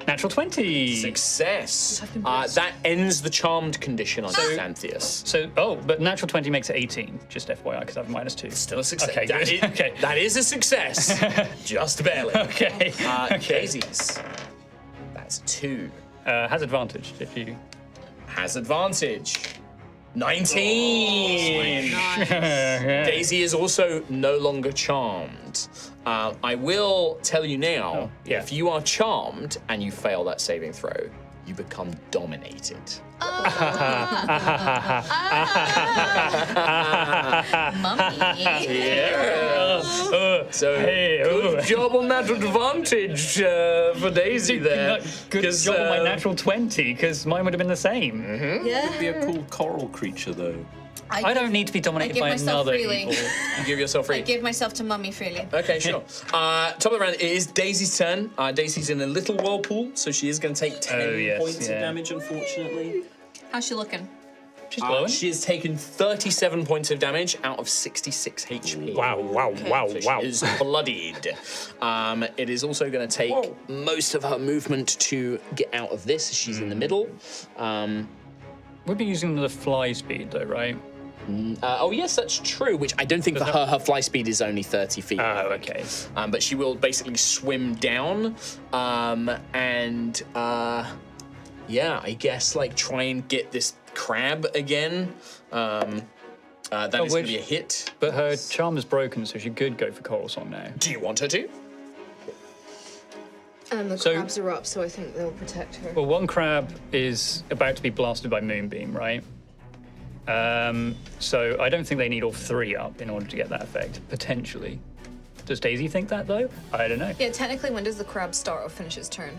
Natural 20. Success. That ends the charmed condition on Xanthias. So, but natural 20 makes it 18, just FYI, because I have -2. Still a success. Okay, That good. is- Okay. That is a success. Just barely. Okay. Daisies. That's 2. Has advantage if you... Has advantage. 19. Daisy is also no longer charmed. I will tell you now, if you are charmed and you fail that saving throw, you become dominated. Mummy. Yeah. So good job on that advantage for Daisy there. Good 'Cause, job on my natural 20, because mine would have been the same. It'd be a cool coral creature, though. I don't need to be dominated give by myself another freely. evil. You give yourself I free. give myself to Mummy freely. Okay, sure. Top of the round, it is Daisy's turn. Daisy's in a little whirlpool, so she is going to take 10 points of damage, unfortunately. How's she looking? She's glowing. She has taken 37 points of damage out of 66 HP. So she is bloodied. It is also going to take most of her movement to get out of this. She's in the middle. We'll be using the fly speed, though, right? Yes, that's true, which I don't think for her fly speed is only 30 feet. Oh, okay. But she will basically swim down I guess, like, try and get this crab again. That is going to be a hit. But her charm is broken, so she could go for Coralsong now. Do you want her to? And the So- crabs are up, so I think they'll protect her. Well, one crab is about to be blasted by Moonbeam, right? So I don't think they need all 3 up in order to get that effect, potentially. Does Daisy think that, though? I don't know. Yeah, technically, when does the crab start or finish its turn?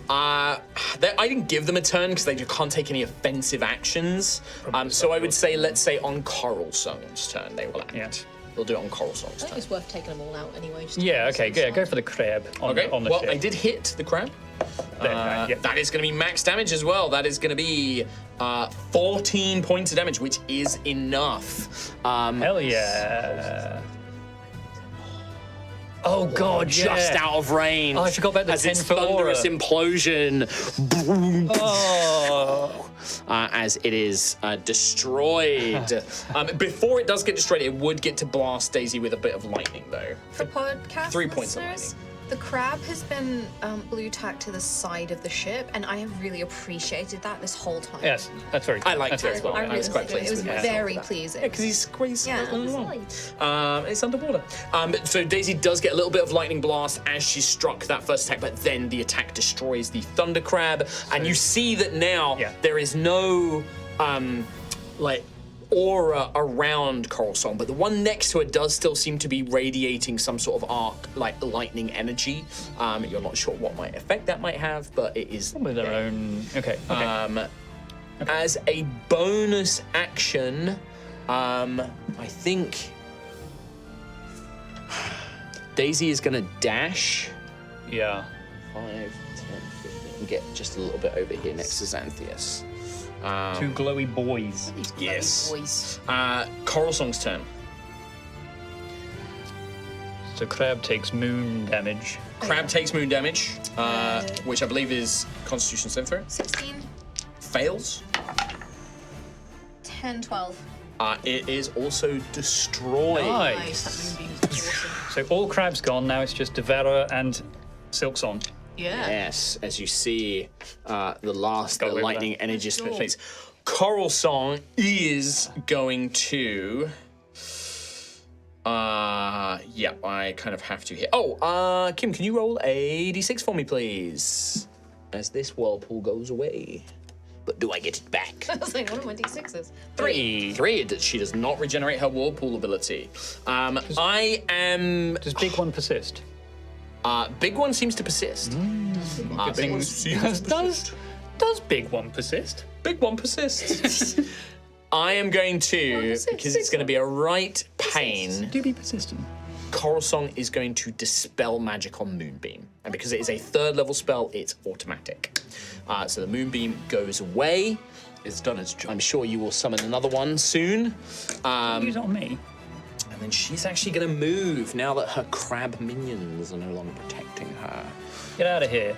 I didn't give them a turn because they can't take any offensive actions. So I would say, let's say on Coralsong's turn, they will act. Yeah. They'll do it on Coralsong's I think turn. it's worth taking them all out anyway. Just to Yeah, be okay, safe yeah, side. go for the crab on, Okay, on the well, ship. I did hit the crab. Yeah. That is going to be max damage as well. That is going to be 14 points of damage, which is enough. Hell yeah. Oh, God, Just yeah. out of range. Oh, I forgot about the as its 10-foot aura. thunderous implosion. Oh. As it is destroyed. Before it does get destroyed, it would get to blast Daisy with a bit of lightning, though. For podcast 3 points of listeners, the crab has been blue tacked to the side of the ship, and I have really appreciated that this whole time. Yes, that's very good. I liked That's it very as well. good. I was quite pleased It was with myself very with that. pleasing. Yeah, because he's squeezed. Yeah. It's underwater. So Daisy does get a little bit of lightning blast as she struck that first attack, but then the attack destroys the thunder crab, and you see that now there is no aura around Coralsong, but the one next to it does still seem to be radiating some sort of arc, like lightning energy. You're not sure what effect that might have, but it is With their own... Okay, okay. As a bonus action, I think Daisy is going to dash. Yeah. 5, 10, 15, and get just a little bit over here next to Xanthias. 2 glowy boys. Yes. Boys. Coralsong's turn. So crab takes moon damage. Crab takes moon damage, which I believe is Constitution saving throw. 16, Fails. 10, 12. It is also destroyed. Nice. That moonbeam is awesome. So all crabs gone, now it's just Devera and Silksong. Yeah. Yes, as you see the last Got away with lightning that. energy Let's go. space. Coralsong is going to. Yeah, I kind of have to here. Oh, Kim, can you roll a d6 for me, please? As this whirlpool goes away. But do I get it back? I was like, what are my d6s? Three. She does not regenerate her whirlpool ability. I am. Does big one persist? Big one seems to persist. Big one seems to persist. Does big one persist? Big one persists. I am going to, because it's going to be a right pain, Do be persistent. Coralsong is going to dispel magic on Moonbeam. And because it is a 3rd level spell, it's automatic. So the Moonbeam goes away. It's done its job. I'm sure you will summon another one soon. Use it on me. And then she's actually going to move now that her crab minions are no longer protecting her. Get out of here.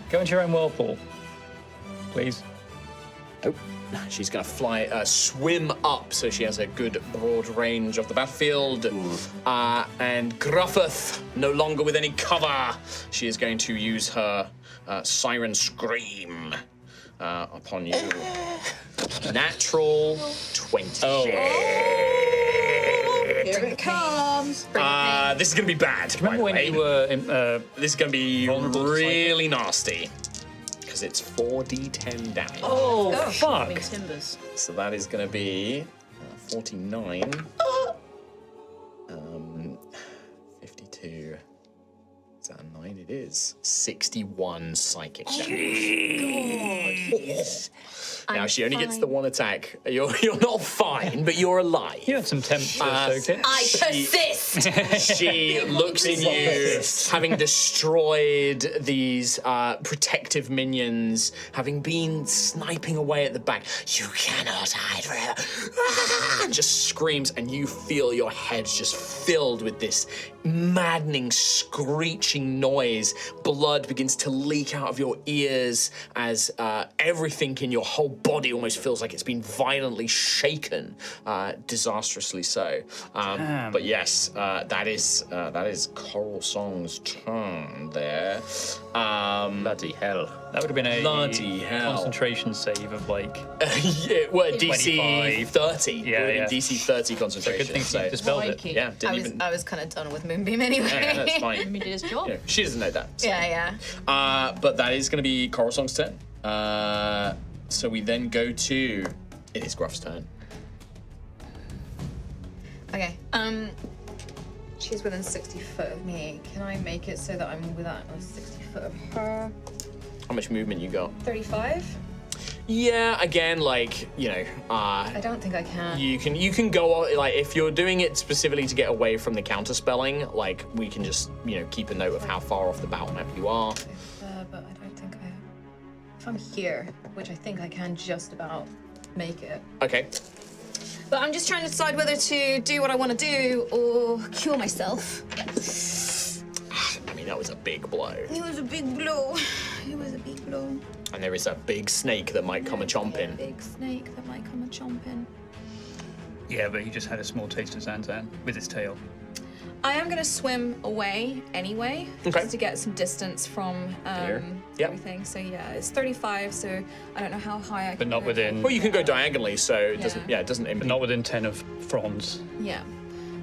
Go into your own whirlpool, please. Oh, she's going to fly, swim up, so she has a good broad range of the battlefield. And Gruffith, no longer with any cover, she is going to use her Siren Scream upon you. Natural 20. Here it comes. This is going to be bad. Remember when you were in, This is going to be vulnerable to really nasty. Because it's 4d10 damage. Oh, I fuck. mean, timbers. So that is going to be 49. 52. Is that a 9? It is. 61 psychic damage. Now, she only gets the one attack. You're not fine, but you're alive. You had some temp soaked it. I persist. She looks at you, having destroyed these protective minions, having been sniping away at the back. You cannot hide forever. And just screams, and you feel your head just filled with this maddening, screeching noise. Blood begins to leak out of your ears as everything in your whole body almost feels like it's been violently shaken, disastrously so. But yes, that is Coralsong's turn there. Bloody hell. That would have been a Bloody hell. concentration save of like. Yeah, well, DC 25. 30. Yeah, We're in yeah. DC 30 Good concentration. thing So, she dispelled it. Crikey. yeah, didn't even. I was kind of done with Moonbeam anyway. Yeah, that's I fine. mean, did his job. Yeah, she doesn't know that. So. yeah. But that is going to be Coralsong's turn. So we then go to. It is Gruff's turn. Okay. She's within 60 foot of me. Can I make it so that I'm within 60 foot of her? How much movement you got? 35? Yeah, again, like, I don't think I can. you can go, like, if you're doing it specifically to get away from the counter spelling, like, we can just, keep a note of how far off the battle map you are. But I don't think I. If I'm here, which I think I can just about make it. Okay. But I'm just trying to decide whether to do what I want to do or cure myself. I mean, that was a big blow. It was a big blow. It was a big blow. And there is a big snake that might come a chomping. Big snake that might come a chomping. Yeah, but he just had a small taste of Zanzan with his tail. I am going to swim away anyway, Okay. just to get some distance from Yep. everything. So yeah, it's 35, so I don't know how high I can But not go. within. Well, you can go diagonally, so it doesn't. Yeah. Yeah, it doesn't But impede. not within 10 of Franz. Yeah.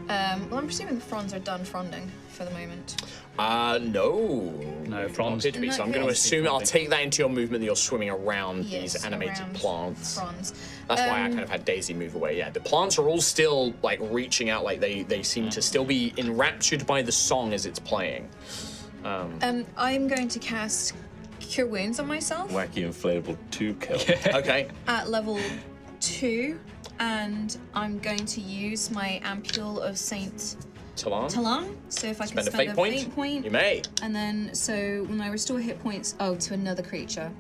Well, I'm presuming the fronds are done fronding for the moment. No. No, Franz. Appear to be, so I'm going to assume I'll take that into your movement that you're swimming around Yes, these animated around plants. Fronds. That's why I kind of had Daisy move away. Yeah, the plants are all still like reaching out, like they seem to still be enraptured by the song as it's playing. I'm going to cast Cure Wounds on myself Wacky inflatable tube kill. Okay. at level 2, and I'm going to use my Ampule of Saint Talan. Talan. So if I can Spend a spend fate point. You may. And then, so when I restore hit points, to another creature.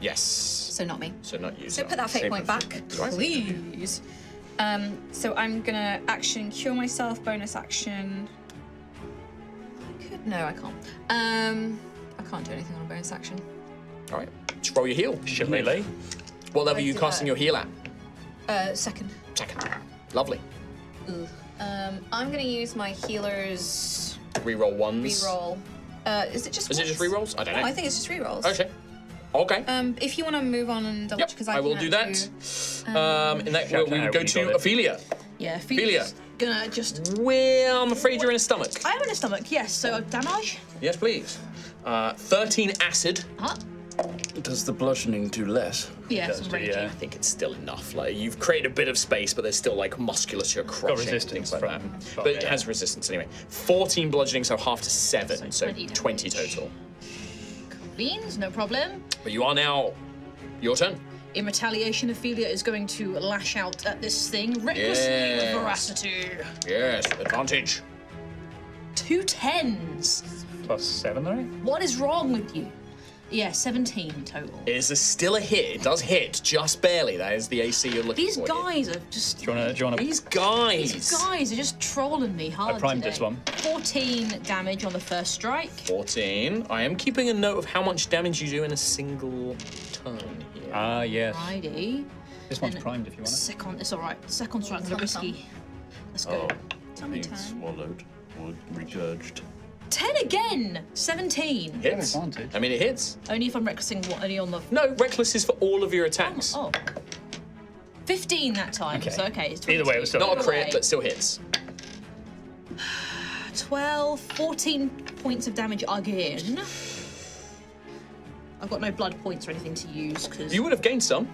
Yes. So not me. So not you. So put that fate Save point it back, Right. please. So I'm gonna action cure myself, bonus action. No, I can't. I can't do anything on a bonus action. All right. Just roll your heal. Shillelagh. What level are I you did casting that. your heal at? Second. Second. Lovely. I'm gonna use my healer's Reroll ones. reroll. Is it just Is it just rerolls? I don't know. I think it's just rerolls. Okay. Okay. If you want to move on and double Yep, because I will do that. In that, Shout we out would go when you to got it. Ophelia. Yeah, Ophelia. gonna just. Well, I'm afraid you're in a stomach. I am in a stomach, yes, so damage. Yes, please. 13 acid. Huh? Does the bludgeoning do less? Yeah, Does some do, raging. yeah. I think it's still enough. Like you've created a bit of space, but there's still like musculature crushing, resistance things like from- that. from- But it yeah. has resistance anyway. 14 bludgeoning, so half to 7, so 20 total. Beans, no problem. But you are now. Your turn. In retaliation, Ophelia is going to lash out at this thing recklessly with Yes. veracity. Yes, advantage. 2 10s. +7, though? What is wrong with you? Yeah, 17 total. It is still a hit. It does hit, just barely. That is the AC you're looking These for. guys are just. Do you wanna These guys. These guys are just trolling me hard. I primed today. this one. 14 damage on the first strike. 14. I am keeping a note of how much damage you do in a single turn here. Ah, yes. Righty. This one's And primed if you want it. Second, it's alright. Second strike's a Tum, risky. Let's go. Tummy Being time. swallowed or regurged. 10 again! 17. Hits. Advantage. I mean, it hits. Only if I'm recklessing only on the. No, reckless is for all of your attacks. Oh. 15 that time. Okay. So, okay. It's Either way, it was still- Not a Either crit, way. but still hits. 12, 14 points of damage again. I've got no blood points or anything to use because You would have gained some.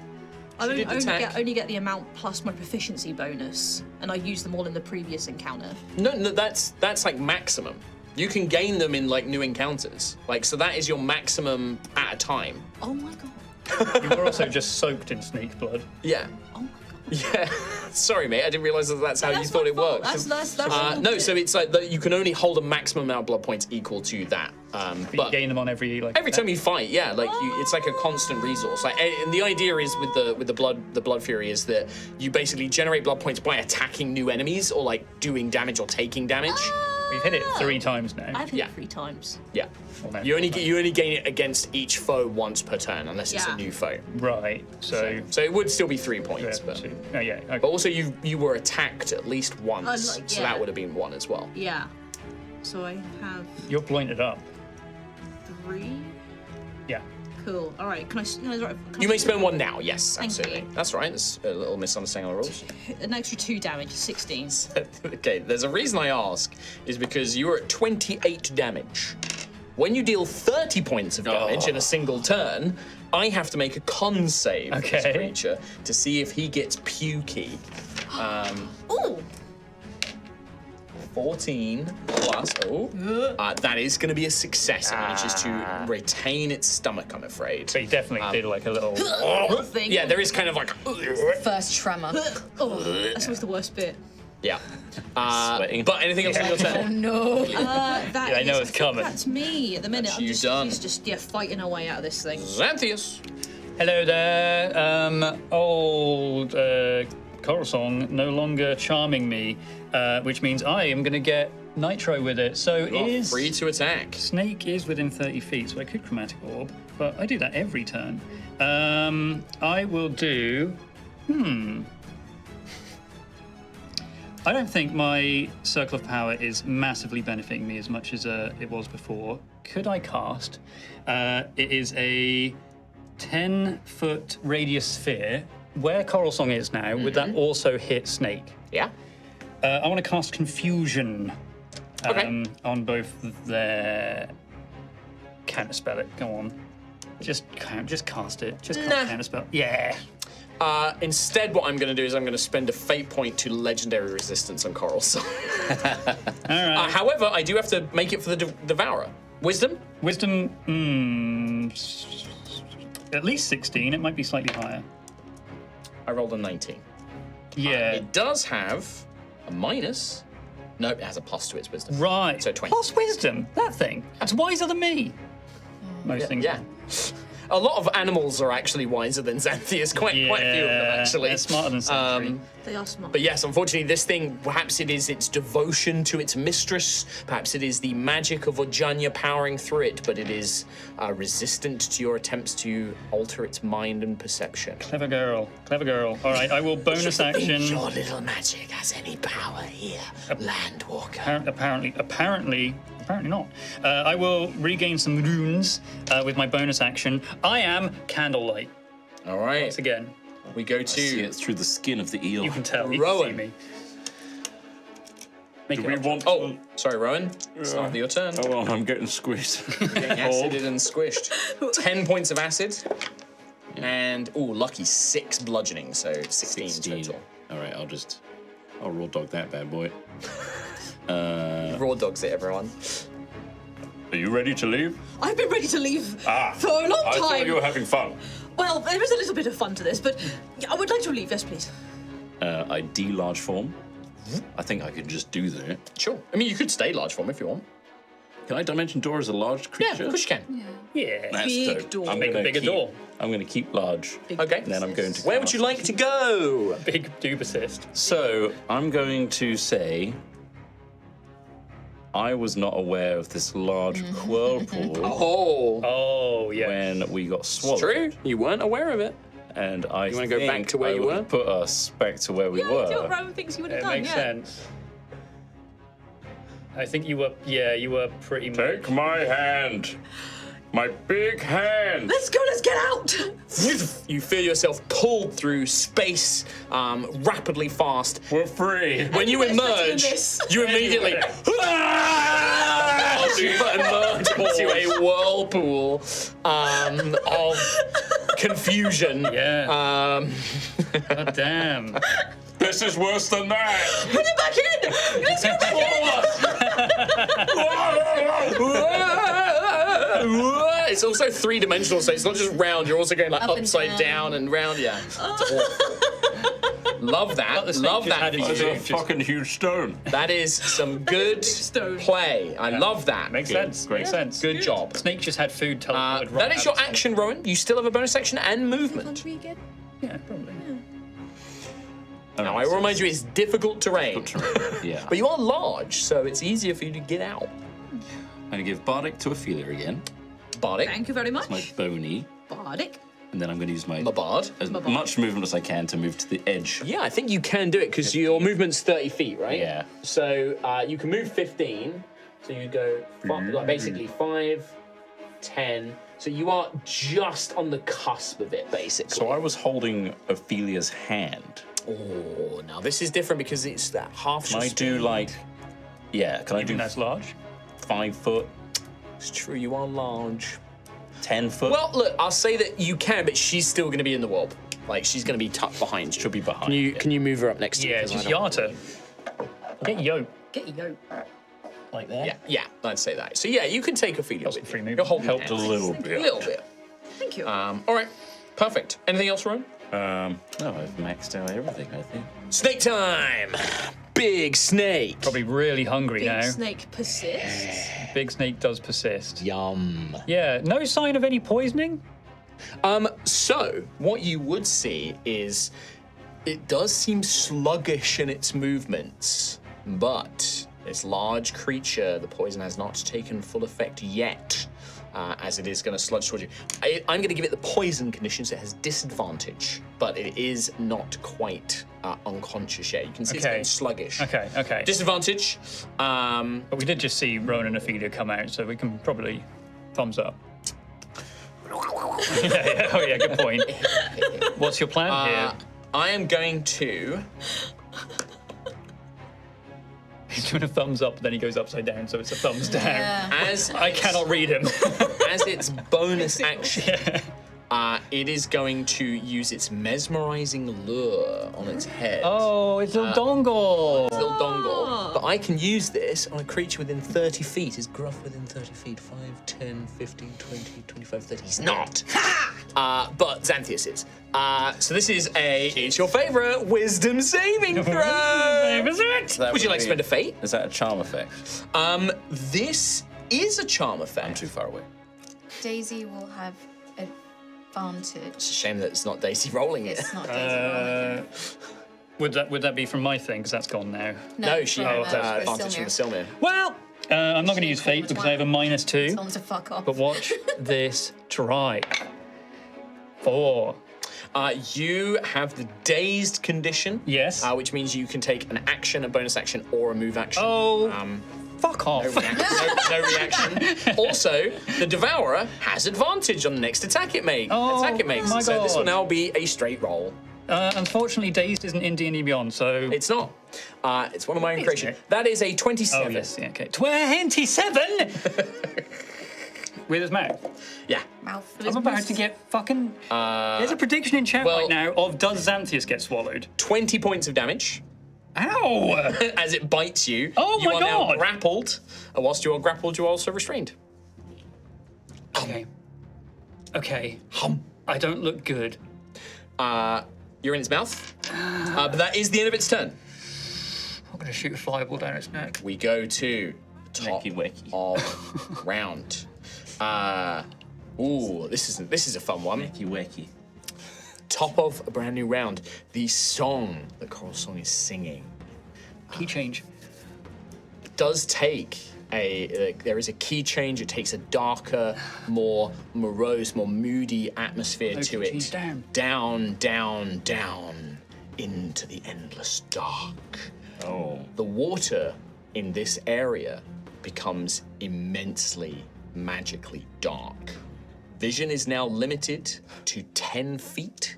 I did attack. only get the amount plus my proficiency bonus, and I used them all in the previous encounter. No, that's like maximum. You can gain them in like new encounters. Like so that is your maximum at a time. Oh my god. You were also just soaked in snake blood. Yeah. Oh my god. Yeah. Sorry, mate. I didn't realise that's how you That's thought my it fault. worked. That's No, so it's like that you can only hold a maximum amount of blood points equal to that. But you But gain them on every every time you fight, yeah, like it's like a constant resource. Like, and the idea is with the blood fury is that you basically generate blood points by attacking new enemies or like doing damage or taking damage. We've hit it 3 times now. I've hit Yeah. it 3 times. Yeah. Well, no, You only 4 times. you only gain it against each foe once per turn, unless it's a Yeah. new foe. Right, so... So it would still be 3 points, yeah, but. 2. Oh, yeah, okay. But also, you were attacked at least once, Like, so yeah. that would have been 1 as well. Yeah. So I have You're pointed up. 3. Yeah. Cool. All right. Can I? You may spend 1 now. Yes, Thank absolutely. you. That's right. There's a little misunderstanding on the rules. An extra 2 damage. 16. Okay, there's a reason I ask, is because you are at 28 damage. When you deal 30 points of damage in a single turn, I have to make a con save for this Okay. creature to see if he gets pukey. Ooh. 14 plus, that is going to be a success. It manages to retain its stomach, I'm afraid. So you definitely did like a little... Thing. Yeah, there is kind of like, First tremor. Oh, that's always the worst bit. yeah. Sweating. But anything else on your turn? No. That Yeah, I know is- it's think coming. That's me at the minute. That's I'm you just, done. He's just fighting our way out of this thing. Xanthius. Hello there. Old Coralsong no longer charming me, which means I am going to get Nitro with it. So You are is... free to attack. Snake is within 30 feet, so I could Chromatic Orb, but I do that every turn. I will do... I don't think my Circle of Power is massively benefiting me as much as it was before. Could I cast? It is a 10-foot radius sphere. Where Coralsong is now, would that also hit Snake? Yeah. I want to cast Confusion Okay. on both their... Counterspell it, go on. Just cast it. Just Nah. counterspell. Yeah. Instead, what I'm going to do is I'm going to spend a fate point to legendary resistance on Coralsong. All right. However, I do have to make it for the Devourer. Wisdom? Wisdom, at least 16. It might be slightly higher. I rolled a 19. Yeah. It does have a minus. No, it has a plus to its wisdom. Right. So 20. Plus wisdom. That thing. That's wiser than me. Most things. Yeah. A lot of animals are actually wiser than Xanthias. Quite a few of them, actually. They're smarter than Sentry. They are smart. But yes, unfortunately, this thing, perhaps it is its devotion to its mistress, perhaps it is the magic of Ojanya powering through it, but it is resistant to your attempts to alter its mind and perception. Clever girl. Clever girl. All right. I will bonus action. Your little magic has any power here, Landwalker. Apparently apparently not. I will regain some runes with my bonus action. I am Candlelight. All right. Once again. We go See to it through the skin of the eel. You can tell. Rowan. You can see me. Make Do it we up. want? Oh, sorry, Rowan. It's not your turn. Oh, well, I'm getting squeezed. Getting acided and squished. 10 points of acid. And, lucky 6 bludgeoning, so 16 total. All right, I'll raw dog that bad boy. Raw dogs it, everyone. Are you ready to leave? I've been ready to leave for a long I time. thought you were having fun. Well, there is a little bit of fun to this, but I would like to leave. Yes, please. I large form. I think I could just do that. Sure. I mean, you could stay large form if you want. Can I dimension door as a large Yeah, creature? of course you can. Yeah. That's Big dope. door. I'm Make a gonna bigger keep- door. I'm going to keep large. Okay. And then I'm going to. Where would you like to go? Big do persist. So I'm going to say. I was not aware of this large whirlpool Oh, Oh, yeah. when we got swallowed. true. You weren't aware of it. And I You wanna go back think to where I you would were? Put us back to where we Yeah, I see what were. Rowan thinks you would have It done. makes Yeah. sense. I think you were pretty much. Take my hand. My big hand. Let's go. Let's get out. You feel yourself pulled through space rapidly fast. We're free. When you Let's do emerge, this. you immediately emerge into a whirlpool of confusion. Yeah. Um, God damn. This is worse than that. Put it back in. Let's go back in. It's also 3-dimensional, so it's not just round. You're also going like Up and upside down and round. Yeah. It's awful. Love that. the snake Love just that. had for its It's you. a fucking huge stone. That is some good Stone. play. I love that. Makes sense. Great. Makes sense. Good job. Snake just had food teleported right That is your out of action, Rowan. You still have a bonus action and movement. Yeah, probably. Now, I will remind you, it's difficult terrain. Yeah. But you are large, so it's easier for you to get out. I'm going to give Bardic to Ophelia again. Bardic. Thank you very much. My bony. Bardic. And then I'm going to use my Bard. as much movement as I can to move to the edge. Yeah, I think you can do it because your movement's 30 feet, right? Yeah. So you can move 15. So you go like basically 5, 10. So you are just on the cusp of it, basically. So I was holding Ophelia's hand. Oh, now this is different because it's that half. Can I do like, yeah, can I You do think that's large? 5 foot, It's true, you are large. 10 foot? Well, look, I'll say that you can, but she's still going to be in the wall. Like she's going to be tucked behind you. She'll be behind. Can you can you move her up next to you? Yeah, 'Cause it's I just don't- Yata. Get yo. Get yo. Like that. Yeah, yeah, I'd say that. So yeah, you can take Ophelia with free you. movement. You're holding helped a hands. little A bit. little bit. Thank you. All right, perfect. Anything else, Ron? No, I've maxed out everything, I think. Snake time! Big snake. Probably really hungry Big now. snake persists. Big snake does persist. Yum. Yeah, no sign of any poisoning? So what you would see is it does seem sluggish in its movements, but this large creature, the poison has not taken full effect yet, as it is going to sludge towards you. I'm going to give it the poison condition, so it has disadvantage, but it is not quite unconscious yet. You can see it's Okay. getting sluggish. Okay. Disadvantage. But we did just see Rowan and Ophelia come out, so we can probably thumbs up. yeah. Oh yeah, good point. What's your plan here? I am going to. He's doing a thumbs up, then he goes upside down, so it's a thumbs down. As I cannot read him. as its bonus action, it is going to use its mesmerizing lure on its head. Oh, it's a dongle. Little dongle. But I can use this on a creature within 30 feet. Is Gruff within 30 feet? 5, 10, 15, 20, 25, 30. He's not. But Xanthias is. So this is it's your favorite wisdom saving throw. Would you like to spend a fate? Is that a charm effect? This is a charm I'm effect. too far away. Daisy will have advantage. It's a shame that it's not Daisy rolling it. It's not Daisy rolling it. Would that be from my thing? Because that's gone now. No, she from, had uh, advantage from the Silmir. Well, I'm not going to use fate because I have a -2. Tell them to fuck off. But watch this try. 4. You have the dazed condition. Yes. Which means you can take an action, a bonus action, or a move action. Oh. Fuck off. No reaction. Also, the Devourer has advantage on the next attack it makes. Oh, my So this will God. now be a straight roll. Unfortunately, Dazed isn't in D&D Beyond, so... It's not. It's one of my own It's creation. okay. That is a 27. Oh, yes, yeah, okay. 27? With his mouth. Yeah. Mouth. I'm about to get fucking... There's a prediction in chat well- right now of does Xanthias get swallowed? 20 points of damage Ow! as it bites you. Oh you my are now God. grappled. And whilst you are grappled, you are also restrained. Okay. Okay. I don't look good. You're in its mouth. But that is the end of its turn. I'm going to shoot a fireball down its neck. We go to the top Wacky, wacky. of round. This is a fun one. Wacky, wacky. Top of a brand new round. The song that Coralsong is singing Key change. does take there is a key change. It takes a darker, more morose, more moody atmosphere to key it. change down. Down, down, down into the endless dark. Oh. The water in this area becomes immensely, magically dark. Vision is now limited to 10 feet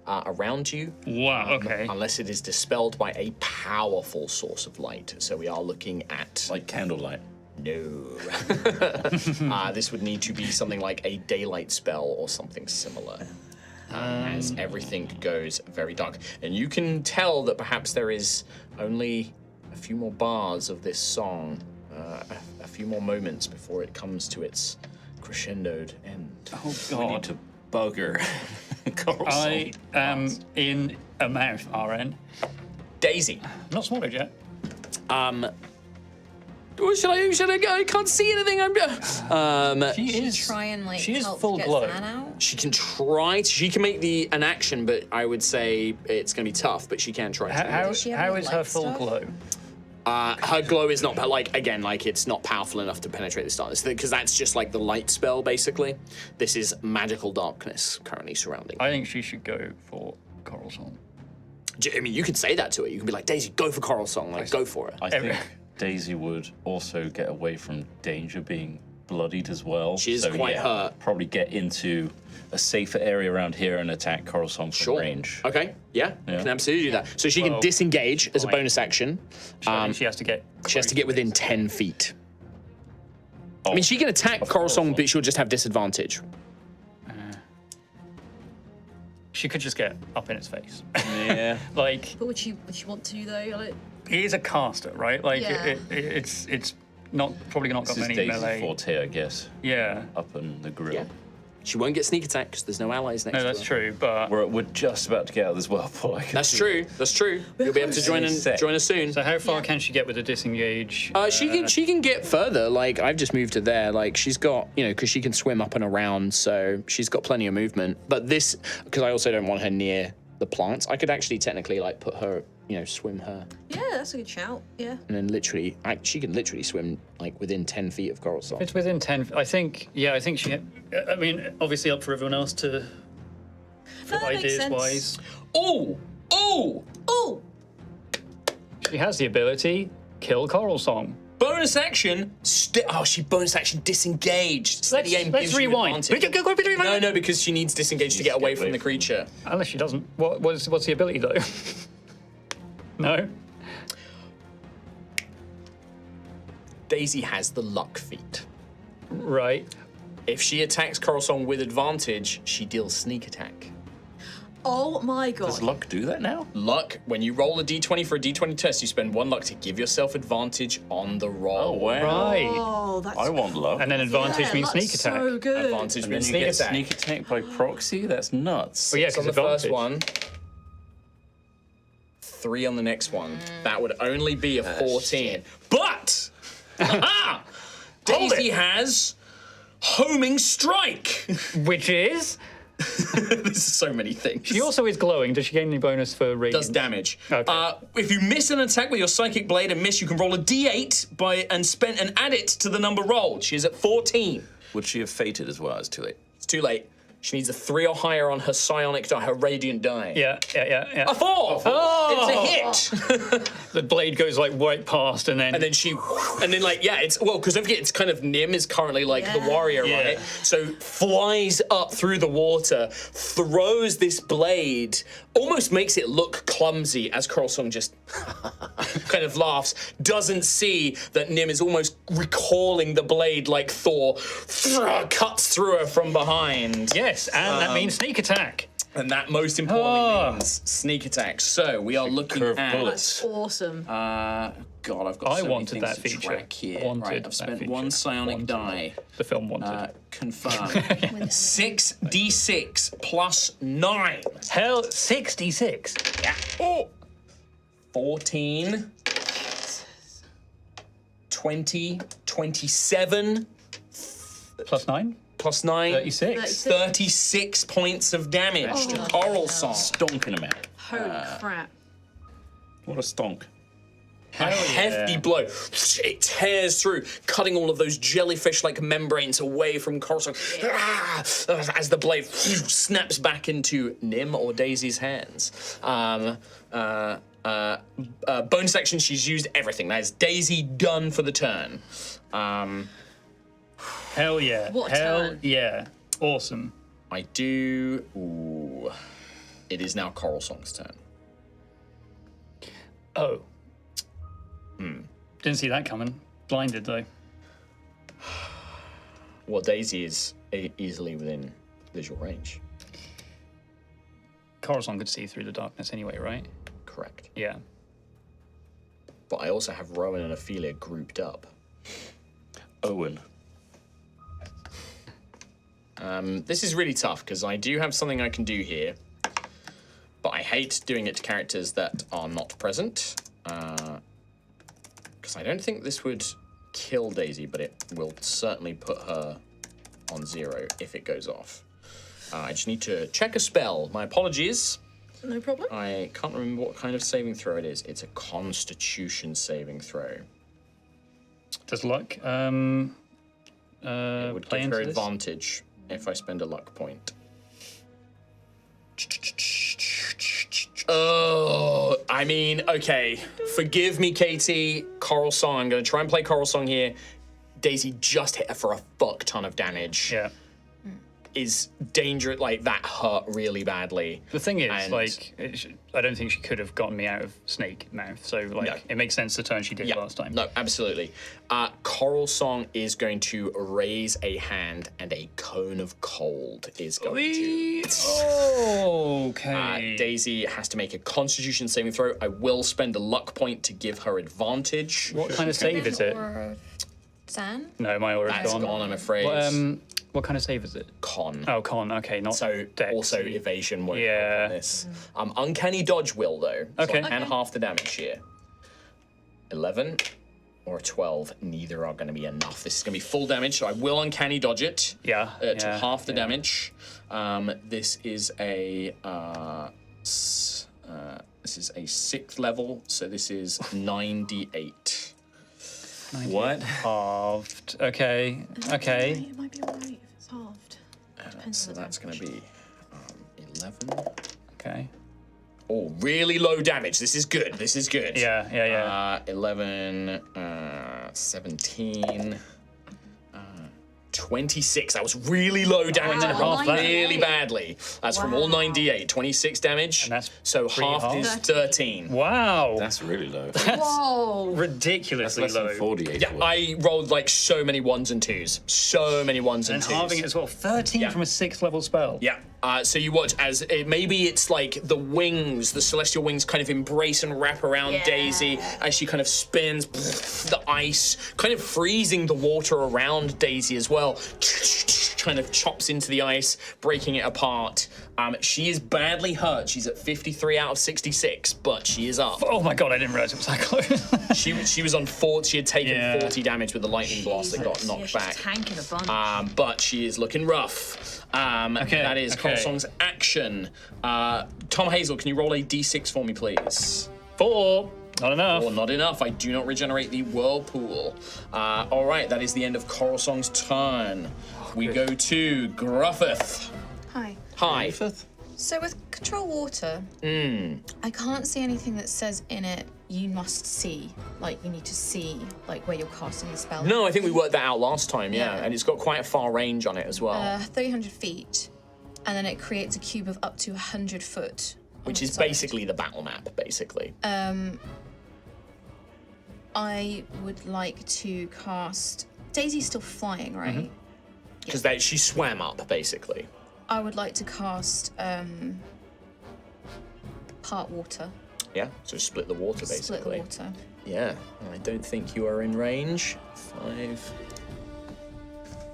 around you, Wow, okay. unless it is dispelled by a powerful source of light. So we are looking at Like candlelight. no. This would need to be something like a daylight spell or something similar. As everything goes very dark. And you can tell that perhaps there is only a few more bars of this song, a few more moments before it comes to its crescendoed end. Oh, We need God. to bugger Coralsong. I am in a mouth, RN. Daisy. Not swallowed yet. Where should I go? I can't see anything. She is... Try and like she is help full get glow. Zan out. She can try. She can make an action, but I would say it's going to be tough. But she can try. to. Does she have How any is her light full stuff? glow? Her glow is not, it's not powerful enough to penetrate the darkness because that's just like the light spell, basically. This is magical darkness currently surrounding. I think she should go for Coralsong. I mean, you can say that to her. You can be like, Daisy, go for Coralsong. Like, go for it. I think Daisy would also get away from danger being bloodied as well. She is quite hurt. Probably get into a safer area around here and attack Coralsong from range. Okay. Yeah. Yeah. Can absolutely do that. So she can Well, disengage as a fine. bonus action. So I think she has to get... She has to get within 10 feet. Oh, I mean, she can attack Coralsong, but she'll just have disadvantage. She could just get up in its face. yeah. Like, But would she want to though? Like, he is a caster, right? Like, Yeah. it's not probably not got This is many Daisy melee. Forte, I guess. Yeah. Up in the grill. Yeah. She won't get sneak attack because there's no allies next No, to her. that's true, but... We're just about to get out of this whirlpool. That's true. That's true. You'll be able to join us soon. So how far can she get with a disengage? She can get further. Like I've just moved her there. Like she's got because she can swim up and around, so she's got plenty of movement. But this because I also don't want her near the plants. I could actually technically like put her, swim her, yeah, that's a good shout. Yeah. and then literally she can literally swim like within 10 feet of Coralsong. It's within 10. I think she... I mean, obviously up for everyone else to... For that makes sense. ideas-wise. Oh! She has the ability, kill Coralsong. Bonus action. She bonus action disengaged. Steady aim let's gives you rewind. advantage. No, because she needs disengage to get away from the creature. Unless she doesn't. What's the ability, though? No? Daisy has the luck feat. Right. If she attacks Coralsong with advantage, she deals sneak attack. Oh my god. Does luck do that now? Luck, when you roll a d20 for a d20 test, you spend 1 luck to give yourself advantage on the roll. Oh, wow. Right. Oh, that's I want luck. And then advantage yeah, means that's sneak attack. So good. Advantage And then means you sneak get attack. sneak attack by proxy? That's nuts. Oh, yeah, Six on the because first advantage. one. 3 on the next one. That would only be a 14. But aha! Daisy has homing strike. Which is... This is so many things. She also is glowing. Does she gain any bonus for radiant? does damage. Okay. If you miss an attack with your psychic blade and miss, you can roll a d8 and add it to the number rolled. She is at 14. Would she have fated as well? It's too late. It's too late. She needs a 3 or higher on her psionic die, her radiant die. Yeah. A 4! Oh! It's a hit! The blade goes like right past, and then It's, well, because don't forget, it's kind of Nim is currently like the warrior, Yeah. right? So flies up through the water, throws this blade, almost makes it look clumsy as Coralsong just kind of laughs, doesn't see that Nim is almost recalling the blade like Thor, cuts through her from behind. yes, and that means sneak attack. And that most importantly means sneak attack. So we are looking curved at... bullets. Awesome. God, I've got I so many wanted things that to feature. track here. Wanted right, I've that spent feature. 1 psionic Wanted. die. The film wanted. Confirm. 6d6 plus 9. Hell, 66. Yeah. Oh. 14. 20. 27. Plus 9? Plus 9. 36. 36 points of damage to Coralsong. Stonking him out. Holy crap. What a stonk. A hefty blow. It tears through, cutting all of those jellyfish-like membranes away from Coralsong. As the blade snaps back into Nim or Daisy's hands. Bonus action, she's used everything. That is Daisy done for the turn. Hell yeah. What a Hell turn. yeah. Awesome. I do... Ooh. It is now Coralsong's turn. Oh. Didn't see that coming. Blinded though. Well, Daisy is easily within visual range. Coralsong could see through the darkness anyway, right? Correct. Yeah. But I also have Rowan and Ophelia grouped up. Owen. This is really tough because I do have something I can do here, but I hate doing it to characters that are not present. Because I don't think this would kill Daisy, but it will certainly put her on 0 if it goes off. I just need to check a spell. My apologies. No problem. I can't remember what kind of saving throw it is. It's a Constitution saving throw. Does luck It would play give into her this? advantage if I spend a luck point. Oh, I mean, okay. Forgive me, Katie. Coralsong. I'm going to try and play Coralsong here. Daisy just hit her for a fuck ton of damage. Yeah. Is dangerous. Like, that hurt really badly. The thing is, And- like, I don't think she could have gotten me out of snake mouth. So, like, No. it makes sense the turn she did Yeah, last time. No, absolutely. Coralsong is going to raise a hand, and a cone of cold is going to. Okay. Daisy has to make a Constitution saving throw. I will spend a luck point to give her advantage. What kind of save is it? Or Zan? No, my aura's That's gone. gone, I'm afraid. What kind of save is it? Con. Oh, con. Okay, not So dex. also evasion won't Yeah. help on this. Uncanny dodge will though. Okay. So I can half the damage here. 11 or 12. Neither are going to be enough. This is going to be full damage, so I will uncanny dodge it. Yeah. To half the damage. This is a 6th level, so this is 9d8. What? Halved. Okay. Okay. It might be alright if it's halved. Depends So on the that's going to damage. be 11. Okay. Oh, really low damage. This is good. This is good. Yeah. 11, 17, 26. That was really low damage. then half that. Really badly. That's from all 9d8. 26 damage. And that's so three half halves? is 13. Wow. That's really low. Whoa! ridiculously Less low. than 48. Yeah, I rolled like so many 1s and 2s. So many 1s and And 2s. halving it as well. 13 Yeah. from a 6th level spell. Yeah. So you watch as maybe it's like the wings, the celestial wings, kind of embrace and wrap around Daisy as she kind of spins the ice, kind of freezing the water around Daisy as well. Kind of chops into the ice, breaking it apart. She is badly hurt. She's at 53 out of 66, but she is up. Oh my god, I didn't realize it was that close. She was on 40. She had taken Yeah. 40 damage with the lightning blast that got knocked back. She's tanking a bunch. But she is looking rough. That is okay. Coralsong's action. Tom Hazel, can you roll a d6 for me, please? 4. Not enough. Or not enough. I do not regenerate the whirlpool. All right, that is the end of Coralsong's turn. We go to Gruffith. Hi. Hi. Fifth? So with control water, I can't see anything that says in it you must see. Like you need to see like where you're casting the spell. No, I think we worked that out last time, yeah. Yeah. And it's got quite a far range on it as well. 300 feet, and then it creates a cube of up to 100 foot. Which on is its side. basically the battle map, basically. I would like to cast. Daisy's still flying, right? Because she swam up, basically. I would like to cast part water. Yeah, so split the water, basically. Split the water. Yeah, I don't think you are in range.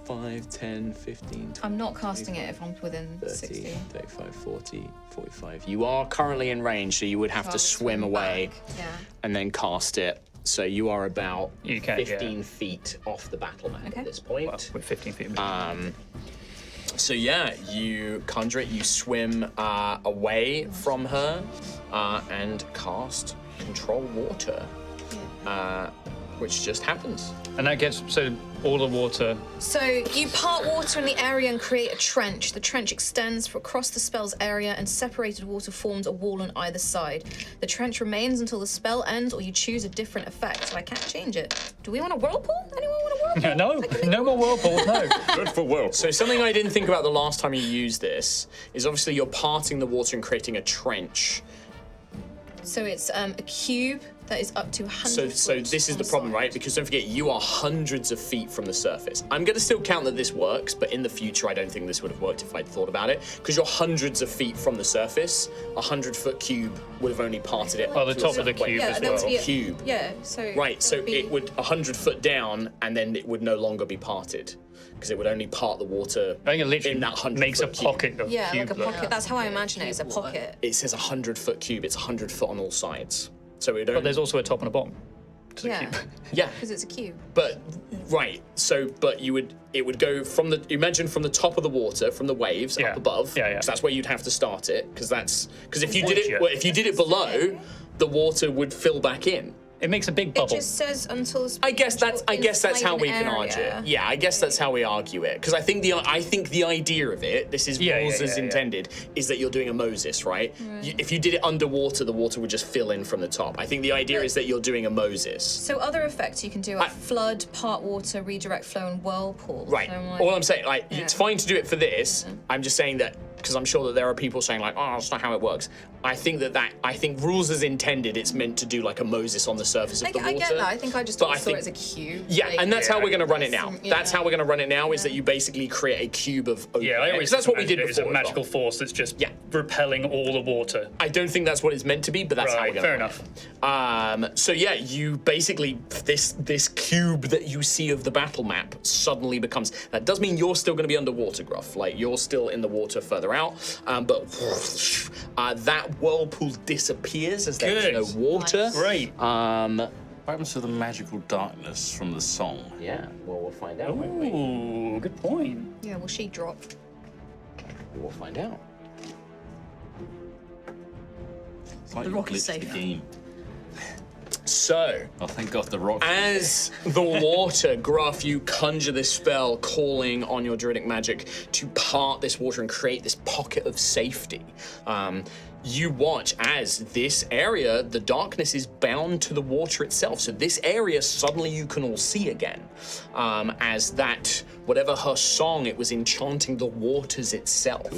5, 10, 15, 20, I'm not casting it if I'm within 30, 60. 35, 40, 45. You are currently in range, so you would have So to I'll swim away back. Yeah. and then cast it. So you are about You can, 15 feet off the battle map Okay. at this point. Well, with 15 feet. So yeah, you conjure it, you swim away from her and cast Control Water, which just happens. And that gets, so all the water. So you part water in the area and create a trench. The trench extends across the spell's area and separated water forms a wall on either side. The trench remains until the spell ends or you choose a different effect. So I can't change it. Do we want a whirlpool? Anyone want a whirlpool? No more whirlpools, no. Good for Will. So something I didn't think about the last time you used this is obviously you're parting the water and creating a trench. So it's a cube that is up to 100 So foot this is on the a problem, side. right? Because don't forget, you are hundreds of feet from the surface. I'm going to still count that this works, but in the future, I don't think this would have worked if I'd thought about it. Because you're hundreds of feet from the surface, a 100-foot cube would have only parted it. Oh, the to a top of the certain point. cube Yeah, as there would well. be a Cube. Yeah, so Right, so be- it would 100 foot down, and then it would no longer be parted. Because it would only part the water I think it literally in that 100 makes a foot cube. pocket of Yeah, cube like a look. pocket. That's how I imagine it, as a pocket. It says 100-foot cube. It's 100 foot on all sides. So it But only... there's also a top and a bottom to the Yeah, cube. Yeah. because it's a cube. But right, so but it would go from the imagine from the top of the water, from the waves Yeah. up above. Yeah, yeah. 'cause that's where you'd have to start it. Because if you Would did it you? well, if you did it below, the water would fill back in. It makes a big It bubble. just says until. the I guess that's inside how an we can argue area. it. Yeah, I guess that's how we argue it. Because I think the idea of it, this is Yeah, rules yeah, as yeah, yeah. intended, is that you're doing a Moses, right? If you did it underwater, the water would just fill in from the top. I think the idea is that you're doing a Moses. So other effects you can do are flood, part water, redirect flow, and whirlpool. Right. So I'm like, All I'm saying, like, it's fine to do it for this. I'm just saying that because I'm sure that there are people saying like, oh, that's not how it works. I think rules as intended. It's meant to do like a Moses on the surface of the water. I get that. I think I just But always I saw it think- as a cube. Yeah, like- and that's how we're going to run it now. Some- That's how yeah. we're going to run it now. Is that you basically create a cube of open Yeah, I air, always 'cause that's what we did imagine it as before. a as well. magical force that's just Yeah. repelling all the water. I don't think that's what it's meant to be, but that's how we're Right, going to fair run enough. it. So yeah, you basically this cube that you see of the battle map suddenly becomes. That does mean you're still going to be underwater, Gruff. Like you're still in the water further out, but that whirlpool disappears as there's Good. no water. Great. What happens to the magical darkness from the song? Yeah, well, we'll find out. Won't we? Ooh, good point. Yeah, well, she dropped. We'll find out. It's like The you rock is glitched the safe. game. So. Oh, thank God the rock. As the water, Gruff, you conjure this spell, calling on your druidic magic to part this water and create this pocket of safety. You watch as this area, the darkness is bound to the water itself. So this area, suddenly you can all see again. As that, whatever her song, it was enchanting the waters itself.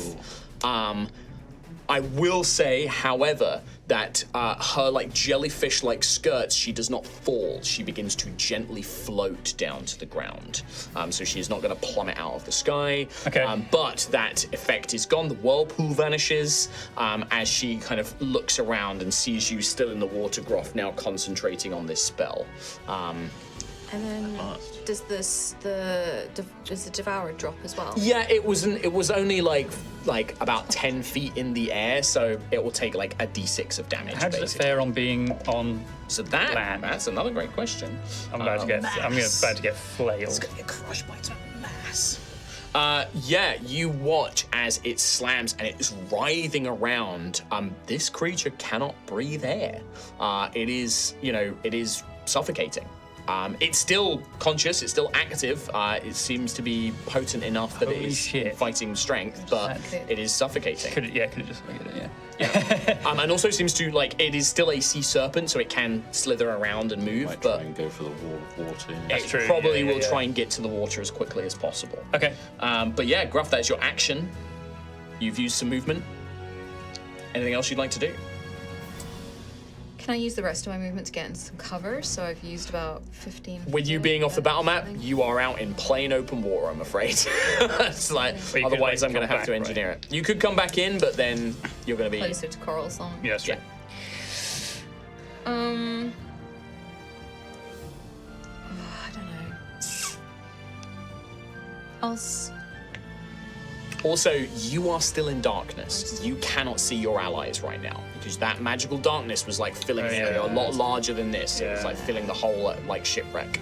I will say, however, that her like jellyfish-like skirts, she does not fall. She begins to gently float down to the ground. So she is not going to plummet out of the sky. Okay. But that effect is gone. The whirlpool vanishes as she kind of looks around and sees you still in the water, Groff, now concentrating on this spell. And then does the devourer drop as well? Yeah, it was only like about 10 feet in the air, so it will take like a d6 of damage. How does it basically. fare on being on? So land? that's another great question. I'm about to get. I'm mass. about to get flailed. It's gonna get crushed by its own mass. Yeah, you watch as it slams and it is writhing around. This creature cannot breathe air. It is suffocating. It's still conscious, it's still active. It seems to be potent enough that it Holy is shit. fighting strength, but it is suffocating. Could have just look at it, And also seems to, like, it is still a sea serpent, so it can slither around and move, Might but try and go for the wall of water. it true, probably yeah, will yeah. try and get to the water as quickly as possible. Okay. But yeah, Gruff, that is your action. You've used some movement. Anything else you'd like to do? Can I use the rest of my movement to get into some cover? So I've used about 15. With you being off the battle map, you are out in plain open water, I'm afraid. It's like, you could, otherwise like, I'm going to come have to back, engineer it. You could come back in, but then you're going to be... Closer to Coralsong. Yeah, that's Yeah. I don't know. Also, you are still in darkness. You cannot see your allies right now because that magical darkness was like filling the area a lot larger than this. It was like filling the whole like shipwreck.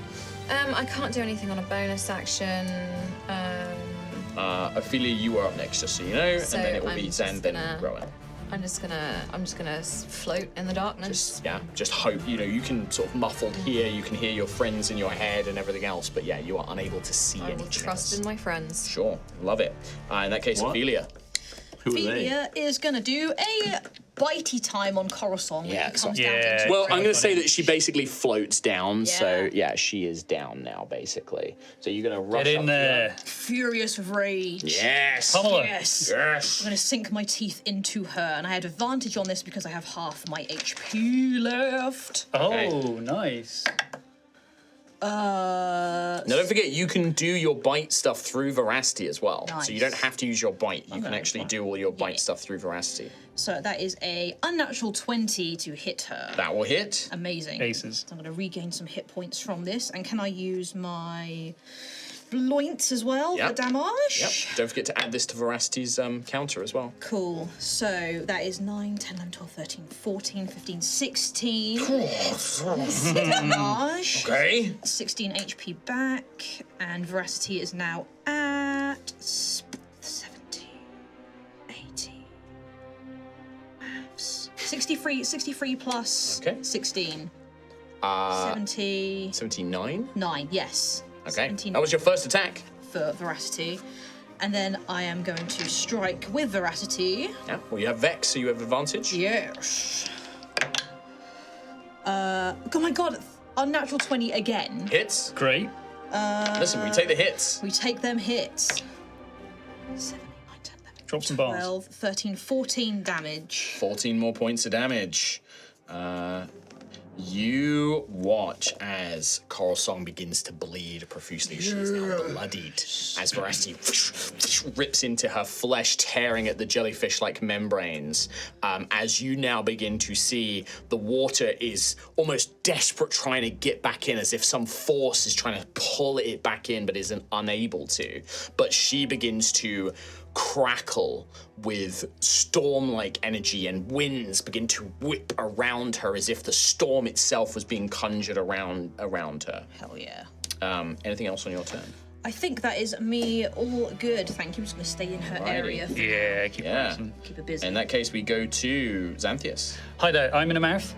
I can't do anything on a bonus action. Ophelia, you are up next, just so you know, So and then it will I'm be just Zen, then gonna- Rowan. I'm just gonna float in the darkness. Just hope. You know, you can sort of muffled hear. You can hear your friends in your head and everything else, but yeah, you are unable to see I anything. will trust else. in my friends. Sure, love it. In that case, What? Ophelia. Who are they? Ophelia is going to do a bitey time on Coralsong. Yeah, It comes so- down Yeah. to Well, I'm going to say that she basically floats down, so Yeah. yeah, she is down now, basically. So you're going to rush Get up in to her. there. furious with rage. Yes. Pummel her. Yes. Yes. I'm going to sink my teeth into her, and I had advantage on this because I have half my HP left. Oh, nice. Now, don't forget, you can do your bite stuff through Veracity as well. So you Nice. don't have to use your bite. You can Okay. actually do all your bite Yeah. stuff through Veracity. So that is a unnatural 20 to hit her. That will hit. Amazing. Aces. So I'm going to regain some hit points from this, and can I use my Bloint as well Yep. for damage? Yep. Don't forget to add this to Veracity's counter as well. Cool. So that is 9, 10, 11, 12, 13, 14, 15, 16. Damage. Okay. 16 HP back, and Veracity is now at 70, 80. Maths. 63 plus Okay. 16. 79. 9, yes. Okay. 79 That was your first attack. for Veracity. And then I am going to strike with Veracity. Yeah. Well, you have Vex, so you have advantage. Yes. Oh my god, unnatural 20 again. Hits. Great. Listen, we take the hits. We take them hits. 7, 8, 9, 10, 11, Drop some bars. 12, 13, 14 damage. 14 more points of damage. You watch as Coralsong begins to bleed profusely. She is now bloodied as Veracity rips into her flesh, tearing at the jellyfish-like membranes. As you now begin to see the water is almost desperate, trying to get back in, as if some force is trying to pull it back in, but isn't unable to. But she begins to crackle with storm-like energy, and winds begin to whip around her as if the storm itself was being conjured around her. Hell yeah. Anything else on your turn? I think that is me all good. Thank you. I'm just going to stay in her area. Yeah, keep it Yeah. awesome. Keep her busy. In that case, we go to Xanthias. Hi there, I'm in a mouth.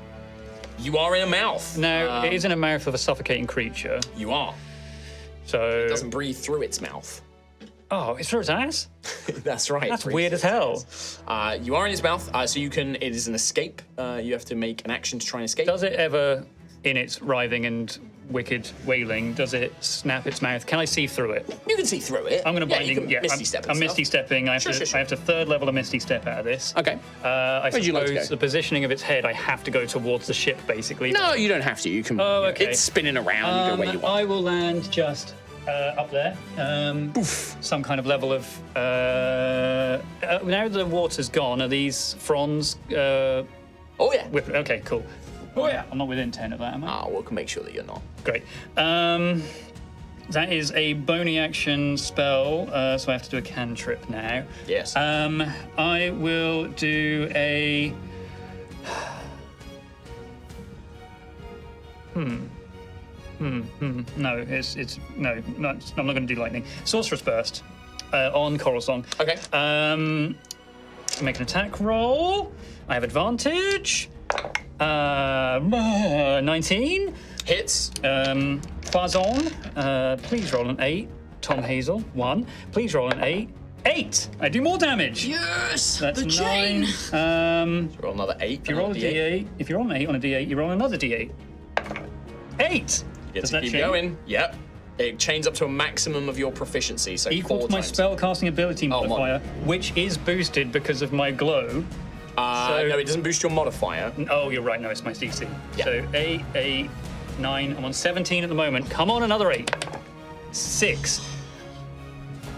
You are in a mouth. Now, it is in a mouth of a suffocating creature, You are. so... It doesn't breathe through its mouth. Oh, it's through its ass? That's right. That's weird as hell. You are in its mouth, so you can. It is an escape. You have to make an action to try and escape. Does it ever, in its writhing and wicked wailing, does it snap its mouth? Can I see through it? You can see through it. I'm going to You can misty step. and I'm misty stuff. stepping. I have, Sure, to, sure, sure. I have to third level a misty step out of this. Okay. I Where'd you like to suppose go? the positioning of its head, I have to go towards the ship, basically. No, you don't have to. You can. Oh, okay. It's spinning around. You go where you want. I will land just up there. Some kind of level of. Now the water's gone, are these fronds? Oh yeah. Okay, cool. Oh yeah. I'm not within 10 of that, am I? We can make sure that you're not. Great. That is a bony action spell, so I have to do a cantrip now. Yes. I will do a. No, I'm not going to do lightning. Sorcerer's Burst on Coralsong. Okay. Make an attack roll. I have advantage. 19. Hits. Quazon, please roll an 8. Tom Hazel, 1. Please roll an 8. 8! I do more damage. Yes! That's the 9. chain! Roll another 8. If you roll a D8, if you roll an 8 on a D8, you roll another D8. 8! Get Does to that keep chain? going. Yep. It chains up to a maximum of your proficiency, so Equal 4 to my times. spellcasting ability Oh, modifier, which is boosted because of my glow. So- No, it doesn't boost your modifier. Oh, you're right. No, it's my DC. Yeah. So 8, 9. I'm on 17 at the moment. Come on, another 8. 6.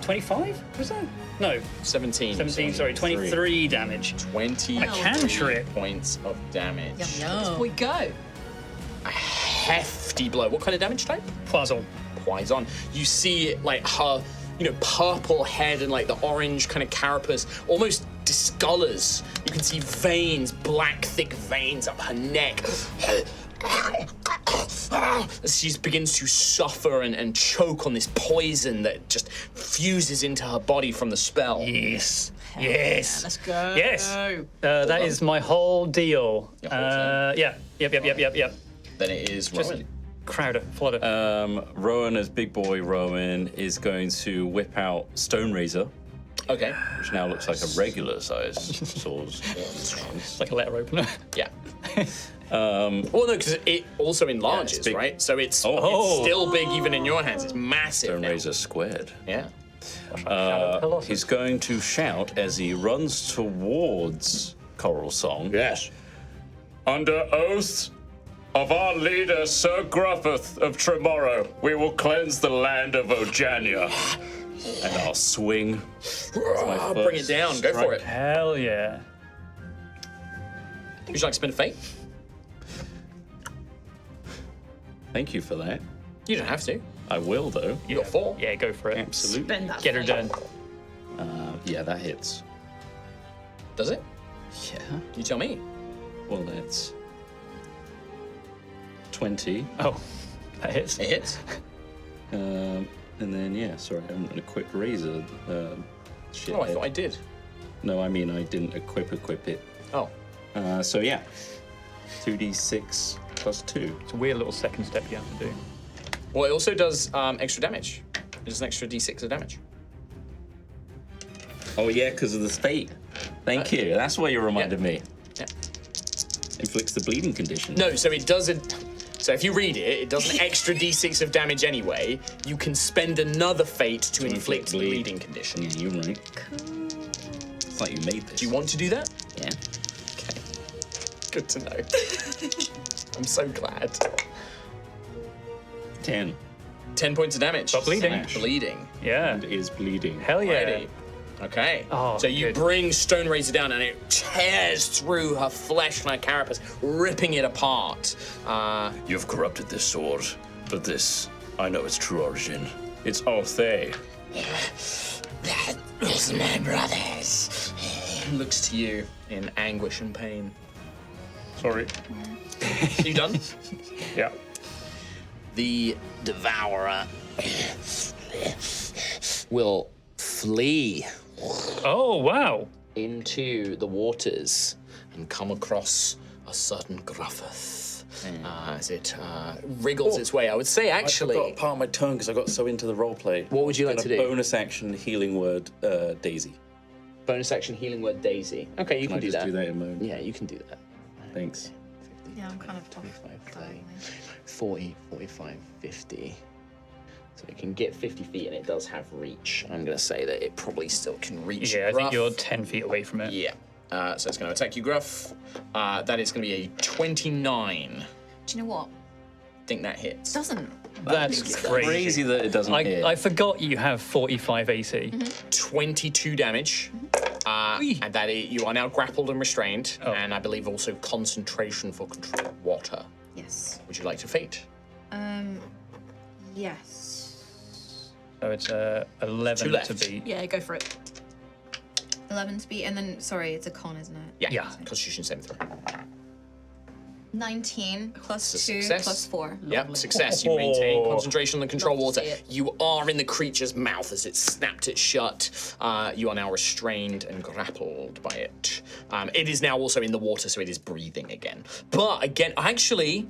25? Was that? No, 17. 17. Sorry, 23 damage. 20 I can trip. points of damage. We go. A hefty blow. What kind of damage type? Quazon. Poison. You see, like, her, purple head and, like, the orange kind of carapace almost discolors. You can see veins, black, thick veins up her neck. As she begins to suffer and choke on this poison that just fuses into her body from the spell. Yes. Yes. Let's go. Yes. That is my whole deal. Your whole turn? Yeah. Yep. Then it is Just Rowan. Crowder, Flodder. Rowan, as big boy Rowan, is going to whip out Stone Razor, Okay. which now looks like a regular size sword. It's like a letter opener. Yeah. Well, no, because it also enlarges, big. right? So it's Oh. still big even in your hands. It's massive Stone now. Razor squared. Yeah. He's going to shout as he runs towards Coralsong. Yes. Under oath of our leader, Sir Gruffith of Tremorrow, we will cleanse the land of Ojania. And I'll swing. I'll bring it down. Go for it. Hell yeah. Would you like to spin a fate? Thank you for that. You don't have to. I will, though. You got 4. Yeah, go for it. Absolutely. Spend that. Get her done. Yeah, that hits. Does it? Yeah. You tell me. Well, that's 20. Oh, that hits. It hits. And then, yeah, sorry, I haven't equipped Razor. Shit. Oh, I thought I did. No, I mean, I didn't equip it. Oh. So, yeah. 2d6 plus 2. It's a weird little second step you have to do. Well, it also does extra damage. It does an extra d6 of damage. Oh, yeah, because of the fate. Thank you. That's why you reminded me. Yeah. Inflicts the bleeding condition. No, so it doesn't. So if you read it, it does an extra d6 of damage anyway. You can spend another fate to inflict the bleeding condition. Yeah, you're right. It's like you made this. Do you want to do that? Yeah. Okay. Good to know. I'm so glad. 10. 10 points of damage. Stop bleeding. Smash. Bleeding. Yeah. And is bleeding. Hell yeah. Alrighty. Okay. Oh, so you good. bring Stone Razor down and it tears through her flesh and her carapace, ripping it apart. You've corrupted this sword, but this, I know its true origin. It's Altheya. That was my brothers. Looks to you in anguish and pain. Sorry. You done? Yeah. The Devourer will flee Oh, wow. into the waters and come across a certain Gruffith as it wriggles its way. I would say, I actually, forgot part of my tongue because I got so into the roleplay. What would you like And to a do? bonus action healing word, Daisy. bonus action healing word Daisy. Okay, you Can I can do just that. do that in my own? Yeah, you can do that. Thanks. Yeah, I'm kind of tough. 40, 45, 50. So it can get 50 feet and it does have reach. I'm going to say that it probably still can reach Yeah, I think Gruff. you're 10 feet away from it. Yeah. So it's going to attack you, Gruff. That is going to be a 29. Do you know what? Think that hits. Doesn't. That's crazy. Crazy that it doesn't hit. I forgot you have 45 AC. 22 damage. And that you are now grappled and restrained. Oh. And I believe also concentration for control of water. Yes. Would you like to fate? Yes. So it's 11 Two left. to beat. Yeah, go for it. 11 to beat, and then, sorry, it's a con, isn't it? Yeah. Yeah. Constitution saving throw. 19 plus 2 Success. plus 4. Yep, success. You maintain concentration and control Love to water. see it. You are in the creature's mouth as it snapped it shut. You are now restrained and grappled by it. It is now also in the water, so it is breathing again. But again, actually,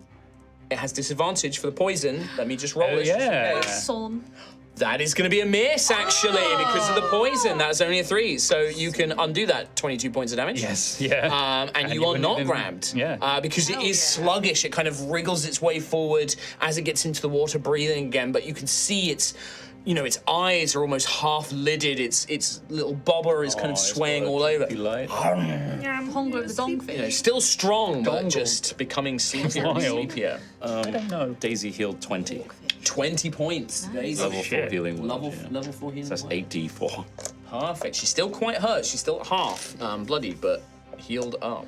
It has disadvantage for the poison. Let me just roll Oh, this. just in yeah. case. Son. That is going to be a miss, actually, because of the poison. That's only a 3, so you can undo that 22 points of damage. Yes, yeah. And you you are wouldn't not have been- grabbed. yeah. Because it is sluggish. It kind of wriggles its way forward as it gets into the water, breathing again. But you can see its eyes are almost half lidded. Its little bobber is kind of swaying all over. Light. Pongo the dongfish. Still strong, but just becoming sleepier and Wild. sleepier. I don't know. Daisy healed 20. 20 points. Daisy. Level 4 shit. healing wounds. Level 4 healing. So that's 8d4. Perfect. She's still quite hurt. She's still half bloodied, but healed up.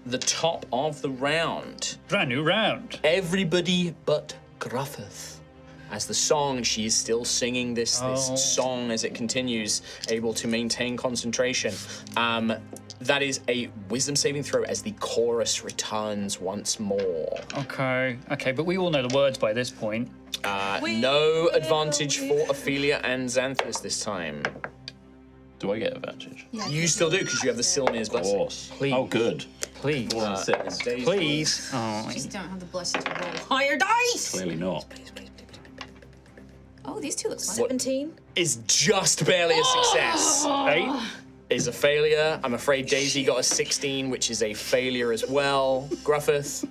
The top of the round. Brand new round. Everybody but Gruffith. As the song, she is still singing this song as it continues, able to maintain concentration. That is a wisdom saving throw as the chorus returns once more. Okay, but we all know the words by this point. No advantage for Ophelia and Xanthus this time. Do I get advantage? You still do, because you have the Silmir's Of blessing. course. Please. Oh, good. Please. 4 and 6. Please. Oh, Just don't have the blessing to roll higher dice. Clearly not. Oh, these two look fun. 17. Is just barely a success. 8. Is a failure. I'm afraid Daisy got a 16, which is a failure as well. Gruffith,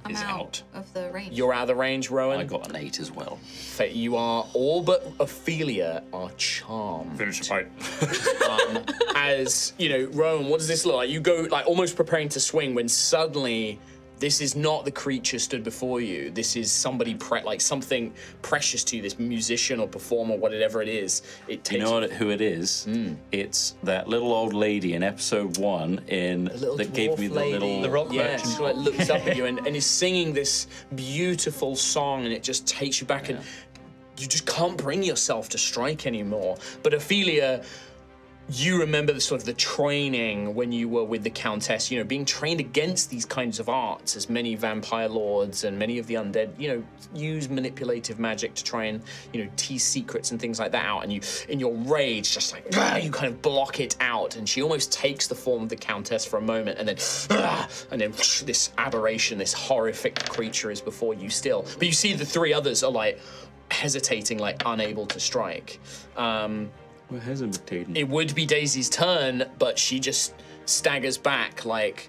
I'm Is out out. of the range. you're out of the range, Rowan. I got an 8 as well. You are all but Ophelia are charmed. Finish the fight. As Rowan, what does this look like? You go like almost preparing to swing when suddenly this is not the creature stood before you. This is somebody like something precious to you. This musician or performer, whatever it is. It takes You know who it is? It's that little old lady in episode 1 that gave me the little... The rock yeah, merchant. she like looks up at you and is singing this beautiful song, and it just takes you back, and you just can't bring yourself to strike anymore. But Ophelia, you remember the training when you were with the Countess, being trained against these kinds of arts, as many vampire lords and many of the undead, use manipulative magic to try and, tease secrets and things like that out. And you, in your rage, just like, you kind of block it out. And she almost takes the form of the Countess for a moment, and then this aberration, this horrific creature is before you still. But you see the 3 others are like hesitating, like unable to strike. We're hesitating. It would be Daisy's turn, but she just staggers back, like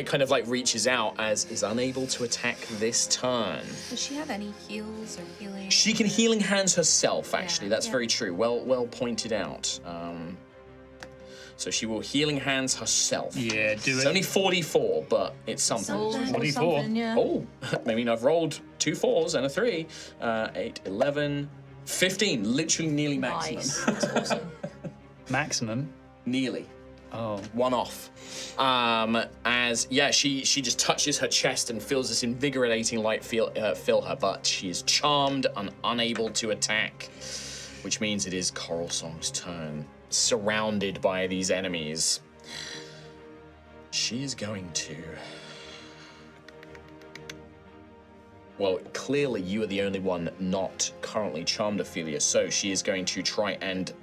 kind of like reaches out as is unable to attack this turn. Does she have any heals or healing? She can healing hands herself, actually. That's yeah. very true. Well pointed out. So she will healing hands herself. Yeah, do It's it. only 44, but it's something. Oh, 44. something, yeah. Oh, I mean, I've rolled 2 4s and a 3. 8, 11, 15. Literally nearly maximum. Nice. That's awesome. Maximum. Nearly. Oh. One off. She just touches her chest and feels this invigorating light fill her, but she is charmed and unable to attack, which means it is Coralsong's turn. Surrounded by these enemies, she is going to... Well, clearly you are the only one not currently charmed, Ophelia, so she is going to try and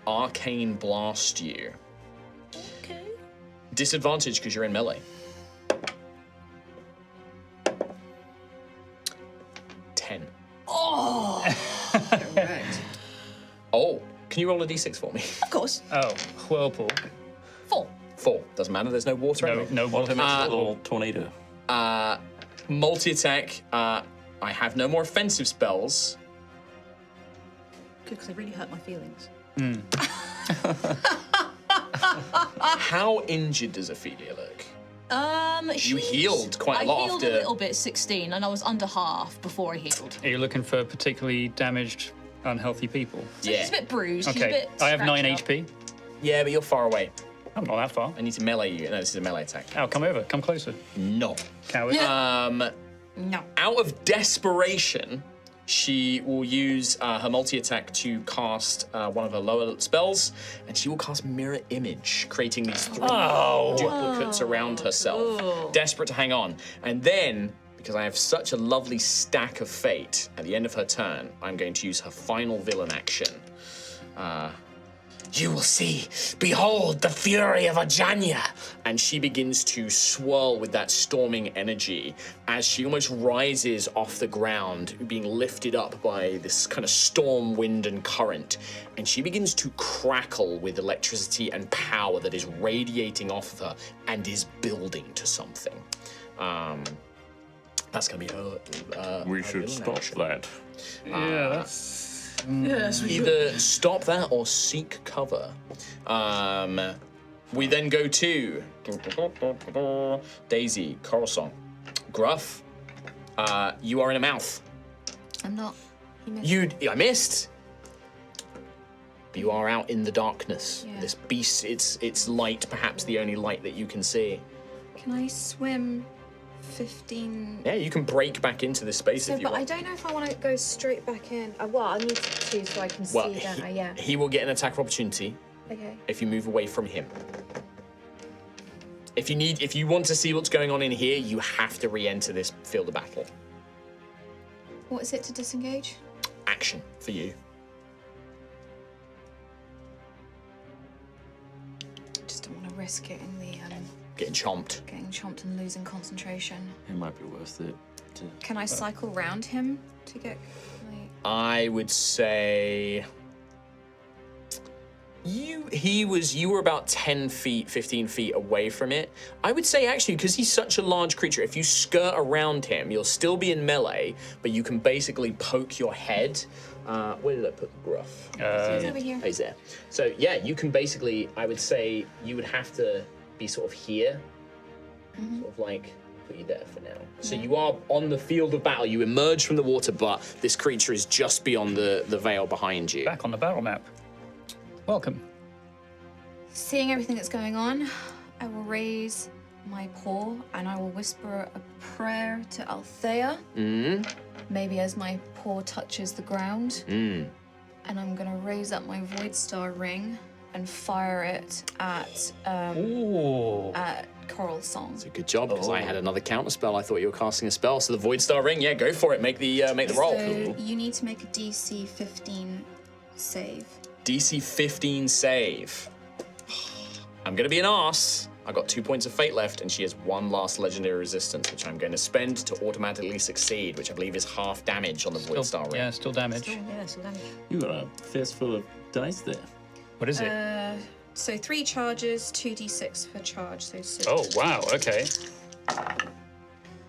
arcane blast you. Okay. Disadvantage because you're in melee. 10. Correct. Oh, can you roll a d6 for me? Of course. Oh, whirlpool. 4. 4. Doesn't matter, there's no water No, anyway. no What if water. it's a little tornado? Multi-attack. I have no more offensive spells. Good, because they really hurt my feelings. How injured does Ophelia look? You healed quite a lot I healed after- a little bit, 16, and I was under half before I healed. Are you looking for particularly damaged, unhealthy people? So she's a bit bruised. She's a Okay, bit I have 9 scratched up. HP. Yeah, but you're far away. I'm not that far. I need to melee you. No, this is a melee attack. Oh, come over. Come closer. No. Coward. No. Out of desperation, she will use her multi-attack to cast one of her lower spells, and she will cast Mirror Image, creating these 3 duplicates around herself. Oh. Desperate to hang on. And then, because I have such a lovely stack of fate, at the end of her turn, I'm going to use her final villain action. You will see. Behold the fury of Ajanya. And she begins to swirl with that storming energy as she almost rises off the ground, being lifted up by this kind of storm, wind, and current. And she begins to crackle with electricity and power that is radiating off of her and is building to something. That's going to be her. We should stop that. Yeah, that's. Yes, Either stop that or seek cover. We then go to Daisy, Coralsong. Gruff, you are in a mouth. I'm not. He missed. I missed. But you are out in the darkness. Yeah. This beast, it's light, perhaps the only light that you can see. Can I swim 15? Yeah, you can break back into this space So, if you but I want. don't know if I want to go straight back in. Well, I need to so I can Well, see, don't I? Yeah. he will get an attack of opportunity Okay. if you move away from him. If you want to see what's going on in here, you have to re-enter this field of battle. What is it to disengage? Action for you. Just don't want to risk it in the Getting chomped. getting chomped and losing concentration. It might be worth it. Can I cycle round him to get? Like, I would say you were about 10 feet, 15 feet away from it. I would say actually, because he's such a large creature, if you skirt around him, you'll still be in melee, but you can basically poke your head. Where did I put the gruff? he's over here. He's there. So yeah, you can basically, I would say you would have to be sort of here, sort of like put you there for now. So you are on the field of battle. You emerge from the water, but this creature is just beyond the veil behind you. Back on the battle map. Welcome. Seeing everything that's going on, I will raise my paw and I will whisper a prayer to Altheya. Maybe as my paw touches the ground. And I'm gonna raise up my Void Star ring and fire it at Coralsong. It's a good job, because I had another counter spell. I thought you were casting a spell. So the Void Star Ring, yeah, go for it. Make the roll. So you need to make a DC 15 save. DC 15 save. I'm gonna be an arse. I've got 2 points of fate left, and she has one last legendary resistance, which I'm going to spend to automatically succeed, which I believe is half damage on the Void Star Ring. Yeah, still damage. Yeah, so damage. You got a fistful of dice there. What is it? So 3 charges, 2d6 per charge, so 6. Oh, wow, okay.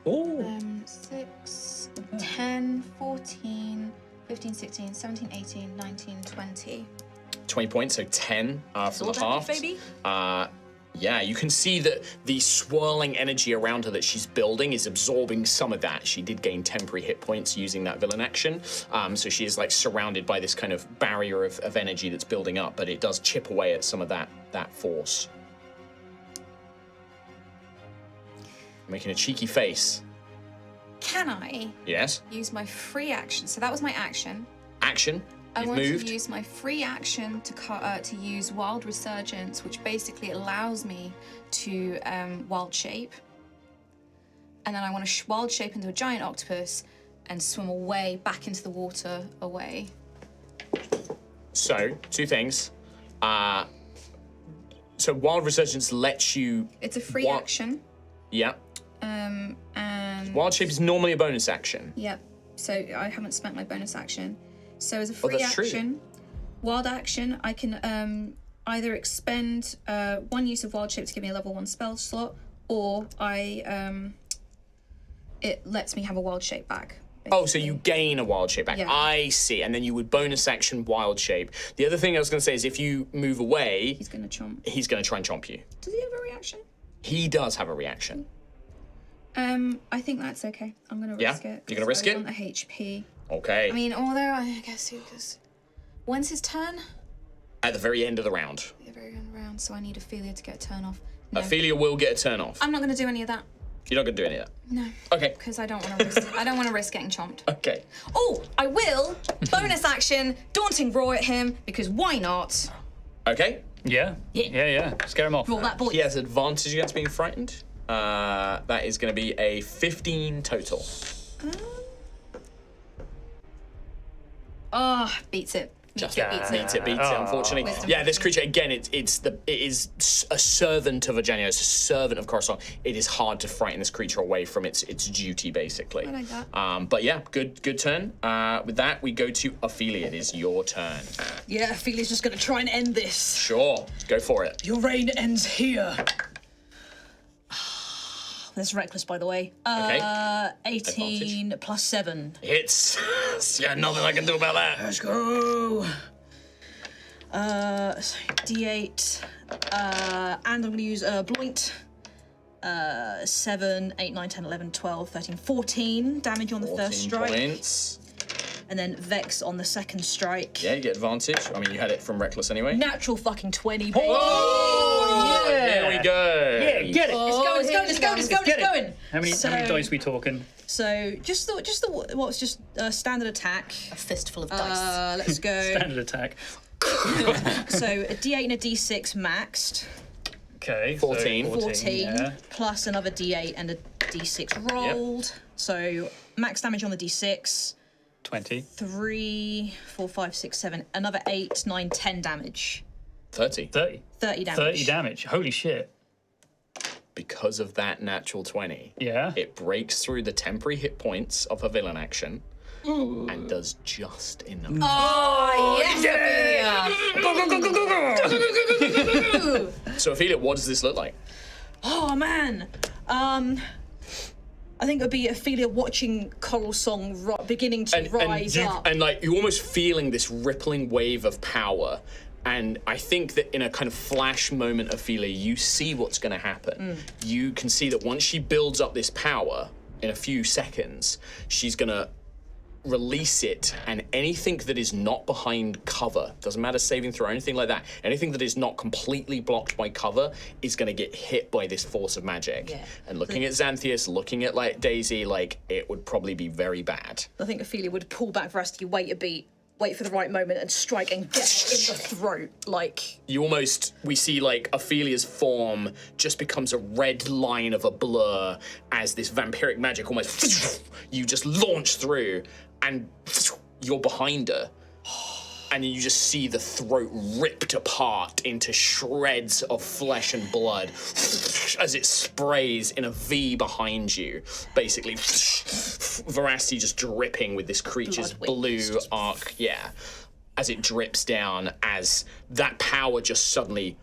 Oh. 6, 10, 14, 15, 16, 17, 18, 19, 20. 20 points, so 10 for Sword the half. damage, baby. Yeah, you can see that the swirling energy around her that she's building is absorbing some of that. She did gain temporary hit points using that villain action. So she is like surrounded by this kind of barrier of energy that's building up, but it does chip away at some of that force. Making a cheeky face. Can I Yes. use my free action? So that was my action. Action. I You've want moved. to use my free action to use Wild Resurgence, which basically allows me to wild shape. And then I want to wild shape into a giant octopus and swim away back into the water away. So, 2 things. So Wild Resurgence lets you... It's a free action. Yeah. And Wild Shape is normally a bonus action. Yep. So I haven't spent my bonus action. So as a free that's true. action, wild action, I can either expend 1 use of wild shape to give me a level 1 spell slot, or it lets me have a wild shape back. Oh, so you gain a wild shape back. Yeah. I see. And then you would bonus action wild shape. The other thing I was going to say is if you move away, He's gonna chomp. he's going to try and chomp you. Does he have a reaction? He does have a reaction. I think that's okay. I'm gonna Yeah? risk it. You're gonna risk it? On the HP. Okay. I mean, although I guess because when's his turn? At the very end of the round. The very end round, so I need Ophelia to get a turn off. No, Ophelia will get a turn off. I'm not gonna do any of that. You're not going to do any of that. No. Okay. Because I don't want to risk. I don't want to risk getting chomped. Okay. Oh, I will. Bonus action, daunting roar at him because why not? Okay. Yeah. Yeah. Scare him off. Roll that boy. He has advantage against being frightened. That is going to be a 15 total. Oh, beats it. Just beats it. beats it, unfortunately. Wisdom. Yeah, this creature again. It is a servant of Virginia. It's a servant of Coralsong. It is hard to frighten this creature away from its duty, basically. I like that. But yeah, good turn. With that, we go to Ophelia. It is your turn. Yeah, Ophelia's just gonna try and end this. Sure, go for it. Your reign ends here. That's reckless, by the way. Okay. 18 plus 7. Hits. Yeah, nothing I can do about that. Let's go. So D8. And I'm going to use Bloint. 7, 8, 9, 10, 11, 12, 13, 14 damage on the first 14 strike. points. And then Vex on the second strike. Yeah, you get advantage. I mean, you had it from reckless anyway. Natural fucking 20. baby. Oh, yeah. There we go. Yeah, get it. It's going. How many dice we talking? So just the what's just standard attack. A fistful of dice. Let's go. Standard attack. So a D8 and a D6 maxed. Okay. 14. 14 Yeah. plus another D8 and a D6 rolled. So max damage on the D6. 20. 3, 4, 5, 6, 7. Another 8, 9, 10 damage. 30. 30. 30 damage. 30 damage. Holy shit. Because of that natural 20, Yeah. it breaks through the temporary hit points of her villain action and does just enough. Oh, yes, Ophelia! So, Ophelia, what does this look like? Oh man. I think it would be Ophelia watching Coralsong beginning to rise up. And like you're almost feeling this rippling wave of power. And I think that in a kind of flash moment, Ophelia, you see what's going to happen. You can see that once she builds up this power in a few seconds, she's going to release it, and anything that is not behind cover, doesn't matter saving throw or anything like that, anything that is not completely blocked by cover is going to get hit by this force of magic. Yeah. And looking at Xanthias, looking at like Daisy, like it would probably be very bad. I think Ophelia would pull back Veracity, wait a beat, wait for the right moment and strike and get in the throat. Like We see like Ophelia's form just becomes a red line of a blur as this vampiric magic almost you just launch through and you're behind her. And you just see the throat ripped apart into shreds of flesh and blood as it sprays in a V behind you. Basically, Veracity just dripping with this creature's blue arc. Yeah, as it drips down, as that power just suddenly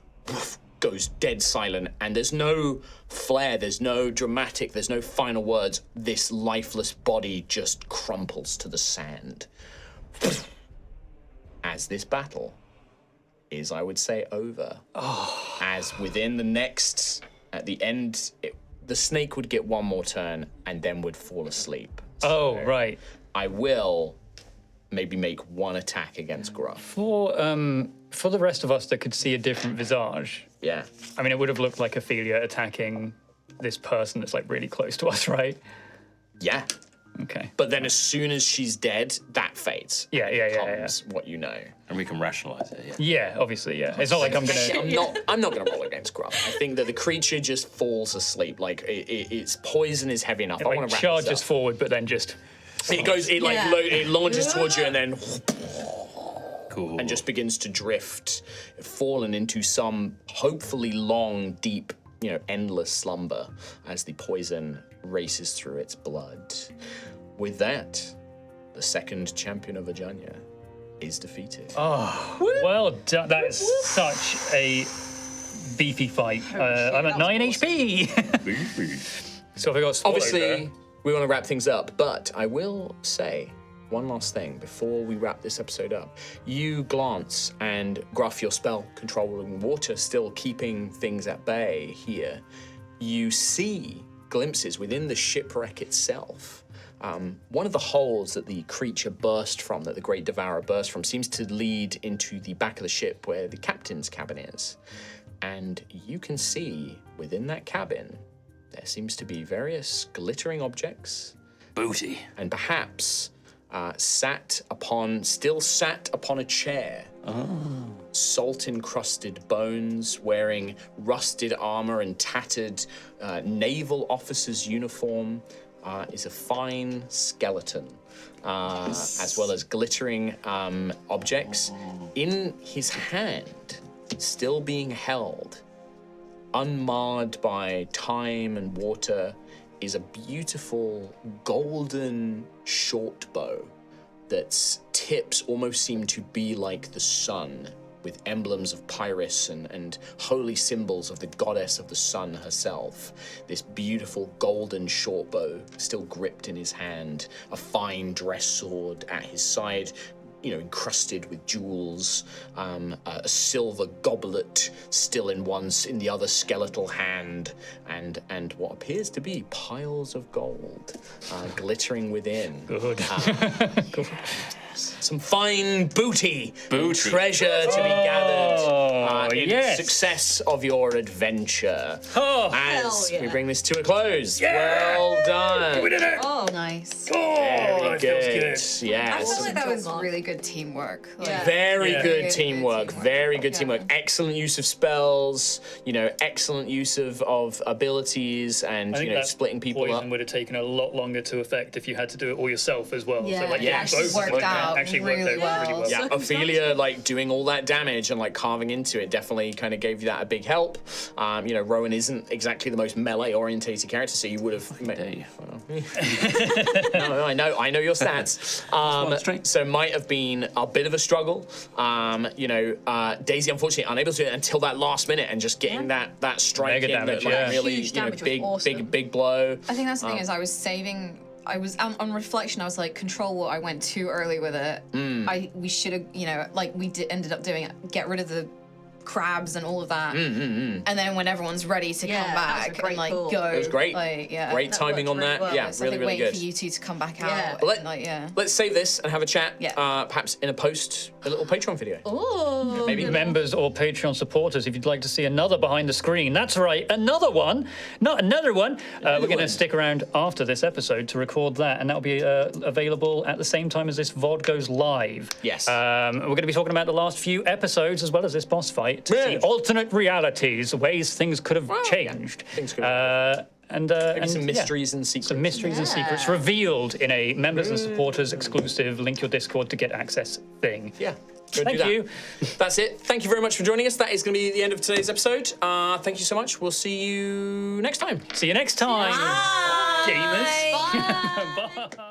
goes dead silent, and there's no flair, there's no dramatic, there's no final words. This lifeless body just crumples to the sand. As this battle is, I would say, over. As within the next, at the end, the snake would get one more turn and then would fall asleep. Oh, right. I will maybe make one attack against Gruff. For the rest of us that could see a different visage, Yeah. I mean, it would have looked like Ophelia attacking this person that's like really close to us, right? Yeah. Okay. But then as soon as she's dead, that fades. Yeah. Comes what you know. And we can rationalize it, yeah. Yeah, obviously, yeah. It's not like I'm gonna. I'm not gonna roll against Gruff. I think that the creature just falls asleep. Like its poison is heavy enough. I want Like to wrap charges this up. forward, but then just. It goes. It like it launches towards you and then Cool. and just begins to drift, fallen into some hopefully long, deep, endless slumber as the poison races through its blood. With that, the second champion of Virginia is defeated. Well done. That is such a beefy fight. I'm at 9 HP. So if I got swallowed Obviously, there. we want to wrap things up, but I will say one last thing before we wrap this episode up. You glance and Gruff, your spell controlling water, still keeping things at bay here. You see glimpses within the shipwreck itself. One of the holes that the creature burst from, that the Great Devourer burst from, seems to lead into the back of the ship where the captain's cabin is. And you can see within that cabin, there seems to be various glittering objects. Booty. And perhaps still sat upon a chair. Salt-encrusted bones, wearing rusted armor and tattered naval officer's uniform. is a fine skeleton, as well as glittering objects. In his hand, still being held, unmarred by time and water, is a beautiful golden short bow that's tips almost seem to be like the sun, with emblems of Pyrrhus and holy symbols of the goddess of the sun herself. This beautiful golden short bow still gripped in his hand, a fine dress sword at his side, you know, encrusted with jewels, a silver goblet still in the other skeletal hand, and what appears to be piles of gold glittering within. Good. Some fine booty. Treasure to be gathered in yes. success of your adventure. Oh, As yeah. we bring this to a close. Well done. we did it! Oh, nice. Very that feels good. Yeah. I feel so- like that was really good teamwork. Like, Yeah. Very Yeah. good Really good teamwork. teamwork. Very good Yeah. teamwork. Excellent use of spells. You know, excellent use of abilities, and I think you know, that splitting people poison up. would have taken a lot longer to affect if you had to do it all yourself as well. Yeah. So like, Yes. both Worked out actually really worked out really well. well. Yeah, Circumstantial. Ophelia like doing all that damage and like carving into it definitely kind of gave you that a big help. You know, Rowan isn't exactly the most melee orientated character, so you would have. No, I know your stats. straight. So might have been a bit of a struggle. You know, Daisy unfortunately unable to do it until that last minute, and just getting that strike Mega in, damage, that, like, yeah. really Huge you know, damage was big awesome. big blow. I think that's the thing is I was saving. I was on reflection. I was like, control. I went too early with it. We should have, you know, like we ended up doing it. Get rid of the crabs and all of that, and then when everyone's ready to Yeah, come that was a back great and like call. go, It was great. Like, yeah, Great that timing worked on really that. well. Yeah, So I really think really waiting good. for you two to come back Yeah. out. Well, and, like, yeah. Let's save this and have a chat. Yeah. Perhaps in a little Patreon video. Oh, Maybe. Members or Patreon supporters, if you'd like to see another behind the screen, that's right, another one, not another one. We're going to stick around after this episode to record that, and that'll be available at the same time as this VOD goes live. Yes. We're going to be talking about the last few episodes as well as this boss fight to see Yes. alternate realities, ways things could have changed. Things could have And some yeah. mysteries and secrets. Some mysteries and secrets revealed in a members and supporters exclusive link your Discord to get access thing. Yeah. Go Thank do that. you. That's it. Thank you very much for joining us. That is going to be the end of today's episode. Thank you so much. We'll see you next time. See you next time, gamers. Bye. Bye.